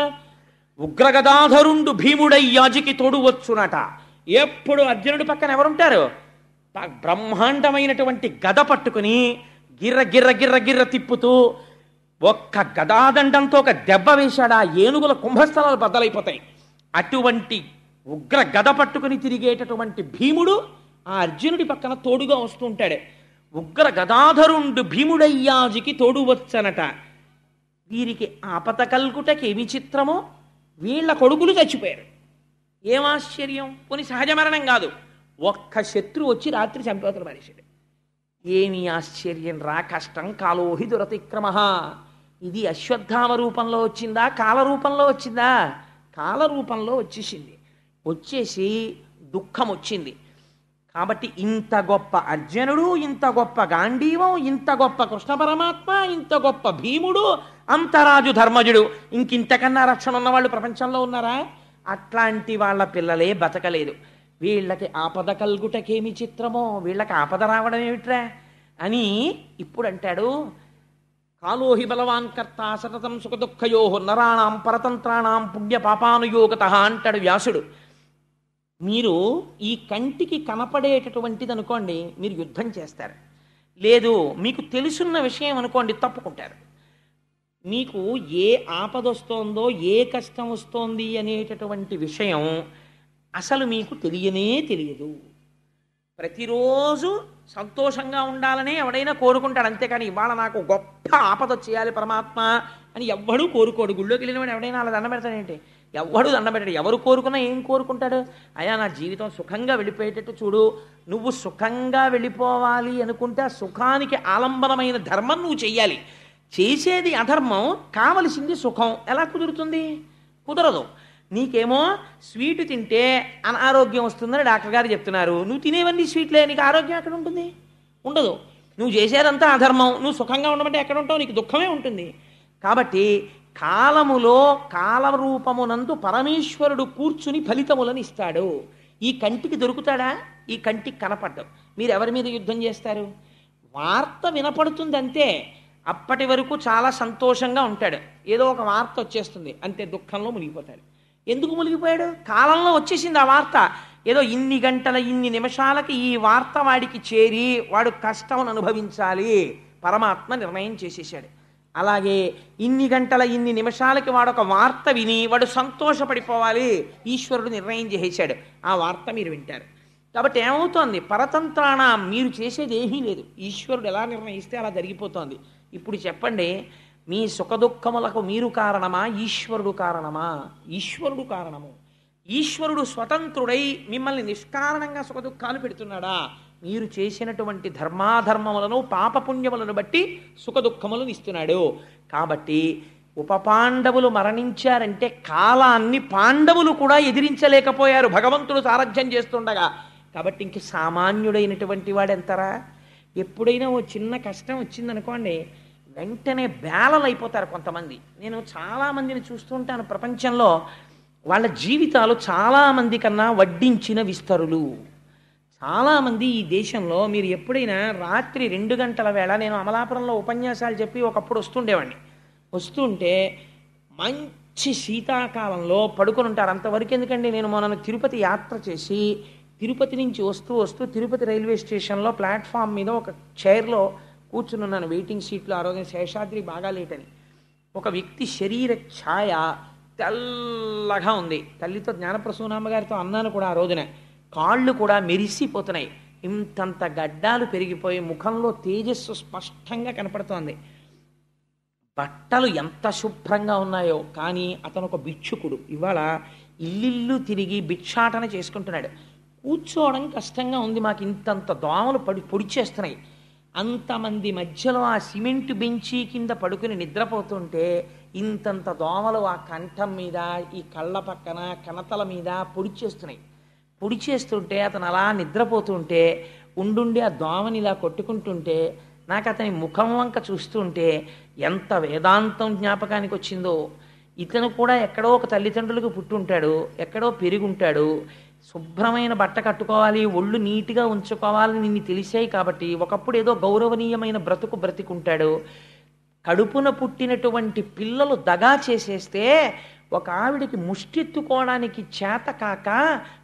ఉగ్రగదాధరుండు భీముడై యాజికి తోడువచ్చునట. ఎప్పుడు అర్జునుడి పక్కన ఎవరుంటారు? బ్రహ్మాండమైనటువంటి గద పట్టుకుని గిర్ర గిర్ర గిర్ర గిర్ర తిప్పుతూ ఒక్క గదాదండంతో ఒక దెబ్బ వేశాడా ఏనుగుల కుంభస్థలాలు బద్దలైపోతాయి. అటువంటి ఉగ్ర గద పట్టుకుని తిరిగేటటువంటి భీముడు ఆ అర్జునుడి పక్కన తోడుగా వస్తూ ఉంటాడు. ఉగ్ర గదాధరుండు భీముడయ్యాజికి తోడువచ్చనట. వీరికి ఆపత కల్గుటకేమి చిత్రమో, వీళ్ళ కొడుకులు చచ్చిపోయారు. ఏం ఆశ్చర్యం! పోనీ సహజ మరణం కాదు, ఒక్క శత్రువు వచ్చి రాత్రి చంపేతలు మనిషిడు. ఏమి ఆశ్చర్యం రా! కష్టం కాలోహి దురతిక్రమ. ఇది అశ్వత్థామ రూపంలో వచ్చిందా, కాల రూపంలో వచ్చిందా? కాల రూపంలో వచ్చేసి దుఃఖం వచ్చింది. కాబట్టి ఇంత గొప్ప అర్జునుడు, ఇంత గొప్ప గాంధీవం, ఇంత గొప్ప కృష్ణ పరమాత్మ, ఇంత గొప్ప భీముడు, అంతరాజు ధర్మజుడు, ఇంకింతకన్నా రక్షణ ఉన్నవాళ్ళు ప్రపంచంలో ఉన్నారా? అట్లాంటి వాళ్ళ పిల్లలే బతకలేదు. వీళ్ళకి ఆపద కల్గుటకేమి చిత్రమో, వీళ్ళకి ఆపద రావడం ఏమిట్రా అని ఇప్పుడు అంటాడు. కాలోహి బలవాన్ కర్త సతతం సుఖదుఃఖయో నరాణం పరతంత్రాణం పుణ్య పాపానుయోగత అంటాడు వ్యాసుడు. మీరు ఈ కంటికి కనపడేటటువంటిది అనుకోండి, మీరు యుద్ధం చేస్తారు. లేదు, మీకు తెలుసున్న విషయం అనుకోండి, తప్పుకుంటారు. మీకు ఏ ఆపద వస్తోందో, ఏ కష్టం వస్తోంది అనేటటువంటి విషయం అసలు మీకు తెలియనే తెలియదు. ప్రతిరోజు సంతోషంగా ఉండాలనే ఎవడైనా కోరుకుంటాడు, అంతేకాని ఇవాళ నాకు గొప్ప ఆపద చేయాలి పరమాత్మ అని ఎవ్వడూ కోరుకోడు. గుళ్ళోకి వెళ్ళినవాడు ఎవడైనా అలా దండం పెడతాడేంటి? ఎవ్వడూ దండం పెట్టాడు. ఎవరు కోరుకున్నా ఏం కోరుకుంటాడు? అయ్యా నా జీవితం సుఖంగా వెళ్ళిపోయేటట్టు చూడు. నువ్వు సుఖంగా వెళ్ళిపోవాలి అనుకుంటే ఆ సుఖానికి ఆలంబనమైన ధర్మం నువ్వు చెయ్యాలి. చేసేది అధర్మం, కావలసింది సుఖం. ఎలా కుదురుతుంది? కుదరదు. నీకేమో స్వీటు తింటే అనారోగ్యం వస్తుందని డాక్టర్ గారు చెప్తున్నారు. నువ్వు తినేవన్నీ స్వీట్లే, నీకు ఆరోగ్యం ఎక్కడ ఉంటుంది? ఉండదు. నువ్వు చేసేదంతా అధర్మం, నువ్వు సుఖంగా ఉండమంటే ఎక్కడ ఉంటావు? నీకు దుఃఖమే ఉంటుంది. కాబట్టి కాలములో కాలరూపమునందు పరమేశ్వరుడు కూర్చుని ఫలితములను ఇస్తాడు. ఈ కంటికి దొరుకుతాడా? ఈ కంటికి కనపడ్డం. మీరు ఎవరి మీద యుద్ధం చేస్తారు? వార్త వినపడుతుంది అంతే. అప్పటి వరకు చాలా సంతోషంగా ఉంటాడు. ఏదో ఒక వార్త వచ్చేస్తుంది అంతే, దుఃఖంలో మునిగిపోతాడు. ఎందుకు మునిగిపోయాడు? కాలంలో వచ్చేసింది ఆ వార్త. ఏదో ఇన్ని గంటల ఇన్ని నిమిషాలకి ఈ వార్త వాడికి చేరి వాడు కష్టం అనుభవించాలి పరమాత్మ నిర్ణయం చేసేసాడు. అలాగే ఇన్ని గంటల ఇన్ని నిమిషాలకి వాడు ఒక వార్త విని వాడు సంతోషపడిపోవాలి, ఈశ్వరుడు నిర్ణయం చేసేశాడు, ఆ వార్త మీరు వింటారు. కాబట్టి ఏమవుతోంది, పరతంత్రాణ, మీరు చేసేది ఏమీ లేదు, ఈశ్వరుడు ఎలా నిర్ణయిస్తే అలా జరిగిపోతోంది. ఇప్పుడు చెప్పండి, మీ సుఖదుఖములకు మీరు కారణమా, ఈశ్వరుడు కారణమా? ఈశ్వరుడు కారణము. ఈశ్వరుడు స్వతంత్రుడై మిమ్మల్ని నిష్కారణంగా సుఖదుఖాలు పెడుతున్నాడా? మీరు చేసినటువంటి ధర్మాధర్మములను పాపపుణ్యములను బట్టి సుఖదుఖములను ఇస్తున్నాడు. కాబట్టి ఉపపాండవులు మరణించారంటే కాలాన్ని పాండవులు కూడా ఎదిరించలేకపోయారు భగవంతుడు సారథ్యం చేస్తుండగా. కాబట్టి ఇంక సామాన్యుడైనటువంటి వాడెంతరా? ఎప్పుడైనా ఓ చిన్న కష్టం వచ్చిందనుకోండి, వెంటనే బేలలైపోతారు కొంతమంది. నేను చాలామందిని చూస్తుంటాను ప్రపంచంలో, వాళ్ళ జీవితాలు చాలామంది కన్నా వడ్డించిన విస్తరులు. చాలామంది ఈ దేశంలో మీరు ఎప్పుడైనా రాత్రి 2 గంటల వేళ, నేను అమలాపురంలో ఉపన్యాసాలు చెప్పి ఒకప్పుడు వస్తుండేవాడిని, వస్తుంటే మంచి శీతాకాలంలో పడుకొని ఉంటారు. అంతవరకు ఎందుకండి, నేను మొన్న తిరుపతి యాత్ర చేసి తిరుపతి నుంచి వస్తూ వస్తూ తిరుపతి రైల్వే స్టేషన్లో ప్లాట్ఫామ్ మీద ఒక చైర్లో కూర్చున్నాను, వెయిటింగ్ సీట్లో. ఆ రోజున శేషాద్రి బాగా లేటని. ఒక వ్యక్తి శరీర ఛాయ తెల్లగా ఉంది. తల్లితో జ్ఞానప్రసూనామ్మ గారితో అన్నాను కూడా ఆ రోజున, కాళ్ళు కూడా మెరిసిపోతున్నాయి, ఇంతంత గడ్డాలు పెరిగిపోయి ముఖంలో తేజస్సు స్పష్టంగా కనపడుతోంది. బట్టలు ఎంత శుభ్రంగా ఉన్నాయో, కానీ అతను ఒక భిక్షుకుడు. ఇవాళ ఇల్లిల్లు తిరిగి భిక్షాటన చేసుకుంటున్నాడు. కూర్చోవడం కష్టంగా ఉంది, మాకు ఇంతంత దోమలు పొడిచేస్తున్నాయి. అంతమంది మధ్యలో ఆ సిమెంట్ బెంచీ కింద పడుకుని నిద్రపోతుంటే ఇంతంత దోమలు ఆ కంఠం మీద, ఈ కళ్ళ పక్కన, కణతల మీద పొడిచేస్తున్నాయి. పొడిచేస్తుంటే అతను అలా నిద్రపోతుంటే ఉండుండి ఆ దోమని ఇలా కొట్టుకుంటుంటే నాకు అతని ముఖం వంక చూస్తుంటే ఎంత వేదాంతం జ్ఞాపకానికి వచ్చిందో. ఇతను కూడా ఎక్కడో ఒక తల్లిదండ్రులకు పుట్టుంటాడు, ఎక్కడో పెరుగుంటాడు, శుభ్రమైన బట్ట కట్టుకోవాలి, ఒళ్ళు నీట్గా ఉంచుకోవాలని నిన్ను తెలిసాయి కాబట్టి ఒకప్పుడు ఏదో గౌరవనీయమైన బ్రతుకుంటాడు. కడుపున పుట్టినటువంటి పిల్లలు దగా చేసేస్తే ఒక ఆవిడికి ముష్టెత్తుకోవడానికి చేత కాక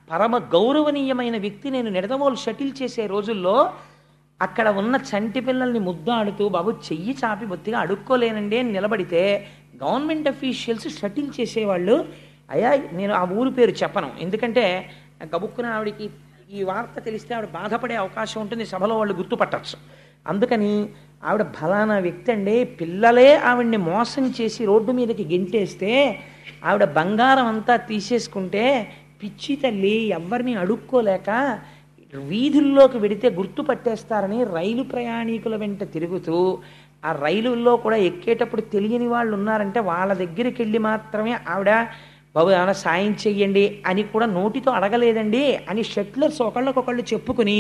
పరమ గౌరవనీయమైన వ్యక్తి నేను నిడదవోలు షటిల్ చేసే రోజుల్లో అక్కడ ఉన్న చంటి పిల్లల్ని ముద్దాడుతూ, బాబు చెయ్యి చాపి బొత్తిగా అడుక్కోలేనండి అని నిలబడితే గవర్నమెంట్ అఫీషియల్స్ షటిల్ చేసేవాళ్ళు. అయ్యా, నేను ఆ ఊరు పేరు చెప్పను, ఎందుకంటే గబుక్కున ఆవిడికి ఈ వార్త తెలిస్తే ఆవిడ బాధపడే అవకాశం ఉంటుంది, సభలో వాళ్ళు గుర్తుపట్టచ్చు. అందుకని ఆవిడ ఫలానా వ్యక్తి అండి, పిల్లలే ఆవిడ్ని మోసం చేసి రోడ్డు మీదకి గెంటేస్తే ఆవిడ బంగారం అంతా తీసేసుకుంటే పిచ్చి తల్లి ఎవరిని అడుక్కోలేక వీధుల్లోకి వెడితే గుర్తుపట్టేస్తారని రైలు ప్రయాణికుల వెంట తిరుగుతూ, ఆ రైలుల్లో కూడా ఎక్కేటప్పుడు తెలియని వాళ్ళు ఉన్నారంటే వాళ్ళ దగ్గరికి వెళ్ళి మాత్రమే ఆవిడ, బాబు ఏమైనా సాయం చెయ్యండి అని కూడా నోటితో అడగలేదండి అని షట్లర్స్ ఒకళ్ళకొకళ్ళు చెప్పుకుని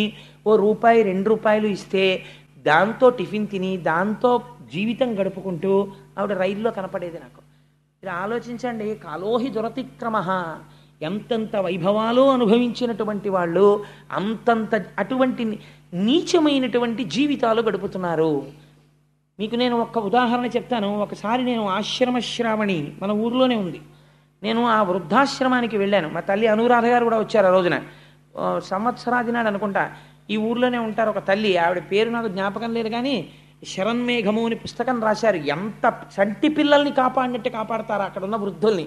ఓ రూపాయి 2 రూపాయలు ఇస్తే దాంతో టిఫిన్ తిని దాంతో జీవితం గడుపుకుంటూ ఆవిడ రైల్లో కనపడేది నాకు. మీరు ఆలోచించండి, కాలోహి దురతిక్రమ, ఎంతంత వైభవాలు అనుభవించినటువంటి వాళ్ళు అంతంత అటువంటి నీచమైనటువంటి జీవితాలు గడుపుతున్నారు. మీకు నేను ఒక ఉదాహరణ చెప్తాను. ఒకసారి నేను ఆశ్రమ శ్రావణి మన ఊర్లోనే ఉంది, నేను ఆ వృద్ధాశ్రమానికి వెళ్ళాను. మా తల్లి అనురాధ గారు కూడా వచ్చారు ఆ రోజున. సంవత్సరాది నాడు అనుకుంటా. ఈ ఊర్లోనే ఉంటారు ఒక తల్లి, ఆవిడ పేరు నాకు జ్ఞాపకం లేదు, కానీ శరన్మేఘము అని పుస్తకం రాశారు. ఎంత చంటి పిల్లల్ని కాపాడినట్టు కాపాడతారు అక్కడ ఉన్న వృద్ధుల్ని.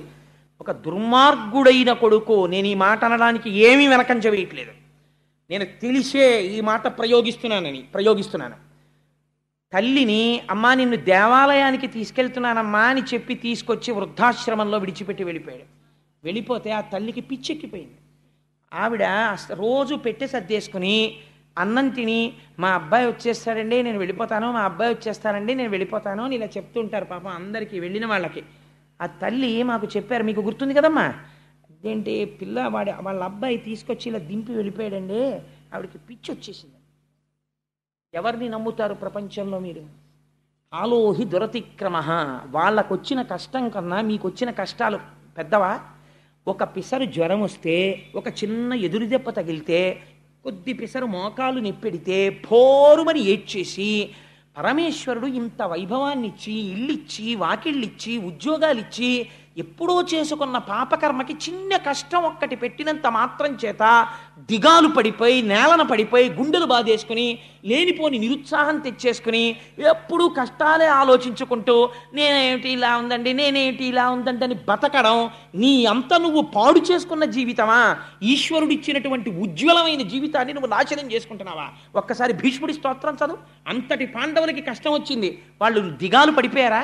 ఒక దుర్మార్గుడైన కొడుకు, నేను ఈ మాట అనడానికి ఏమీ వెనకంజ వేయట్లేదు, నేను తెలిసే ఈ మాట ప్రయోగిస్తున్నాను. తల్లిని, అమ్మా నిన్ను దేవాలయానికి తీసుకెళ్తున్నానమ్మా అని చెప్పి తీసుకొచ్చి వృద్ధాశ్రమంలో విడిచిపెట్టి వెళ్ళిపోయాడు. వెళ్ళిపోతే ఆ తల్లికి పిచ్చెక్కిపోయింది. ఆవిడ రోజు పెట్టి సర్దేసుకుని అన్నం తిని, మా అబ్బాయి వచ్చేస్తాడండి నేను వెళ్ళిపోతాను, మా అబ్బాయి వచ్చేస్తానండి నేను వెళ్ళిపోతాను అని ఇలా చెప్తుంటారు పాపం అందరికీ, వెళ్ళిన వాళ్ళకి. ఆ తల్లి మాకు చెప్పారు, మీకు గుర్తుంది కదమ్మా, అదేంటి వాళ్ళ అబ్బాయి తీసుకొచ్చి ఇలా దింపి వెళ్ళిపోయాడండి, ఆవిడకి పిచ్చి వచ్చేసింది. ఎవరిని నమ్ముతారు ప్రపంచంలో మీరు? కాలోహి దురతిక్రమ. వాళ్ళకు వచ్చిన కష్టం కన్నా మీకు వచ్చిన కష్టాలు పెద్దవా? ఒక పిసరు జ్వరం వస్తే, ఒక చిన్న ఎదురు దెబ్బ తగిలితే, కొద్ది పిసరు మోకాలు నెప్పెడితే భోరుమని ఏడ్చేసి పరమేశ్వరుడు ఇంత వైభవాన్ని ఇచ్చి, ఇల్లిచ్చి, వాకిళ్ళిచ్చి, ఉద్యోగాలిచ్చి ఎప్పుడో చేసుకున్న పాపకర్మకి చిన్న కష్టం ఒక్కటి పెట్టినంత మాత్రం చేత దిగాలు పడిపోయి నేలన పడిపోయి గుండెలు బాధేసుకుని లేనిపోని నిరుత్సాహం తెచ్చేసుకుని ఎప్పుడూ కష్టాలే ఆలోచించుకుంటూ నేనేమిటి ఇలా ఉందండి నేనేమిటి ఇలా ఉందండి అని బతకడం నీ అంత నువ్వు పాడు చేసుకున్న జీవితమా? ఈశ్వరుడు ఇచ్చినటువంటి ఉజ్వలమైన జీవితాన్ని నువ్వు నాశనం చేసుకుంటున్నావా? ఒక్కసారి భీష్ముడి స్తోత్రం చదువు. అంతటి పాండవులకి కష్టం వచ్చింది, వాళ్ళు దిగాలు పడిపోయారా?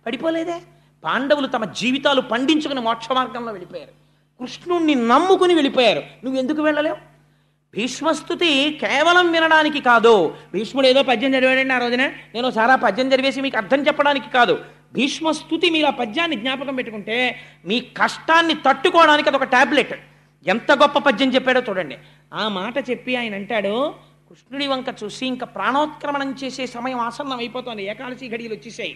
పడిపోలేదే. పాండవులు తమ జీవితాలు పండించుకుని మోక్ష మార్గంలో వెళ్ళిపోయారు, కృష్ణుణ్ణి నమ్ముకుని వెళ్ళిపోయారు. నువ్వు ఎందుకు వెళ్ళలేవు? భీష్మస్తుతి కేవలం వినడానికి కాదు. భీష్ముడు ఏదో పద్యం చదివాడండి ఆ రోజున, నేను సారా పద్యం చదివేసి మీకు అర్థం చెప్పడానికి కాదు. భీష్మస్తుతి మీరు ఆ పద్యాన్ని జ్ఞాపకం పెట్టుకుంటే మీ కష్టాన్ని తట్టుకోవడానికి అదొక టాబ్లెట్. ఎంత గొప్ప పద్యం చెప్పాడో చూడండి. ఆ మాట చెప్పి ఆయన అంటాడు, కృష్ణుడి వంక చూసి ఇంకా ప్రాణోత్క్రమణం చేసే సమయం ఆసన్నం అయిపోతుంది, ఏకాదశి ఘడియలు వచ్చేసాయి.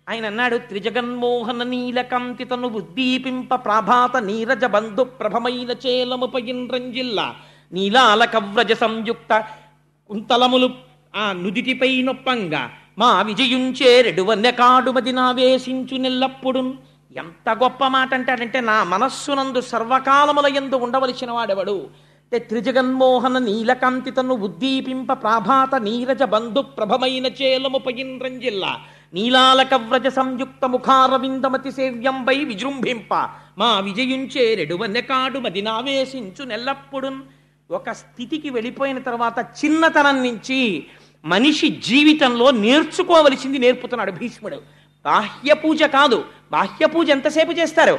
ఆయన అన్నాడు, త్రిజగన్మోహన నీలకంతి తను ఉద్దీపింప ప్రాభాత నీరజ బంధు ప్రభమైన చేలముపయింద్రంజిల్ల నీలాల కవ్రజ సంయుక్త కుంతలములు ఆ నుదిటిపై నొప్పంగా మా విజయుంచేరెడువన్నెకాడుమది నావేశించు నెల్లప్పుడు. ఎంత గొప్ప మాట అంటాడంటే, నా మనస్సునందు సర్వకాలముల యందు ఉండవలసిన వాడెవడు? త్రిజగన్మోహన నీలకాంతి తను ఉద్దీపింప ప్రాభాత నీరజ బంధు ప్రభమైన చేలముపయింద్రంజిల్ల నీలాలక వ్రజ సంయుక్త ముఖారవిందమతి సేవ్యంబై విజృంభింప మా విజయుంచేరెడువన్నెకాడు మది నావేశించు నెల్లప్పుడు. ఒక స్థితికి వెళ్ళిపోయిన తర్వాత చిన్నతనం నుంచి మనిషి జీవితంలో నేర్చుకోవలసింది నేర్పుతున్నాడు భీష్ముడు. బాహ్య పూజ కాదు, బాహ్య పూజ ఎంతసేపు చేస్తారు,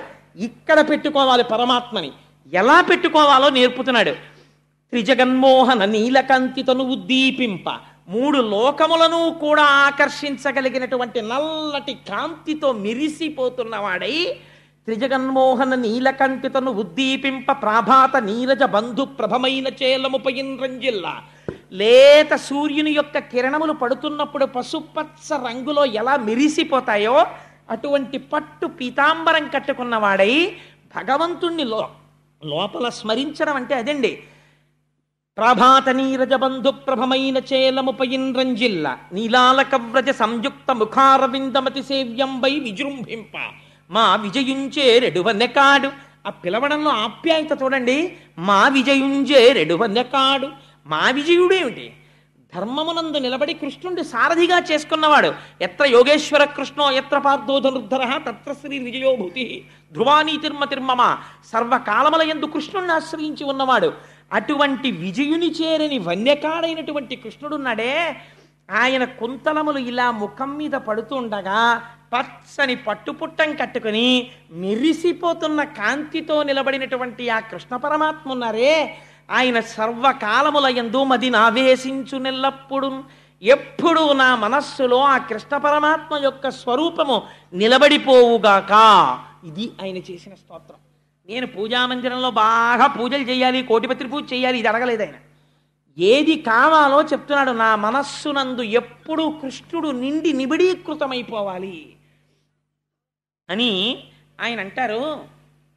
ఇక్కడ పెట్టుకోవాలి పరమాత్మని, ఎలా పెట్టుకోవాలో నేర్పుతున్నాడు. త్రిజగన్మోహన నీలకంతితను ఉద్దీపింప, మూడు లోకములను కూడా ఆకర్షించగలిగినటువంటి నల్లటి కాంతితో మెరిసిపోతున్నవాడై త్రిజగన్మోహన నీలకంటితను ఉద్దీపింప ప్రాభాత నీరజ బంధు ప్రభమైన చేలముపయింద్రంజిల్ల. లేత సూర్యుని యొక్క కిరణములు పడుతున్నప్పుడు పసుపచ్చ రంగులో ఎలా మెరిసిపోతాయో అటువంటి పట్టు పీతాంబరం కట్టుకున్నవాడై భగవంతుణ్ణి లోపల స్మరించడం అంటే అదండి. ప్రభాత నీరజ బంధు ప్రభమైన చేలముపయింద్రంజిల్ల నీలాలక వ్రజ సంయుక్త ముఖారవిందమతి సేవ్యంబై విజృంభింప మా విజయుంచేరెడువన్నెకాడు. ఆ పిలవడంలో ఆప్యాయత చూడండి. మా విజయుంచేరెడువన్నెకాడు. మా విజయుడేమిటి? ధర్మమునందు నిలబడి కృష్ణుడి సారథిగా చేసుకున్నవాడు. ఎత్ర యోగేశ్వర కృష్ణో ఎత్ర పార్థో ధనుర్ధర తత్ర శ్రీ విజయోభూతి ధ్రువానీ తిర్మ తిర్మమ. సర్వకాలముల యందు కృష్ణుడిని ఆశ్రయించి ఉన్నవాడు. అటువంటి విజయుని చేరని వన్యకాడైనటువంటి కృష్ణుడున్నాడే, ఆయన కుంతలములు ఇలా ముఖం మీద పడుతుండగా పచ్చని పట్టుపుట్టం కట్టుకుని మెరిసిపోతున్న కాంతితో నిలబడినటువంటి ఆ కృష్ణ పరమాత్మ ఉన్నారే, ఆయన సర్వకాలముల యందు మది నావేశించు నెల్లప్పుడు. ఎప్పుడు నా మనస్సులో ఆ కృష్ణ పరమాత్మ యొక్క స్వరూపము నిలబడిపోవుగాక. ఇది ఆయన చేసిన స్తోత్రం. నేను పూజామందిరంలో బాగా పూజలు చేయాలి, కోటిపత్రి పూజ చేయాలి, ఇది అడగలేదు ఆయన. ఏది కావాలో చెప్తున్నాడు. నా మనస్సునందు ఎప్పుడు కృష్ణుడు నిండి నిబిడీకృతమైపోవాలి అని ఆయన అంటారు.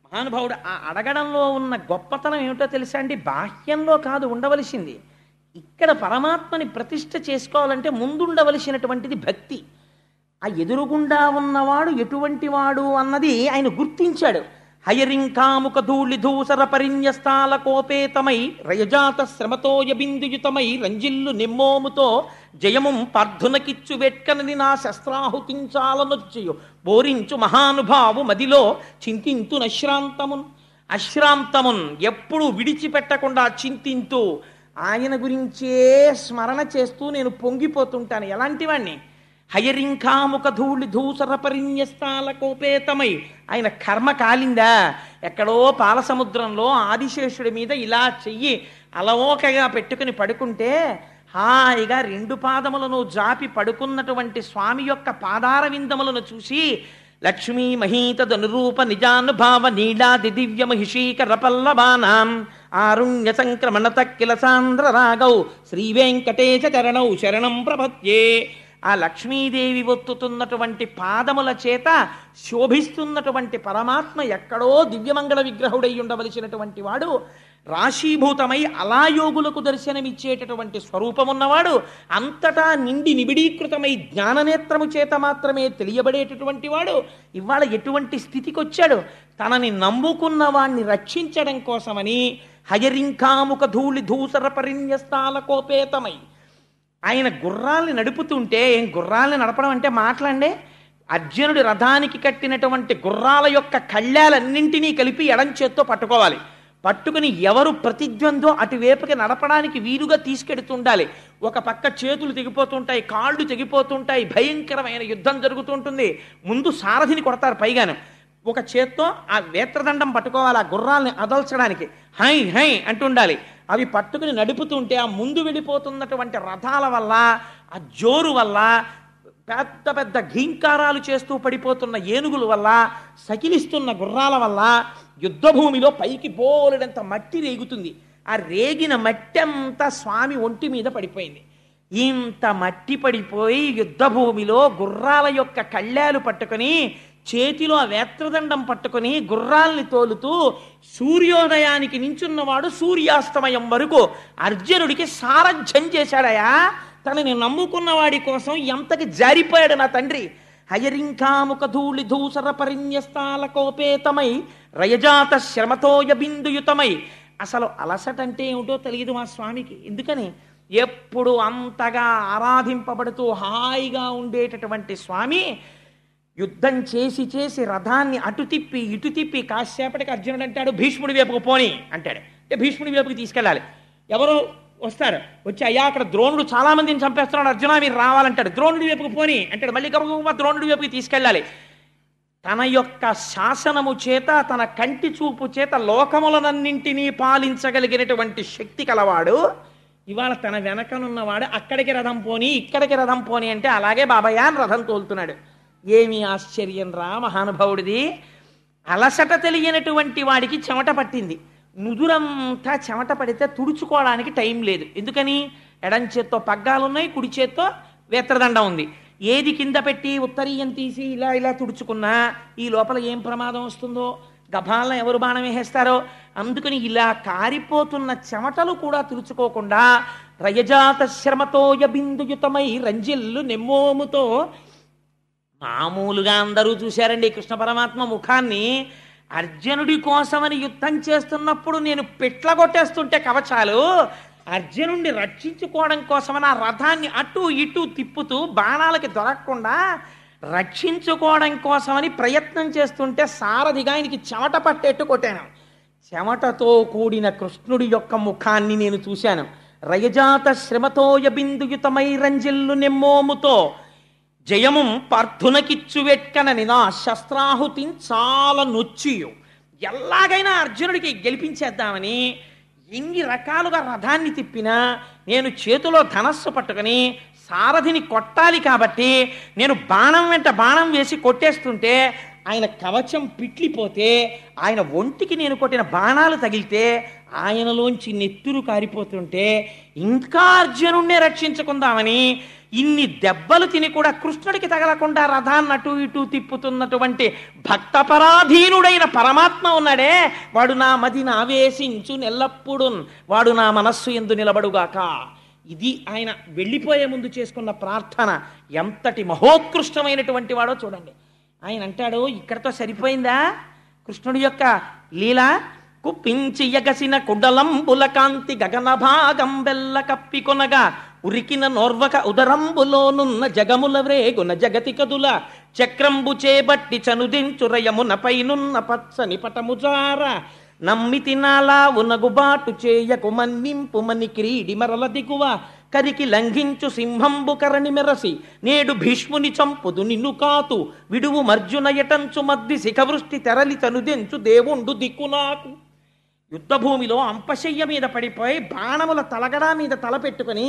మహానుభావుడు ఆ అడగడంలో ఉన్న గొప్పతనం ఏమిటో తెలుసా అండి? బాహ్యంలో కాదు ఉండవలసింది. ఇక్కడ పరమాత్మని ప్రతిష్ఠ చేసుకోవాలంటే ముందుండవలసినటువంటిది భక్తి. ఆ ఎదురుగుండా ఉన్నవాడు ఎటువంటి వాడు అన్నది ఆయన గుర్తించాడు. హయరింకాముక ధూళి ధూసర పరిన్యస్తాల కోపేతమై రయజాత శ్రమతోయ బిందుయుతమై రంజిల్లు నిమ్మోముతో జయముం పార్థునకిచ్చు వెట్కనని నా శస్త్రాహుతించాలనొచ్చయు బోరించు మహానుభావు మదిలో చింతింతు అశ్రాంతమున్ ఎప్పుడు విడిచిపెట్టకుండా చింతింతూ ఆయన గురించే స్మరణ చేస్తూ నేను పొంగిపోతుంటాను. ఎలాంటి వాణ్ణి? హయరింకాముఖ ధూళి ధూసర పరిన్యస్తాల కోపేతమై. ఆయన కర్మ కాలిందా? ఎక్కడో పాలసముద్రంలో ఆదిశేషుడి మీద ఇలా చెయ్యి అలవోకగా పెట్టుకుని పడుకుంటే హాయిగా రెండు పాదములను జాపి పడుకున్నటువంటి స్వామి యొక్క పాదార విందములను చూసి లక్ష్మీ మహీతదనురూప నిజానుభావ నీడాది దివ్య మహిషీకర పల్లవానాం ఆరుణ్య సంక్రమణ తక్కిల సాంద్ర రాగౌ శ్రీ వెంకటేశ చరణౌ శరణం ప్రపద్యే. ఆ లక్ష్మీదేవి ఒత్తుతున్నటువంటి పాదముల చేత శోభిస్తున్నటువంటి పరమాత్మ ఎక్కడో దివ్యమంగళ విగ్రహుడై ఉండవలసినటువంటి వాడు రాశీభూతమై అలా యోగులకు దర్శనమిచ్చేటటువంటి స్వరూపమున్నవాడు, అంతటా నిండి నిబిడీకృతమై జ్ఞాననేత్రము చేత మాత్రమే తెలియబడేటటువంటి వాడు ఇవాళ ఎటువంటి స్థితికి వచ్చాడు? తనని నమ్ముకున్న వాణ్ణి రక్షించడం కోసమని హయరింకాముఖ ధూళి ధూసర పరిణ్యస్తాల కోపేతమై ఆయన గుర్రాల్ని నడుపుతుంటే, ఏం గుర్రాల్ని నడపడం అంటే మాట్లాడే, అర్జునుడి రథానికి కట్టినటువంటి గుర్రాల యొక్క కళ్ళాలన్నింటినీ కలిపి ఎడం చేత్తో పట్టుకోవాలి. పట్టుకుని ఎవరు ప్రతిద్వందో అటువైపుకి నడపడానికి వీలుగా తీసుకెడుతుండాలి. ఒక పక్క చేతులు తెగిపోతుంటాయి, కాళ్ళు తెగిపోతుంటాయి, భయంకరమైన యుద్ధం జరుగుతుంటుంది. ముందు సారథిని కొడతారు పైగాను. ఒక చేత్తో ఆ వేత్రదండం పట్టుకోవాలి, ఆ గుర్రాల్ని అదల్చడానికి హై హై అంటుండాలి. అవి పట్టుకుని నడుపుతుంటే ఆ ముందు వెళ్ళిపోతున్నటువంటి రథాల వల్ల, ఆ జోరు వల్ల, పెద్ద పెద్ద ఘీంకారాలు చేస్తూ పడిపోతున్న ఏనుగుల వల్ల, సకిలిస్తున్న గుర్రాల వల్ల యుద్ధభూమిలో పైకి బోలెడంత మట్టి రేగుతుంది. ఆ రేగిన మట్టి అంతా స్వామి ఒంటి మీద పడిపోయింది. ఇంత మట్టి పడిపోయి యుద్ధభూమిలో గుర్రాల యొక్క కళ్ళాలు పట్టుకొని, చేతిలో ఆ వేత్రదండం పట్టుకొని గుర్రాల్ని తోలుతూ సూర్యోదయానికి నించున్నవాడు సూర్యాస్తమయం వరకు అర్జునుడికి సారథ్యం చేశాడయా. తనని నమ్ముకున్న వాడి కోసం ఎంతకి జారిపోయాడు నా తండ్రి. హయరింకాముఖ ధూళి ధూసర పరిణ్యస్తాల కోపేతమై రయజాత శ్రమతోయ బిందుయుతమై. అసలు అలసట అంటే ఏమిటో తెలియదు మా స్వామికి. ఎందుకని ఎప్పుడు అంతగా ఆరాధింపబడుతూ హాయిగా ఉండేటటువంటి స్వామి యుద్ధం చేసి చేసి రథాన్ని అటు తిప్పి ఇటు తిప్పి కాసేపటికి అర్జునుడు అంటాడు భీష్ముడి వైపుకు పోని అంటాడు. అంటే భీష్ముడి వైపుకి తీసుకెళ్ళాలి. ఎవరో వస్తారు, వచ్చి అయ్యా అక్కడ ద్రోణుడు చాలా మందిని చంపేస్తున్నాడు, అర్జున మీరు రావాలంటాడు. ద్రోణుడి వైపుకు పోని అంటాడు. మళ్ళీ గబగబా ద్రోణుడి వైపుకి తీసుకెళ్ళాలి. తన యొక్క శాసనము చేత, తన కంటి చూపు చేత లోకములనన్నింటినీ పాలించగలిగినటువంటి శక్తి కలవాడు ఇవాళ తన వెనకనున్నవాడు అక్కడికి రథం పోని ఇక్కడికి రథం పోని అంటే అలాగే బాబాయ్ అని రథం తోలుతున్నాడు. ఏమి ఆశ్చర్యం రా మహానుభావుడిది. అలసట తెలియనటువంటి వాడికి చెమట పట్టింది. నుదురంతా చెమట పడితే తుడుచుకోవడానికి టైం లేదు. ఎందుకని? ఎడం చేత్తో పగ్గాలున్నాయి, కుడి చేత్తో వేత్రదండం ఉంది. ఏది కింద పెట్టి ఉత్తరీయం తీసి ఇలా ఇలా తుడుచుకున్నా ఈ లోపల ఏం ప్రమాదం వస్తుందో, గభాలను ఎవరు బాణం వేసేస్తారో. అందుకని ఇలా కారిపోతున్న చెమటలు కూడా తుడుచుకోకుండా రయజాత శ్రమతోయ బిందుయుతమై రంజిల్లు నెమ్మోముతో. మామూలుగా అందరూ చూశారండి కృష్ణ పరమాత్మ ముఖాన్ని. అర్జునుడి కోసమని యుద్ధం చేస్తున్నప్పుడు నేను పిట్ల కొట్టేస్తుంటే కవచాలు, అర్జునుడిని రక్షించుకోవడం కోసమని ఆ రథాన్ని అటు ఇటు తిప్పుతూ బాణాలకి దొరకకుండా రక్షించుకోవడం కోసమని ప్రయత్నం చేస్తుంటే సారథిగా ఆయనకి చెమట పట్టేట్టు కొట్టాను. చెమటతో కూడిన కృష్ణుడి యొక్క ముఖాన్ని నేను చూశాను. రయజాత శ్రమతోయ బిందుయుతమై రంజిల్లు నెమ్మోముతో జయము పార్థునకిచ్చు వెట్కనని నా శస్త్రాహుతిని చాలా నొచ్చియు. ఎలాగైనా అర్జునుడికి గెలిపించేద్దామని ఎన్ని రకాలుగా రథాన్ని తిప్పినా నేను చేతిలో ధనస్సు పట్టుకుని సారథిని కొట్టాలి కాబట్టి నేను బాణం వెంట బాణం వేసి కొట్టేస్తుంటే ఆయన కవచం పిట్లిపోతే, ఆయన ఒంటికి నేను కొట్టిన బాణాలు తగిలితే ఆయనలోంచి నెత్తురు కారిపోతుంటే ఇంకా అర్జునుడినే రక్షించుకుందామని ఇన్ని దెబ్బలు తిని కూడా కృష్ణుడికి తగలకుండా రథాన్ని అటు ఇటు తిప్పుతున్నటువంటి భక్తపరాధీనుడైన పరమాత్మ ఉన్నాడే, వాడు నా మదిని ఆవేశించు నెల్లప్పుడు, వాడు నా మనస్సు యందు నిలబడుగాక. ఇది ఆయన వెళ్ళిపోయే ముందు చేసుకున్న ప్రార్థన. ఎంతటి మహోత్కృష్టమైనటువంటి వాడో చూడండి. ఆయన అంటాడు ఇక్కడతో సరిపోయిందా కృష్ణుడి యొక్క లీల? కుప్పించి ఎగసిన కుడలంబుల కాంతి గగన భాగం బెల్ల కప్పి కొనగా ఉరికిన నోర్వక ఉదరంబులోనున్న జగముల వ్రేగున జగతి కదుల చక్రంబు చేబట్టి చనుదించురయమున పైనున్న పచ్చని పటముజార నమ్మితి నాలా ఉనగుబాటు చేయకు మన్నింపు మని క్రీడి మరల దిగువ కరికి లంఘించు సింహంబు కరణి మెరసి నేడు భీష్ముని చంపుదు నిన్ను కాతు విడువు మర్జున ఎటంచు మద్ది శిఖవృష్టి తెరలి తనుదెంచు దేవుండు దిక్కు నాకు. యుద్ధభూమిలో అంపశయ్య మీద పడిపోయి బాణముల తలగడా మీద తలపెట్టుకుని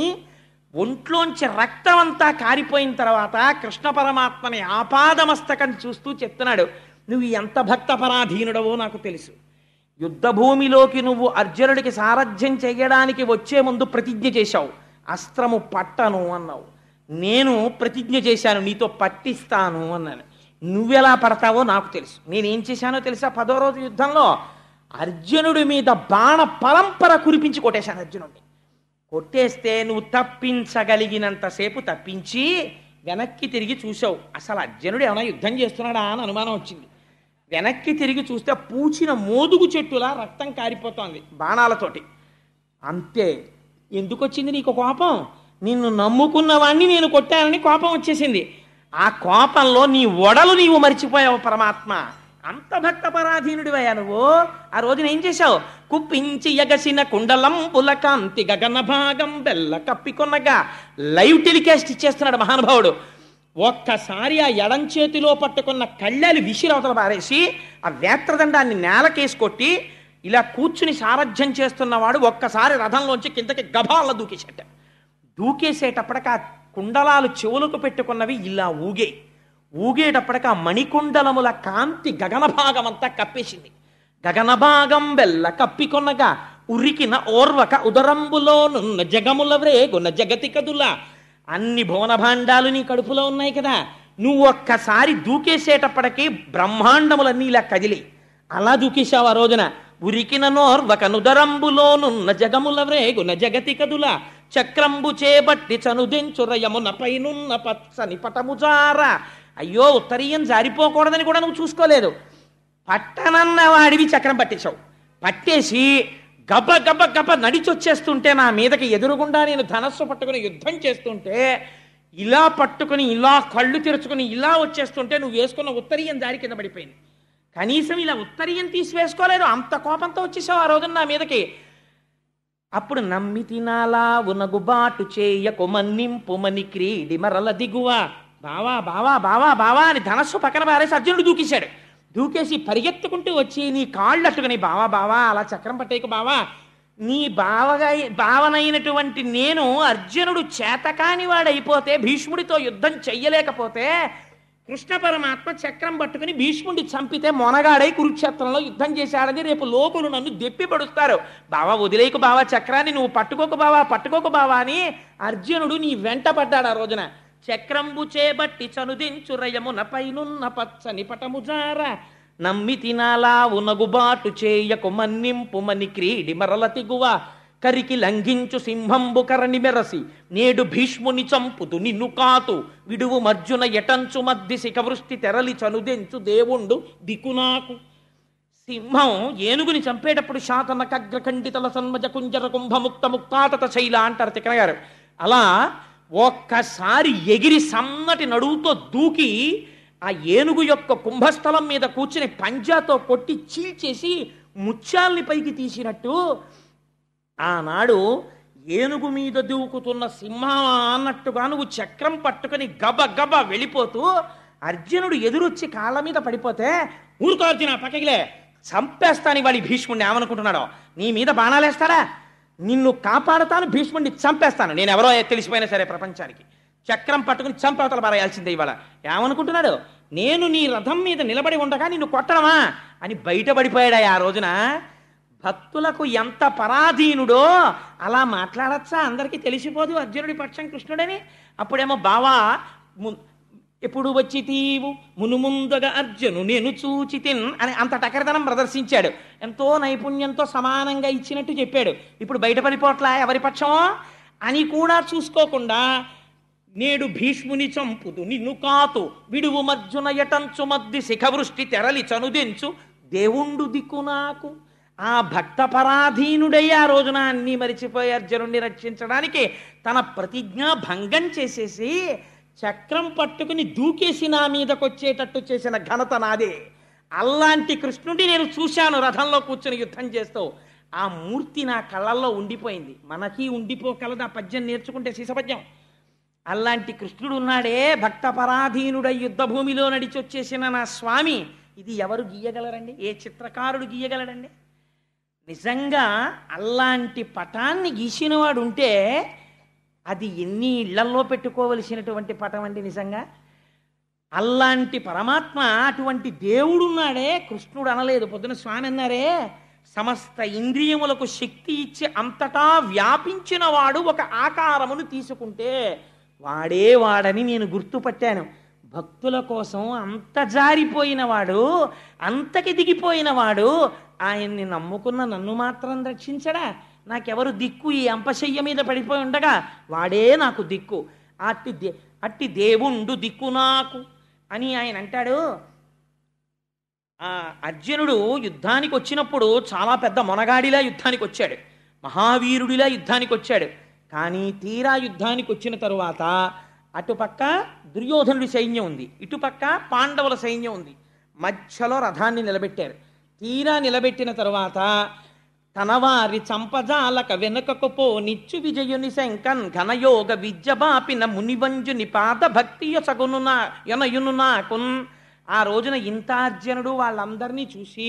ఒంట్లోంచి రక్తం అంతా కారిపోయిన తర్వాత కృష్ణ పరమాత్మని ఆపాదమస్తకం చూస్తూ చెప్తున్నాడు, నువ్వు ఎంత భక్తపరాధీనుడవో నాకు తెలుసు. యుద్ధభూమిలోకి నువ్వు అర్జునుడికి సారథ్యం చేయడానికి వచ్చే ముందు ప్రతిజ్ఞ చేశావు, అస్త్రము పట్టను అన్నావు. నేను ప్రతిజ్ఞ చేశాను నీతో పట్టిస్తాను అన్నాను. నువ్వెలా పడతావో నాకు తెలుసు. నేనేం చేశానో తెలుసా? 10వ రోజు యుద్ధంలో అర్జునుడి మీద బాణ పరంపర కురిపించి కొట్టేశాను. అర్జునుడిని కొట్టేస్తే నువ్వు తప్పించగలిగినంతసేపు తప్పించి వెనక్కి తిరిగి చూసావు. అసలు అర్జునుడు ఏమైనా యుద్ధం చేస్తున్నాడా అని అనుమానం వచ్చింది. వెనక్కి తిరిగి చూస్తే పూచిన మోదుగు చెట్టులా రక్తం కారిపోతోంది బాణాలతోటి. అంతే. ఎందుకు వచ్చింది నీకు కోపం? నిన్ను నమ్ముకున్నవాణ్ణి నేను కొట్టానని కోపం వచ్చేసింది. ఆ కోపంలో నీ ఒడలు నీవు మరిచిపోయావు పరమాత్మ. అంత భక్త పరాధీనుడివయ్యా నువ్వు. ఆ రోజున ఏం చేశావు? కుప్పించి ఎగసిన కుండలం పులకాంతి గగన భాగం బెల్ల కప్పికొన్నగా లైవ్ టెలికాస్ట్ ఇచ్చేస్తున్నాడు మహానుభావుడు. ఒక్కసారి ఆ ఎడం చేతిలో పట్టుకున్న కళ్ళాలు విసిరవతల పారేసి ఆ వేత్రదండాన్ని నేలకేసి కొట్టి ఇలా కూర్చుని సారథ్యం చేస్తున్నవాడు ఒక్కసారి రథంలోంచి కిందకి గభాల దూకేసేట. దూకేసేటప్పటికి ఆ కుండలాలు చెవులకు పెట్టుకున్నవి ఇలా ఊగేటప్పటికి ఆ మణికుండలముల కాంతి గగన భాగం అంతా కప్పేసింది. గగన భాగం బెల్ల కప్పికొన్నగా ఉరికిన ఓర్వక ఉదరంబులోనున్న జగముల వ్రేగున జగతి కదుల. అన్ని భువన భాండాలు నీ కడుపులో ఉన్నాయి కదా. నువ్వు ఒక్కసారి దూకేసేటప్పటికీ బ్రహ్మాండములన్నీ ఇలా కదిలి అలా దూకేశావు ఆ రోజున. ఉరికిన నోర్వక నుదరంబులోనున్న జగముల వ్రేగున జగతి కదుల. చక్రంబు చేబట్టి చనుదెంచురయమున పైనున్న పచ్చని పటముజార. అయ్యో, ఉత్తరీయం జారిపోకూడదని కూడా నువ్వు చూసుకోలేదు. పట్టనన్న వాడివి చక్రం పట్టేశావు. పట్టేసి గబ గబ గబ నడిచొచ్చేస్తుంటే నా మీదకి ఎదురుగుండా నేను ధనస్సు పట్టుకుని యుద్ధం చేస్తుంటే ఇలా పట్టుకుని ఇలా కళ్ళు తెరుచుకుని ఇలా వచ్చేస్తుంటే నువ్వు వేసుకున్న ఉత్తరీయం జారి కింద పడిపోయింది. కనీసం ఇలా ఉత్తరీయం తీసివేసుకోలేదు. అంత కోపంతో వచ్చేసావు ఆ రోజున నా మీదకి. అప్పుడు నమ్మి తినాలా ఉనగుబాటు చేయకు మన్నింపుమని క్రీడి మరల దిగువ. బావా బావా బావా బావా అని ధనస్సు పక్కన పారేసి అర్జునుడు దూకేశాడు. దూకేసి పరిగెత్తుకుంటూ వచ్చి నీ కాళ్ళు అట్టుకుని బావా బావా అలా చక్రం పట్టేయకు బావా, నీ భావనైనటువంటి నేను అర్జునుడు చేతకాని వాడైపోతే భీష్ముడితో యుద్ధం చెయ్యలేకపోతే కృష్ణ పరమాత్మ చక్రం పట్టుకుని భీష్ముడిని చంపితే మొనగాడై కురుక్షేత్రంలో యుద్ధం చేశాడని రేపు లోకులు నన్ను దెప్పి పడుస్తారు. బావా వదిలేకు బావా చక్రాన్ని, నువ్వు పట్టుకోకు బావా అని అర్జునుడు నీ వెంట పడ్డాడు ఆ రోజున. చక్రంబు చేబట్టి చనుదించురయమున పైనున్న పచ్చని పటముజార. నమ్మి తినాలా ఉనగుబాటు చేయకు మన్నింపుమని క్రీడి మరల తిగువ. కరికి లంఘించు సింహంబు కరణి మెరసి నేడు భీష్ముని చంపుతు నిన్ను కాతు. విడువు మర్జున ఎటంచు మద్ది శిఖవృష్టి తెరలి చనుదెంచు దేవుండు దికునాకు. సింహం ఏనుగుని చంపేటప్పుడు శాతన కగ్రఖండితల సన్మజ కుంజర కుంభముక్త ముక్తాతత శైల అంటారు తిక్కన గారు. అలా ఒక్కసారి ఎగిరి సన్నటి నడువుతో దూకి ఆ ఏనుగు యొక్క కుంభస్థలం మీద కూర్చుని పంజాతో కొట్టి చీల్చేసి ముత్యాల్ని పైకి తీసినట్టు ఆనాడు ఏనుగు మీద దూకుతున్న సింహం అన్నట్టుగా నువ్వు చక్రం పట్టుకుని గబ గబ వెళ్ళిపోతూ అర్జునుడు ఎదురొచ్చి కాళ్ళ మీద పడిపోతే ఊరుకో అర్జున పక్కకిలే చంపేస్తాను వాడి భీష్ముడిని ఏమనుకుంటున్నాడో, నీ మీద బాణాలేస్తాడా, నిన్ను కాపాడతాను భీష్ముడిని చంపేస్తాను, నేను ఎవరో తెలిసిపోయినా సరే ప్రపంచానికి చక్రం పట్టుకుని చంపవతల పారేయాల్సిందే ఇవాళ ఏమనుకుంటున్నాడు, నేను నీ రథం మీద నిలబడి ఉండగా నిన్ను కొట్టడమా అని బయటపడిపోయాడా ఆ రోజున. భక్తులకు ఎంత పరాధీనుడో అలా మాట్లాడచ్చా, అందరికీ తెలిసిపోదు అర్జునుడి పక్షం కృష్ణుడని. అప్పుడేమో బావా ఎప్పుడు వచ్చి తీవు మునుముందుగా అర్జును నేను చూచి తిన్ అని అంత టకరదనం ప్రదర్శించాడు. ఎంతో నైపుణ్యంతో సమానంగా ఇచ్చినట్టు చెప్పాడు. ఇప్పుడు బయటపడిపోట్లా ఎవరి పక్షమో అని కూడా చూసుకోకుండా నేడు భీష్ముని చంపుతు నిన్ను కాతు విడువు మర్జున ఎటంచు మద్ది శిఖవృష్టి తెరలి చనుదెంచు దేవుండు దిక్కు నాకు. ఆ భక్త పరాధీనుడై ఆ రోజున అన్నీ మరిచిపోయి అర్జునుడిని రక్షించడానికి తన ప్రతిజ్ఞ భంగం చేసేసి చక్రం పట్టుకుని దూకేసి నా మీదకొచ్చేటట్టు చేసిన ఘనత నాదే. అలాంటి కృష్ణుడిని నేను చూశాను రథంలో కూర్చుని యుద్ధం చేస్తూ. ఆ మూర్తి నా కళ్ళల్లో ఉండిపోయింది. మనకి ఉండిపోగలదు ఆ పద్యం నేర్చుకుంటే శిశపద్యం. అలాంటి కృష్ణుడు ఉన్నాడే భక్త పరాధీనుడై యుద్ధ భూమిలో నడిచొచ్చేసిన నా స్వామి. ఇది ఎవరు గీయగలరండి? ఏ చిత్రకారుడు గీయగలడండి? నిజంగా అలాంటి పటాన్ని గీసినవాడు ఉంటే అది ఎన్ని ఇళ్లల్లో పెట్టుకోవలసినటువంటి పటం అండి నిజంగా. అలాంటి పరమాత్మ అటువంటి దేవుడున్నాడే కృష్ణుడు అనలేదు. పొద్దున స్వామి అన్నారే సమస్త ఇంద్రియములకు శక్తి ఇచ్చి అంతటా వ్యాపించిన వాడు ఒక ఆకారమును తీసుకుంటే వాడే వాడని నేను గుర్తుపట్టాను. భక్తుల కోసం అంత జారిపోయినవాడు, అంతకి దిగిపోయినవాడు, ఆయన్ని నమ్ముకున్న నన్ను మాత్రం రక్షించడా? నాకెవరు దిక్కు? ఈ అంపశయ్య మీద పడిపోయి ఉండగా వాడే నాకు దిక్కు. అట్టి దేవుండు దిక్కు నాకు అని ఆయన అంటాడు. ఆ అర్జునుడు యుద్ధానికి వచ్చినప్పుడు చాలా పెద్ద మొనగాడిలా యుద్ధానికి వచ్చాడు, మహావీరుడిలా యుద్ధానికి వచ్చాడు. కానీ తీరా యుద్ధానికి వచ్చిన తరువాత అటుపక్క దుర్యోధనుడి సైన్యం ఉంది, ఇటుపక్క పాండవుల సైన్యం ఉంది. మధ్యలో రథాన్ని నిలబెట్టారు. తీరా నిలబెట్టిన తరువాత తనవారి చంపజాలక వెనుకకు పో నిచ్చు విజయుని శంకన్ ఘనయోగ విద్యబాపిన మునివంజుని పాద భక్తియ సగునునా యొనయును నాకున్. ఆ రోజున ఇంతార్జునుడు వాళ్ళందరినీ చూసి,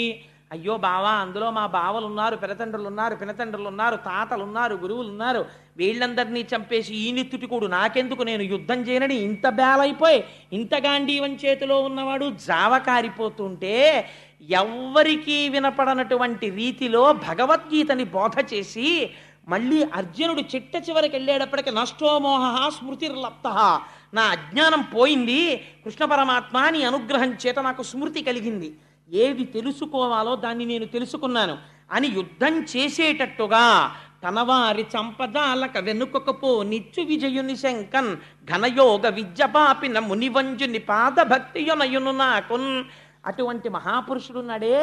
అయ్యో బావా, అందులో మా బావలు ఉన్నారు, పెదతండ్రులు ఉన్నారు, పినతండ్రులు ఉన్నారు, తాతలు ఉన్నారు, గురువులు ఉన్నారు, వీళ్ళందరినీ చంపేసి ఈ నిత్తుటికుడు నాకెందుకు, నేను యుద్ధం చేయనని ఇంత బేలైపోయి ఇంత గాంధీవం చేతిలో ఉన్నవాడు జావకారిపోతుంటే ఎవ్వరికీ వినపడనటువంటి రీతిలో భగవద్గీతని బోధ చేసి మళ్ళీ అర్జునుడు చిట్ట చివరికి వెళ్ళేటప్పటికి నష్టోమోహ స్మృతిర్లప్త, నా అజ్ఞానం పోయింది, కృష్ణ పరమాత్మ నీ అనుగ్రహం చేత నాకు స్మృతి కలిగింది, ఏది తెలుసుకోవాలో దాన్ని నేను తెలుసుకున్నాను అని యుద్ధం చేసేటట్టుగా తనవారి చంపదాలక వెనుకకపో నిచ్చు విజయుని శంకన్ ఘనయోగ విద్యపాపిన మునివంజుని పాద భక్తియునయును నాకున్. అటువంటి మహాపురుషుడున్నాడే,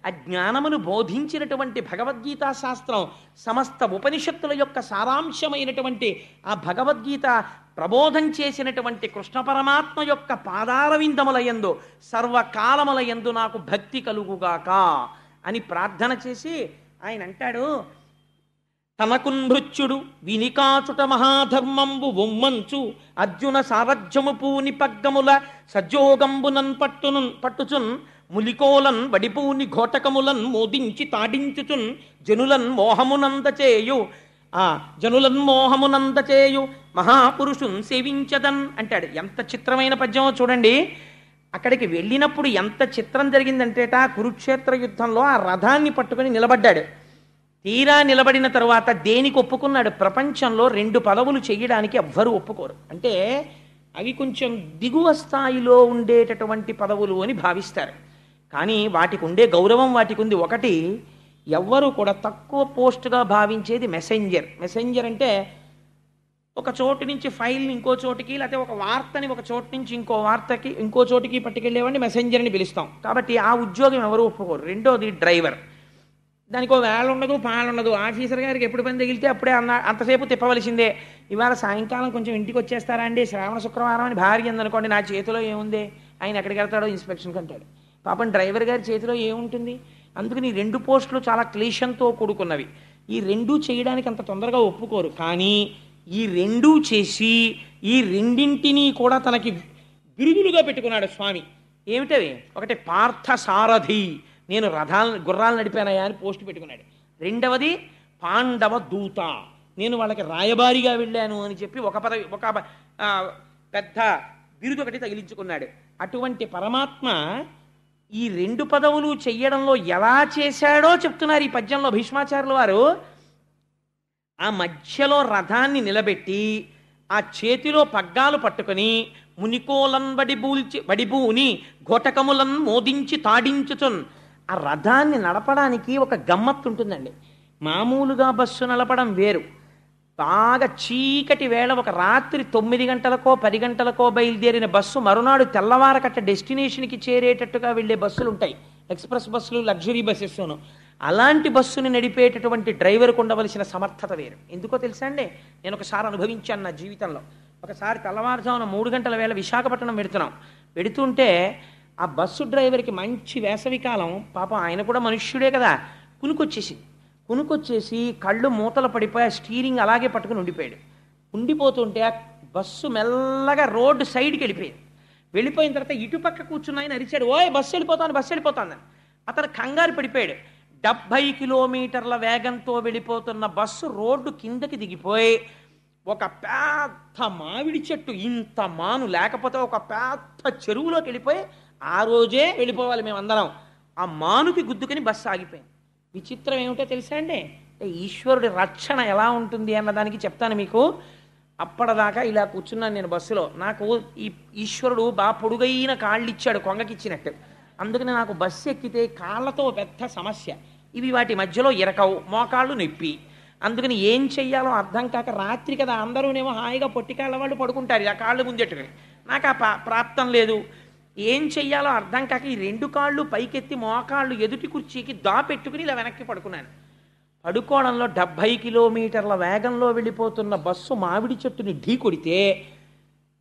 అజ్ఞానమును బోధించినటువంటి భగవద్గీతా శాస్త్రం, సమస్త ఉపనిషత్తుల యొక్క సారాంశమైనటువంటి ఆ భగవద్గీత ప్రబోధం చేసినటువంటి కృష్ణ పరమాత్మ యొక్క పాదారవిందములయందు సర్వకాలములయందు నాకు భక్తి కలుగుగాక అని ప్రార్థన చేసి ఆయన అంటాడు, తనకున్మృత్యుడు వినికాచుట మహాధర్మంబు ఒమ్మంచు అర్జున సారథ్యము పూని పగ్గముల సజ్జోగంబునన్ పట్టుచున్ ములికోలన్ వడిపూని ఘోటకములన్ మోదించి తాడించుచున్ జనులన్ మోహమునందచేయు మహాపురుషున్ సేవించదన్ అంటాడు. ఎంత చిత్రమైన పద్యమో చూడండి. అక్కడికి వెళ్ళినప్పుడు ఎంత చిత్రం జరిగిందంటేట, కురుక్షేత్ర యుద్ధంలో ఆ రథాన్ని పట్టుకొని నిలబడ్డాడు. తీరా నిలబడిన తరువాత దేనికి ఒప్పుకున్నాడు? ప్రపంచంలో 2 పదవులు చేయడానికి ఎవ్వరూ ఒప్పుకోరు. అంటే అవి కొంచెం దిగువ స్థాయిలో ఉండేటటువంటి పదవులు అని భావిస్తారు. కానీ వాటికి ఉండే గౌరవం వాటికి ఉంది. ఒకటి, ఎవ్వరూ కూడా తక్కువ పోస్టుగా భావించేది మెసెంజర్. మెసెంజర్ అంటే ఒక చోటు నుంచి ఫైల్ని ఇంకో చోటికి, లేకపోతే ఒక వార్తని ఒక చోటు నుంచి ఇంకో చోటికి పట్టుకెళ్ళేవాడిని మెసెంజర్ అని పిలుస్తాం. కాబట్టి ఆ ఉద్యోగం ఎవరు ఒప్పుకోరు. రెండోది డ్రైవర్. దానికి ఒక వేళ ఉండదు, పాలుండదు. ఆఫీసర్ గారికి ఎప్పుడు పని తగిలితే అప్పుడే అంతసేపు తిప్పవలసిందే. ఇవాళ సాయంకాలం కొంచెం ఇంటికి వచ్చేస్తారా అండి, శ్రావణ శుక్రవారం అని భార్య ఉందనుకోండి, నా చేతిలో ఏముంది, ఆయన ఎక్కడికి వెళ్తాడో ఇన్స్పెక్షన్కి అంటాడు. పాపం డ్రైవర్ గారి చేతిలో ఏముంటుంది? అందుకని 2 పోస్టులు చాలా క్లేశంతో కూడుకున్నవి. ఈ 2 చేయడానికి అంత తొందరగా ఒప్పుకోరు. కానీ ఈ 2 చేసి ఈ రెండింటినీ కూడా తనకి బిరుదులుగా పెట్టుకున్నాడు స్వామి. ఏమిటవి? ఒకటి పార్థసారథి, నేను గుర్రాలు నడిపానయా అని పోస్టు పెట్టుకున్నాడు. రెండవది పాండవ దూత, నేను వాళ్ళకి రాయబారిగా వెళ్ళాను అని చెప్పి ఒక పెద్ద బిరుదు ఒకటి తగిలించుకున్నాడు. అటువంటి పరమాత్మ ఈ 2 పదవులు చెయ్యడంలో ఎలా చేశాడో చెప్తున్నారు ఈ పద్యంలో భీష్మాచార్యుల వారు. ఆ మధ్యలో రథాన్ని నిలబెట్టి ఆ చేతిలో పగ్గాలు పట్టుకొని మునికోలన్ వడిబూని ఘోటకములన్ మోదించి తాడించుచున్. ఆ రథాన్ని నడపడానికి ఒక గమ్మత్తు ఉంటుందండి. మామూలుగా బస్సు నడపడం వేరు. బాగా చీకటి వేళ ఒక రాత్రి 9 గంటలకో 10 గంటలకో బయలుదేరిన బస్సు మరునాడు తెల్లవారకట్ట డెస్టినేషన్కి చేరేటట్టుగా వెళ్ళే బస్సులు ఉంటాయి, ఎక్స్ప్రెస్ బస్సులు, లగ్జరీ బస్సెస్ను. అలాంటి బస్సుని నడిపేటటువంటి డ్రైవర్కు ఉండవలసిన సమర్థత వేరు. ఎందుకో తెలుసా అండి, నేను ఒకసారి అనుభవించాను నా జీవితంలో. ఒకసారి తెల్లవారుజామున 3 గంటల వేళ విశాఖపట్నం వెడుతుంటే ఆ బస్సు డ్రైవర్కి మంచి వేసవికాలం, పాపం ఆయన కూడా మనుష్యుడే కదా, కునుకొచ్చేసి కళ్ళు మూతలు పడిపోయి ఆ స్టీరింగ్ అలాగే పట్టుకుని ఉండిపోతుంటే ఆ బస్సు మెల్లగా రోడ్డు సైడ్కి వెళ్ళిపోయిన తర్వాత ఇటుపక్క కూర్చున్న ఆయన అరిచాడు, ఓయ్ బస్సు వెళ్ళిపోతాను. అతను కంగారు పడిపోయాడు. 70 కిలోమీటర్ల వేగంతో వెళ్ళిపోతున్న బస్సు రోడ్డు కిందకి దిగిపోయి ఒక పెద్ద మామిడి చెట్టు, ఇంత మాను లేకపోతే ఒక పెద్ద చెరువులోకి వెళ్ళిపోయి ఆ రోజే వెళ్ళిపోవాలి మేమందరం. ఆ మానుకి గుద్దుకొని బస్సు ఆగిపోయింది. విచిత్రం ఏమిటో తెలుసా అండి, ఈశ్వరుడి రక్షణ ఎలా ఉంటుంది అన్నదానికి చెప్తాను మీకు. అప్పటిదాకా ఇలా కూర్చున్నాను నేను బస్సులో. నాకు ఈ ఈశ్వరుడు బాగా పొడుగైన కాళ్ళు ఇచ్చాడు కొంగకిచ్చినట్టు. అందుకని నాకు బస్సు ఎక్కితే కాళ్ళతో పెద్ద సమస్య. ఇవి వాటి మధ్యలో ఇరకవు, మోకాళ్ళు నొప్పి. అందుకని ఏం చెయ్యాలో అర్థం కాక రాత్రి కదా అందరూనేమో హాయిగా పొట్టికాళ్ళ వాళ్ళు పడుకుంటారు ఇలా కాళ్ళు ముందెట్టుకుని. నాకు ఆ ప్రాప్తం లేదు. ఏం చెయ్యాలో అర్థం కాక ఈ రెండు కాళ్ళు పైకెత్తి మోకాళ్ళు ఎదుటి కుర్చీకి దాపెట్టుకుని ఇలా వెనక్కి పడుకున్నాను. పడుకోవడంలో 70 కిలోమీటర్ల వేగంలో వెళ్ళిపోతున్న బస్సు మామిడి చెట్టుని ఢీ కొడితే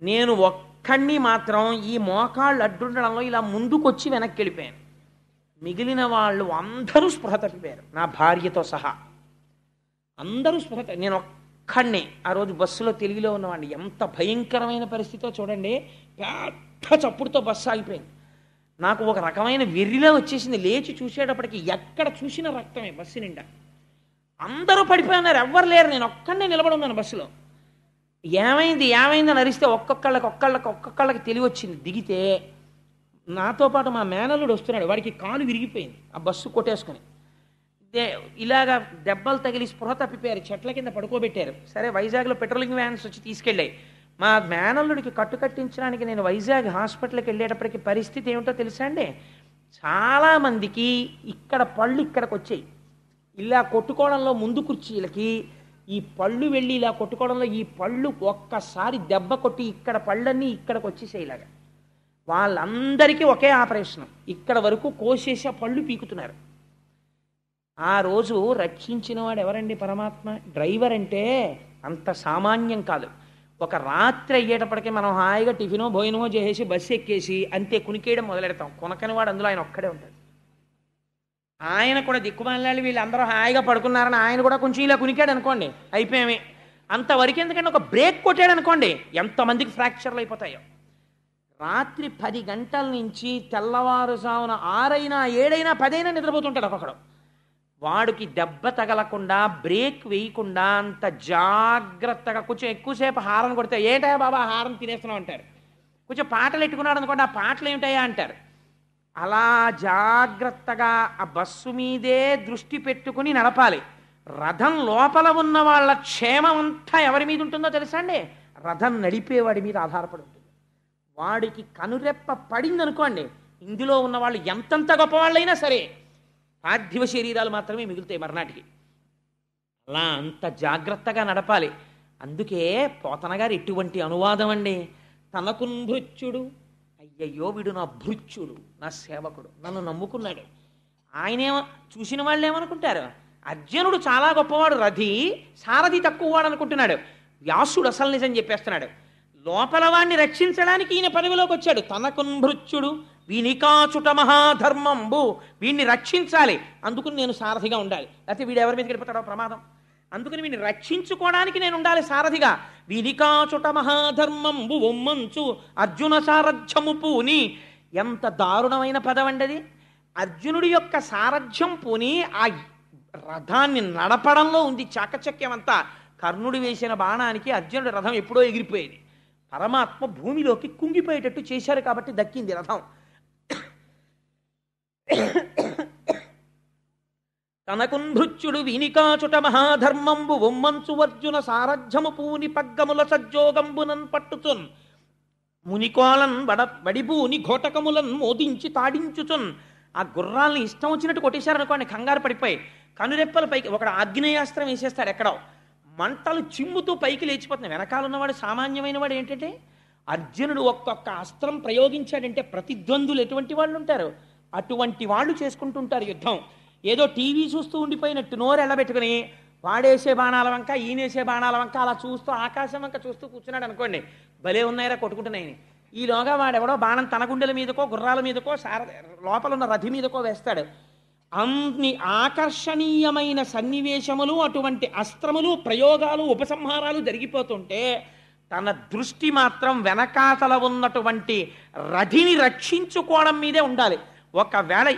నేను ఒక్కడిని మాత్రం ఈ మోకాళ్ళు అడ్డుండడంలో ఇలా ముందుకొచ్చి వెనక్కి వెళ్ళిపోయాను. మిగిలిన వాళ్ళు అందరూ స్పృహ తప్పిపోయారు, నా భార్యతో సహా అందరూ స్పృహ. నేను ఒక్కడినే ఆ రోజు బస్సులో తెలుగులో ఉన్నవాడిని. ఎంత భయంకరమైన పరిస్థితితో చూడండి. పెద్ద చప్పుడుతో బస్సు ఆగిపోయింది. నాకు ఒక రకమైన వెర్రిలో వచ్చేసింది. లేచి చూసేటప్పటికి ఎక్కడ చూసిన రక్తమే బస్సు నిండా. అందరూ పడిపోయినారు, ఎవ్వరు లేరు. నేను ఒక్కడనే నిలబడి ఉన్నాను బస్సులో. ఏమైంది అని అరిస్తే ఒక్కొక్కళ్ళకి తెలివి వచ్చింది. దిగితే నాతో పాటు మా మేనల్లుడు వస్తున్నాడు. వాడికి కాలు విరిగిపోయింది ఆ బస్సు కొట్టేసుకొని. ఇలాగా దెబ్బలు తగిలి స్పృహ తప్పిపోయారు, చెట్ల కింద పడుకోబెట్టారు. సరే వైజాగ్లో పెట్రోలింగ్ వ్యాన్స్ వచ్చి తీసుకెళ్ళాయి. మా మేనల్లుడికి కట్టించడానికి నేను వైజాగ్ హాస్పిటల్కి వెళ్ళేటప్పటికి పరిస్థితి ఏమిటో తెలుసా అండి? చాలామందికి ఇక్కడ పళ్ళు ఇక్కడికి వచ్చాయి. ఇలా కొట్టుకోవడంలో ముందు కుర్చీలకి ఈ పళ్ళు వెళ్ళి ఇలా కొట్టుకోవడంలో ఈ పళ్ళు ఒక్కసారి దెబ్బ కొట్టి ఇక్కడ పళ్ళన్నీ ఇక్కడికి వచ్చేసాయి. ఇలాగా వాళ్ళందరికీ ఒకే ఆపరేషన్. ఇక్కడ వరకు కోసేసి పళ్ళు పీకుతున్నారు. ఆ రోజు రక్షించిన వాడు ఎవరండి? పరమాత్మ. డ్రైవర్ అంటే అంత సామాన్యం కాదు. ఒక రాత్రి అయ్యేటప్పటికీ మనం హాయిగా టిఫినో భోజనమో చేసేసి బస్సు ఎక్కేసి అంతే కునికేయడం మొదలెడతాం. కొనకని వాడు అందులో ఆయన ఒక్కడే ఉంటాడు. ఆయన కూడా దిక్కుమాలాలి, వీళ్ళందరూ హాయిగా పడుకున్నారని ఆయన కూడా కొంచెం ఇలా కునికాడు అనుకోండి, అయిపోయామే. అంతవరకు ఎందుకంటే ఒక బ్రేక్ కొట్టాడు అనుకోండి, ఎంతమందికి ఫ్రాక్చర్లు అయిపోతాయో. రాత్రి 10 గంటల నుంచి తెల్లవారుజామున 6 అయినా 7 అయినా 10 అయినా నిద్రపోతుంటాడు ఒక్కొక్కడు. వాడికి దెబ్బ తగలకుండా బ్రేక్ వేయకుండా అంత జాగ్రత్తగా కొంచెం ఎక్కువసేపు హారన్ కొడితే ఏంటా బాబా హారన్ తినేస్తున్నావు అంటారు. కొంచెం పాటలు ఎట్టుకున్నాడు అనుకోండి, ఆ పాటలు ఏమిటాయా అంటారు. అలా జాగ్రత్తగా ఆ బస్సు మీదే దృష్టి పెట్టుకుని నడపాలి. రథం లోపల ఉన్న వాళ్ళ క్షేమం అంతా ఎవరి మీద ఉంటుందో తెలుసా అండి? రథం నడిపేవాడి మీద ఆధారపడి ఉంటుంది. వాడికి కనురెప్ప పడింది అనుకోండి, ఇందులో ఉన్న వాళ్ళు ఎంతంత గొప్పవాళ్ళైనా సరే పార్థివ శరీరాలు మాత్రమే మిగులుతాయి మర్నాటికి. అలా అంత జాగ్రత్తగా నడపాలి. అందుకే పోతన గారు ఎటువంటి అనువాదం అండి. తనకున్భృత్యుడు, అయ్యయ్యో వీడు నా భృత్యుడు, నా సేవకుడు, నన్ను నమ్ముకున్నాడు. ఆయనేమో చూసిన వాళ్ళు ఏమనుకుంటారు? అర్జునుడు చాలా గొప్పవాడు, రథి, సారథి తక్కువ వాడు అనుకుంటున్నాడు. వ్యాసుడు అసలు నిజం చెప్పేస్తున్నాడు. లోపల వాణ్ణి రక్షించడానికి ఈయన పదవిలోకి వచ్చాడు. తనకున్భృత్యుడు వీనికాచుట మహాధర్మంబు, వీడిని రక్షించాలి, అందుకుని నేను సారథిగా ఉండాలి. లేకపోతే వీడు ఎవరి మీద గడిపోతాడో ప్రమాదం. అందుకని వీడిని రక్షించుకోవడానికి నేను ఉండాలి సారథిగా. వీనికాచుట మహాధర్మంబు ఒమ్మంచు అర్జున సారథ్యము పూని. ఎంత దారుణమైన పదవండది. అర్జునుడి యొక్క సారథ్యం పూని ఆ రథాన్ని నడపడంలో ఉంది చాకచక్యం అంతా. కర్ణుడు వేసిన బాణానికి అర్జునుడి రథం ఎప్పుడో ఎగిరిపోయేది. పరమాత్మ భూమిలోకి కుంగిపోయేటట్టు చేశారు కాబట్టి దక్కింది రథం. తనకున్భృత్యుడు వీనికాచుట మహాధర్మంబు ఒమ్మంచు అర్జున సారథ్యము పూని పగ్గముల సజ్జోగంబునన్ పట్టుచున్ మునికోలన్ వడిబూని ఘోటకములన్ మోదించి తాడించుచున్. ఆ గుర్రాలని ఇష్టం వచ్చినట్టు కొట్టేశారనుకోండి, కంగారు పడిపోయి కనురెప్పల పైకి ఒకడు ఆగ్నేయాస్త్రం వేసేస్తాడు, ఎక్కడో మంటలు చిమ్ముతూ పైకి లేచిపోతున్నాయి. వెనకాల ఉన్నవాడు సామాన్యమైన వాడు ఏంటంటే, అర్జునుడు ఒక్కొక్క అస్త్రం ప్రయోగించాడంటే ప్రతిద్వందులు ఎటువంటి వాళ్ళు ఉంటారు, అటువంటి వాళ్ళు చేసుకుంటుంటారు యుద్ధం. ఏదో టీవీ చూస్తూ ఉండిపోయినట్టు నోరు ఎల్లబెట్టుకుని వాడేసే బాణాల వంక ఈయనేసే బాణాల వంక అలా చూస్తూ ఆకాశం వంక చూస్తూ కూర్చున్నాడు అనుకోండి, భలే ఉన్నాయిరా కొట్టుకుంటున్నాయని. ఈలోగా వాడెవడో బాణం తన గుండెల మీదకో గుర్రాల మీదకో లోపల ఉన్న రథి మీదకో వేస్తాడు. అన్ని ఆకర్షణీయమైన సన్నివేశములు, అటువంటి అస్త్రములు, ప్రయోగాలు, ఉపసంహారాలు జరిగిపోతుంటే తన దృష్టి మాత్రం వెనకాతల ఉన్నటువంటి రథిని రక్షించుకోవడం మీదే ఉండాలి. ఒకవేళ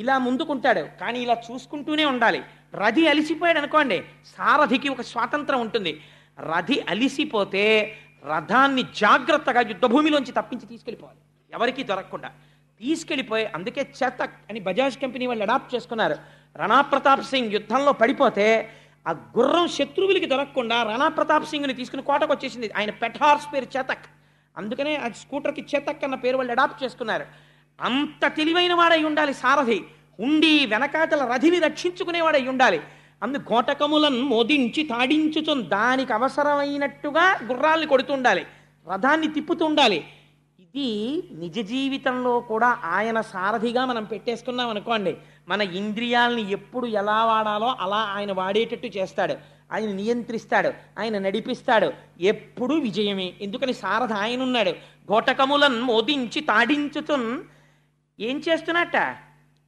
ఇలా ముందుకుంటాడు కానీ ఇలా చూసుకుంటూనే ఉండాలి. రథి అలిసిపోయాడు అనుకోండి, సారథికి ఒక స్వాతంత్రం ఉంటుంది. రథి అలిసిపోతే రథాన్ని జాగ్రత్తగా యుద్ధభూమిలోంచి తప్పించి తీసుకెళ్ళిపోవాలి, ఎవరికీ దొరకకుండా తీసుకెళ్ళిపోయి. అందుకే చేతక్ అని బజాజ్ కంపెనీ వాళ్ళు అడాప్ట్ చేసుకున్నారు. రాణా ప్రతాప్ సింగ్ యుద్ధంలో పడిపోతే ఆ గుర్రం శత్రువులకి దొరకకుండా రాణా ప్రతాప్ సింగ్ని తీసుకుని కోటకు వచ్చేసింది. ఆయన పెట్ హార్స్ పేరు చేతక్, అందుకనే ఆ స్కూటర్కి చేతక్ అన్న పేరు వాళ్ళు అడాప్ట్ చేసుకున్నారు. అంత తెలివైన వాడై ఉండాలి సారథి, ఉండి వెనకాతల రథిని రక్షించుకునేవాడై ఉండాలి. గోటకములను మోదించి తాడించుచు దానికి అవసరమైనట్టుగా గుర్రాల్ని కొడుతుండాలి, రథాన్ని తిప్పుతుండాలి. ఇది నిజ జీవితంలో కూడా ఆయన సారథిగా మనం పెట్టేసుకున్నాం అనుకోండి, మన ఇంద్రియాలని ఎప్పుడు ఎలా వాడాలో అలా ఆయన వాడేటట్టు చేస్తాడు, ఆయన నియంత్రిస్తాడు, ఆయన నడిపిస్తాడు. ఎప్పుడూ విజయమే. ఎందుకని సారథి ఆయన ఉన్నాడు. ఘోటకములను మోదించి తాడించుతున్ ఏం చేస్తున్నట్ట?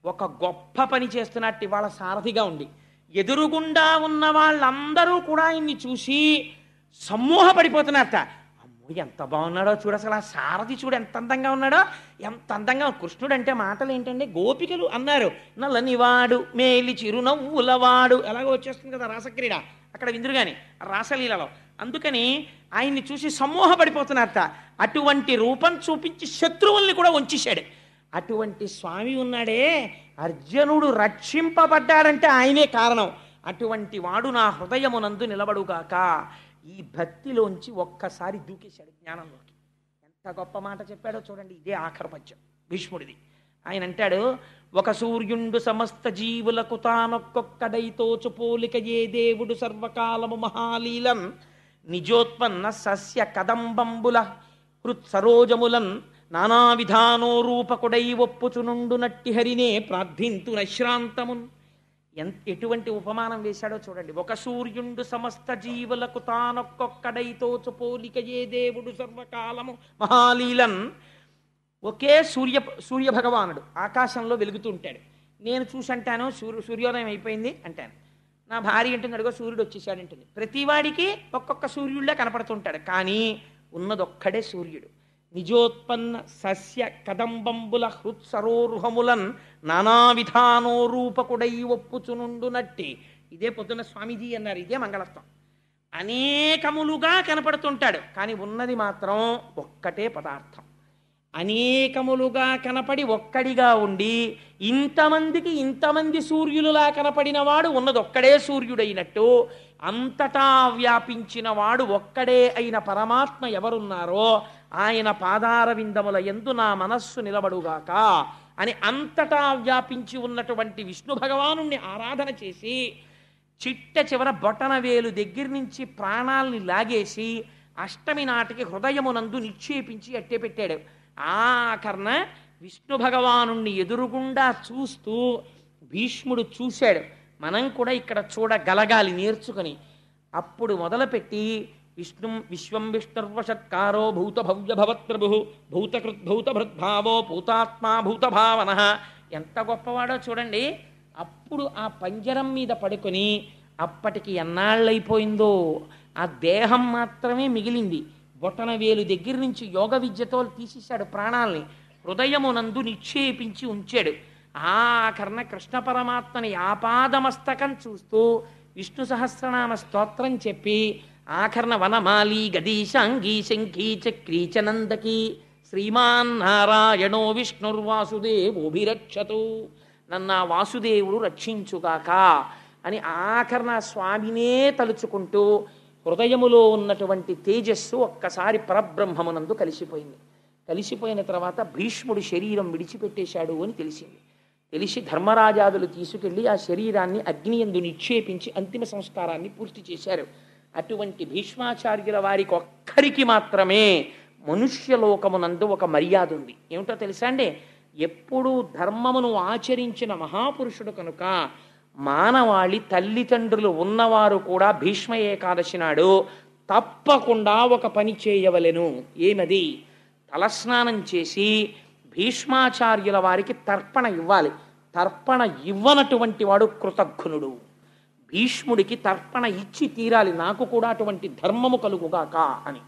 ఒక గొప్ప పని చేస్తున్నట్టు ఇవాళ సారథిగా ఉండి ఎదురుగుండా ఉన్న వాళ్ళందరూ కూడా ఆయన్ని చూసి సమ్మోహపడిపోతున్నట్ట. అమ్మో ఎంత బాగున్నాడో చూడు, అసలు ఆ సారథి చూడు ఎంత అందంగా ఉన్నాడో, ఎంత అందంగా. కృష్ణుడు అంటే మాటలు ఏంటంటే గోపికలు అన్నారు, నల్లనివాడు మేలి చిరునవ్వులవాడు, ఎలాగో వచ్చేస్తుంది కదా రాసక్రీడ అక్కడ విందురుగాని రాసలీలలో. అందుకని ఆయన్ని చూసి సమ్మోహపడిపోతున్నారట. అటువంటి రూపం చూపించి శత్రువుల్ని కూడా వంచేశాడు. అటువంటి స్వామి ఉన్నాడే, అర్జునుడు రక్షింపబడ్డాడంటే ఆయనే కారణం. అటువంటి వాడు నా హృదయమునందు నిలబడుగాక. ఈ భక్తిలోంచి ఒక్కసారి దూకేశాడు జ్ఞానంలోకి. ఎంత గొప్ప మాట చెప్పాడో చూడండి. ఇదే ఆఖరి పద్యం భీష్ముడిది. ఆయన అంటాడు, ఒక సూర్యుండు సమస్త జీవులకు తానొక్కొక్కడైతోచు పోలిక ఏ దేవుడు సర్వకాలము మహాలీలం నిజోత్పన్న సస్య కదంబంబుల హృత్సరోజములన్ నానా విధానో రూపకుడై ఒప్పుచునుండు నట్టి హరినే ప్రార్థింతు నశ్రాంతమున్. ఎటువంటి ఉపమానం వేశాడో చూడండి. ఒక సూర్యుండు సమస్త జీవులకు తానొక్కొక్కడైతోచు పోలిక ఏ దేవుడు సర్వకాలము మహాలీలన్. ఒకే సూర్యభగవానుడు ఆకాశంలో వెలుగుతూ ఉంటాడు. నేను చూసంటాను సూర్యోదయం అయిపోయింది అంటాను. నా భార్య అంటుంది, అడుగో సూర్యుడు వచ్చేసాడు అంటుంది. ప్రతివాడికి ఒక్కొక్క సూర్యుడిలా కనపడుతుంటాడు, కానీ ఉన్నదొక్కడే సూర్యుడు. నిజోత్పన్న సస్య కదంబంబుల హృత్సరోరుహములన్ నానా విధానో రూపకుడై ఒప్పుచునుండు నట్టి. ఇదే పొద్దున్న స్వామీజీ అన్నారు, ఇదే మంగళత్వం. అనేకములుగా కనపడుతుంటాడు, కానీ ఉన్నది మాత్రం ఒక్కటే పదార్థం. అనేకములుగా కనపడి ఒక్కడిగా ఉండి ఇంతమందికి ఇంతమంది సూర్యులులా కనపడిన వాడు ఉన్నదొక్కడే సూర్యుడైనట్టు, అంతటా వ్యాపించిన వాడు ఒక్కడే అయిన పరమాత్మ ఎవరున్నారో ఆయన పాదార విందముల యందు నా మనస్సు నిలబడుగాక అని అంతటా వ్యాపించి ఉన్నటువంటి విష్ణు భగవానుణ్ణి ఆరాధన చేసి చిట్ట చివర బొటన వేలు దగ్గర నుంచి ప్రాణాల్ని లాగేసి అష్టమి నాటికి హృదయమునందు నిక్షేపించి అట్టే పెట్టాడు. ఆఖరణ విష్ణు భగవానుణ్ణి ఎదురుగుండా చూస్తూ భీష్ముడు చూశాడు. మనం కూడా ఇక్కడ చూడగలగాలి నేర్చుకుని. అప్పుడు మొదలుపెట్టి విశ్వం విష్ణుర్వషత్కారో భూత భవ్య భవత్ప్రభు భూతకృద్భూత భృద్భావో భూతాత్మా భూత భావన. ఎంత గొప్పవాడో చూడండి. అప్పుడు ఆ పంజరం మీద పడుకొని అప్పటికి ఎన్నాళ్ళైపోయిందో ఆ దేహం మాత్రమే మిగిలింది. బొటన వేలు దగ్గర నుంచి యోగ విద్యతో తీసేశాడు ప్రాణాల్ని, హృదయమునందు నిక్షేపించి ఉంచాడు. ఆఖరణ కృష్ణ పరమాత్మని ఆపాదమస్తకం చూస్తూ విష్ణు సహస్రనామ స్తోత్రం చెప్పి ఆఖరణ వనమాలి గదీశాంగీ శంఖీ చక్రీ చనందకి శ్రీమాన్ నారాయణో విష్ణుర్వాసుదేవోభిరక్షతు, నన్న వాసుదేవుడు రక్షించుగాక అని ఆఖరణ స్వామినే తలుచుకుంటూ హృదయములో ఉన్నటువంటి తేజస్సు ఒక్కసారి పరబ్రహ్మమునందు కలిసిపోయింది. కలిసిపోయిన తర్వాత భీష్ముడు శరీరం విడిచిపెట్టేశాడు అని తెలిసి ధర్మరాజాదులు తీసుకెళ్లి ఆ శరీరాన్ని అగ్నియందు నిక్షేపించి అంతిమ సంస్కారాన్ని పూర్తి చేశారు. అటువంటి భీష్మాచార్యుల వారికి ఒక్కరికి మాత్రమే మనుష్యలోకమునందు ఒక మర్యాద ఉంది. ఏమిటో తెలుసా అండి? ఎప్పుడూ ధర్మమును ఆచరించిన మహాపురుషుడు కనుక మానవాళి తల్లిదండ్రులు ఉన్నవారు కూడా భీష్మ ఏకాదశి నాడు తప్పకుండా ఒక పని చేయవలెను. ఏమది? తలస్నానం చేసి భీష్మాచార్యుల వారికి తర్పణ ఇవ్వాలి. తర్పణ ఇవ్వనటువంటి వాడు కృతఘ్నుడు. భీష్ముడికి తర్పణ ఇచ్చి తీరాలి, నాకు కూడా అటువంటి ధర్మము కలుగుగాక అని.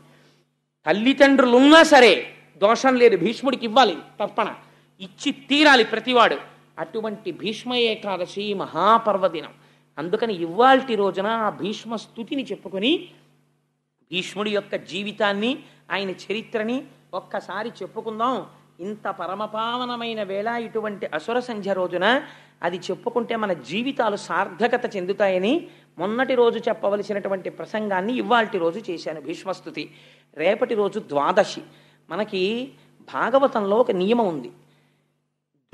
తల్లిదండ్రులున్నా సరే దోషం లేదు, భీష్ముడికి ఇవ్వాలి తర్పణ, ఇచ్చి తీరాలి ప్రతివాడు. అటువంటి భీష్మ ఏకాదశి మహాపర్వదినం. అందుకని ఇవాల్టి రోజున ఆ భీష్మ స్తుతిని చెప్పుకొని భీష్ముడి యొక్క జీవితాన్ని ఆయన చరిత్రని ఒక్కసారి చెప్పుకుందాం. ఇంత పరమపావనమైన వేళ ఇటువంటి అసుర సంధ్య రోజున అది చెప్పుకుంటే మన జీవితాలు సార్థకత చెందుతాయని మొన్నటి రోజు చెప్పవలసినటువంటి ప్రసంగాన్ని ఇవాల్టి రోజు చేశాను, భీష్మస్తుతి. రేపటి రోజు ద్వాదశి. మనకి భాగవతంలో ఒక నియమం ఉంది,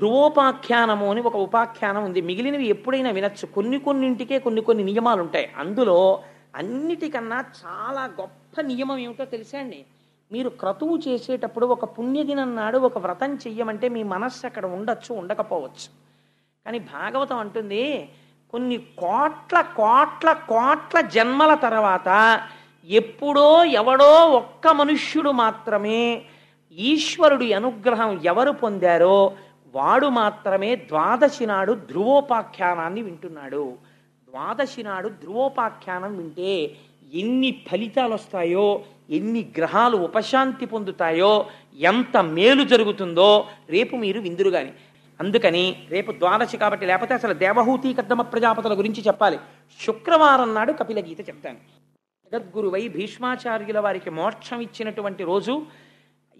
ధ్రువోపాఖ్యానము అని ఒక ఉపాఖ్యానం ఉంది. మిగిలినవి ఎప్పుడైనా వినొచ్చు. కొన్నింటికే కొన్ని నియమాలు ఉంటాయి. అందులో అన్నిటికన్నా చాలా గొప్ప నియమం ఏమిటో తెలుసా అండి? మీరు క్రతువు చేసేటప్పుడు ఒక పుణ్యదినం నాడు ఒక వ్రతం చెయ్యమంటే మీ మనస్సు అక్కడ ఉండొచ్చు, ఉండకపోవచ్చు. కానీ భాగవతం అంటుంది కొన్ని కోట్ల కోట్ల కోట్ల జన్మల తర్వాత ఎప్పుడో ఎవడో ఒక్క మనుష్యుడు మాత్రమే ఈశ్వరుడి అనుగ్రహం ఎవరు పొందారో వాడు మాత్రమే ద్వాదశి నాడు ధ్రువోపాఖ్యానాన్ని వింటున్నాడు. ద్వాదశి నాడు ధ్రువోపాఖ్యానం వింటే ఎన్ని ఫలితాలు వస్తాయో, ఎన్ని గ్రహాలు ఉపశాంతి పొందుతాయో, ఎంత మేలు జరుగుతుందో రేపు మీరు విందురు గాని. అందుకని రేపు ద్వాదశి కాబట్టి, లేకపోతే అసలు దేవహూతి కర్దమ ప్రజాపతుల గురించి చెప్పాలి. శుక్రవారం నాడు కపిల గీత చెప్తాను. జగద్గురువై భీష్మాచార్యుల వారికి మోక్షం ఇచ్చినటువంటి రోజు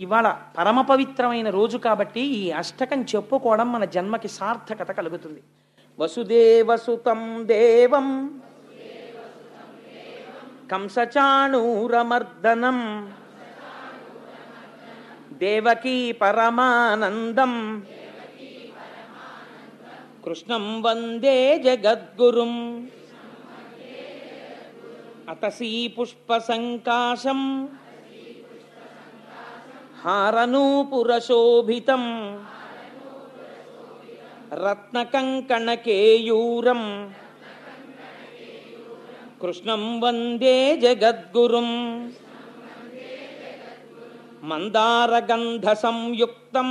ఇవాళ పరమ పవిత్రమైన రోజు కాబట్టి ఈ అష్టకం చెప్పుకోవడం మన జన్మకి సార్థకత కలుగుతుంది. వసుదేవసుతం దేవం కంసచాణూరమర్దనం దేవకీ పరమానందం కృష్ణం వందే జగద్గురుం అతసీ పుష్పసంకాశం హారనూపురశోభితం రత్నకంకణకేయూరం కృష్ణం వందే జగద్గురుం మందారగంధ సంయుక్తం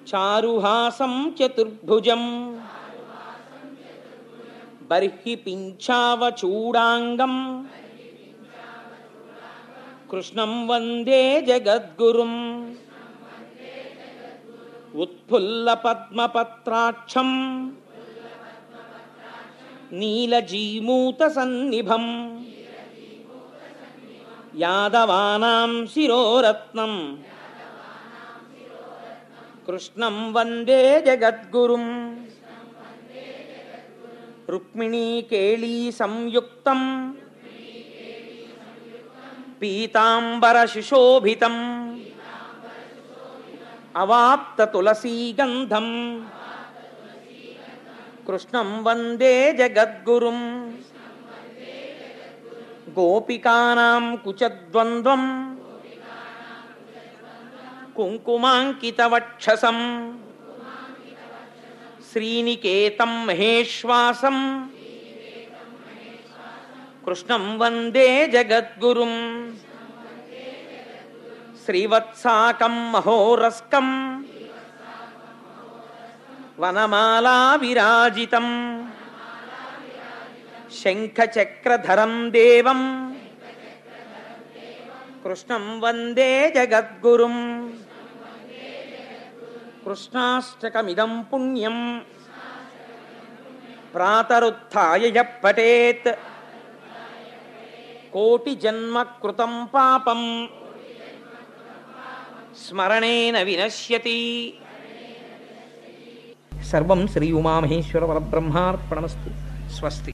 చారుహాసం చతుర్భుజం బర్హి పింఛావచూడాంగం కృష్ణం వందే జగద్గురుం ఉత్ఫుల్ల పద్మపత్రాక్షం నీలజీమూత సన్నిభం యాదవానాం శిరోరత్నం కృష్ణం వందే జగద్గురుం రుక్మిణీ కేళీ సంయుక్తం పీతాంబర శిశోభితం అవాప్త తులసీగంధం కృష్ణం వందే జగద్గురుం గోపికానాం కుచద్వంద్వం కుంకుమాంకితవక్షసం శ్రీనికేతం మహేశ్వాసం కృష్ణం వందే జగద్గురుం శ్రీవత్సాకం మహోరస్కం వనమాలా విరాజితం శంఖచక్రధరం దేవం కృష్ణం వందే జగద్గురుం కృష్ణాష్టకమిదం పుణ్యం ప్రాతరుత్థాయ యః పఠేత్ కోటి జన్మ కృతం పాపం స్మరణేన వినశ్యతి. సర్వం శ్రీ ఉమామహేశ్వర పరబ్రహ్మార్పణమస్తు. స్వస్తి.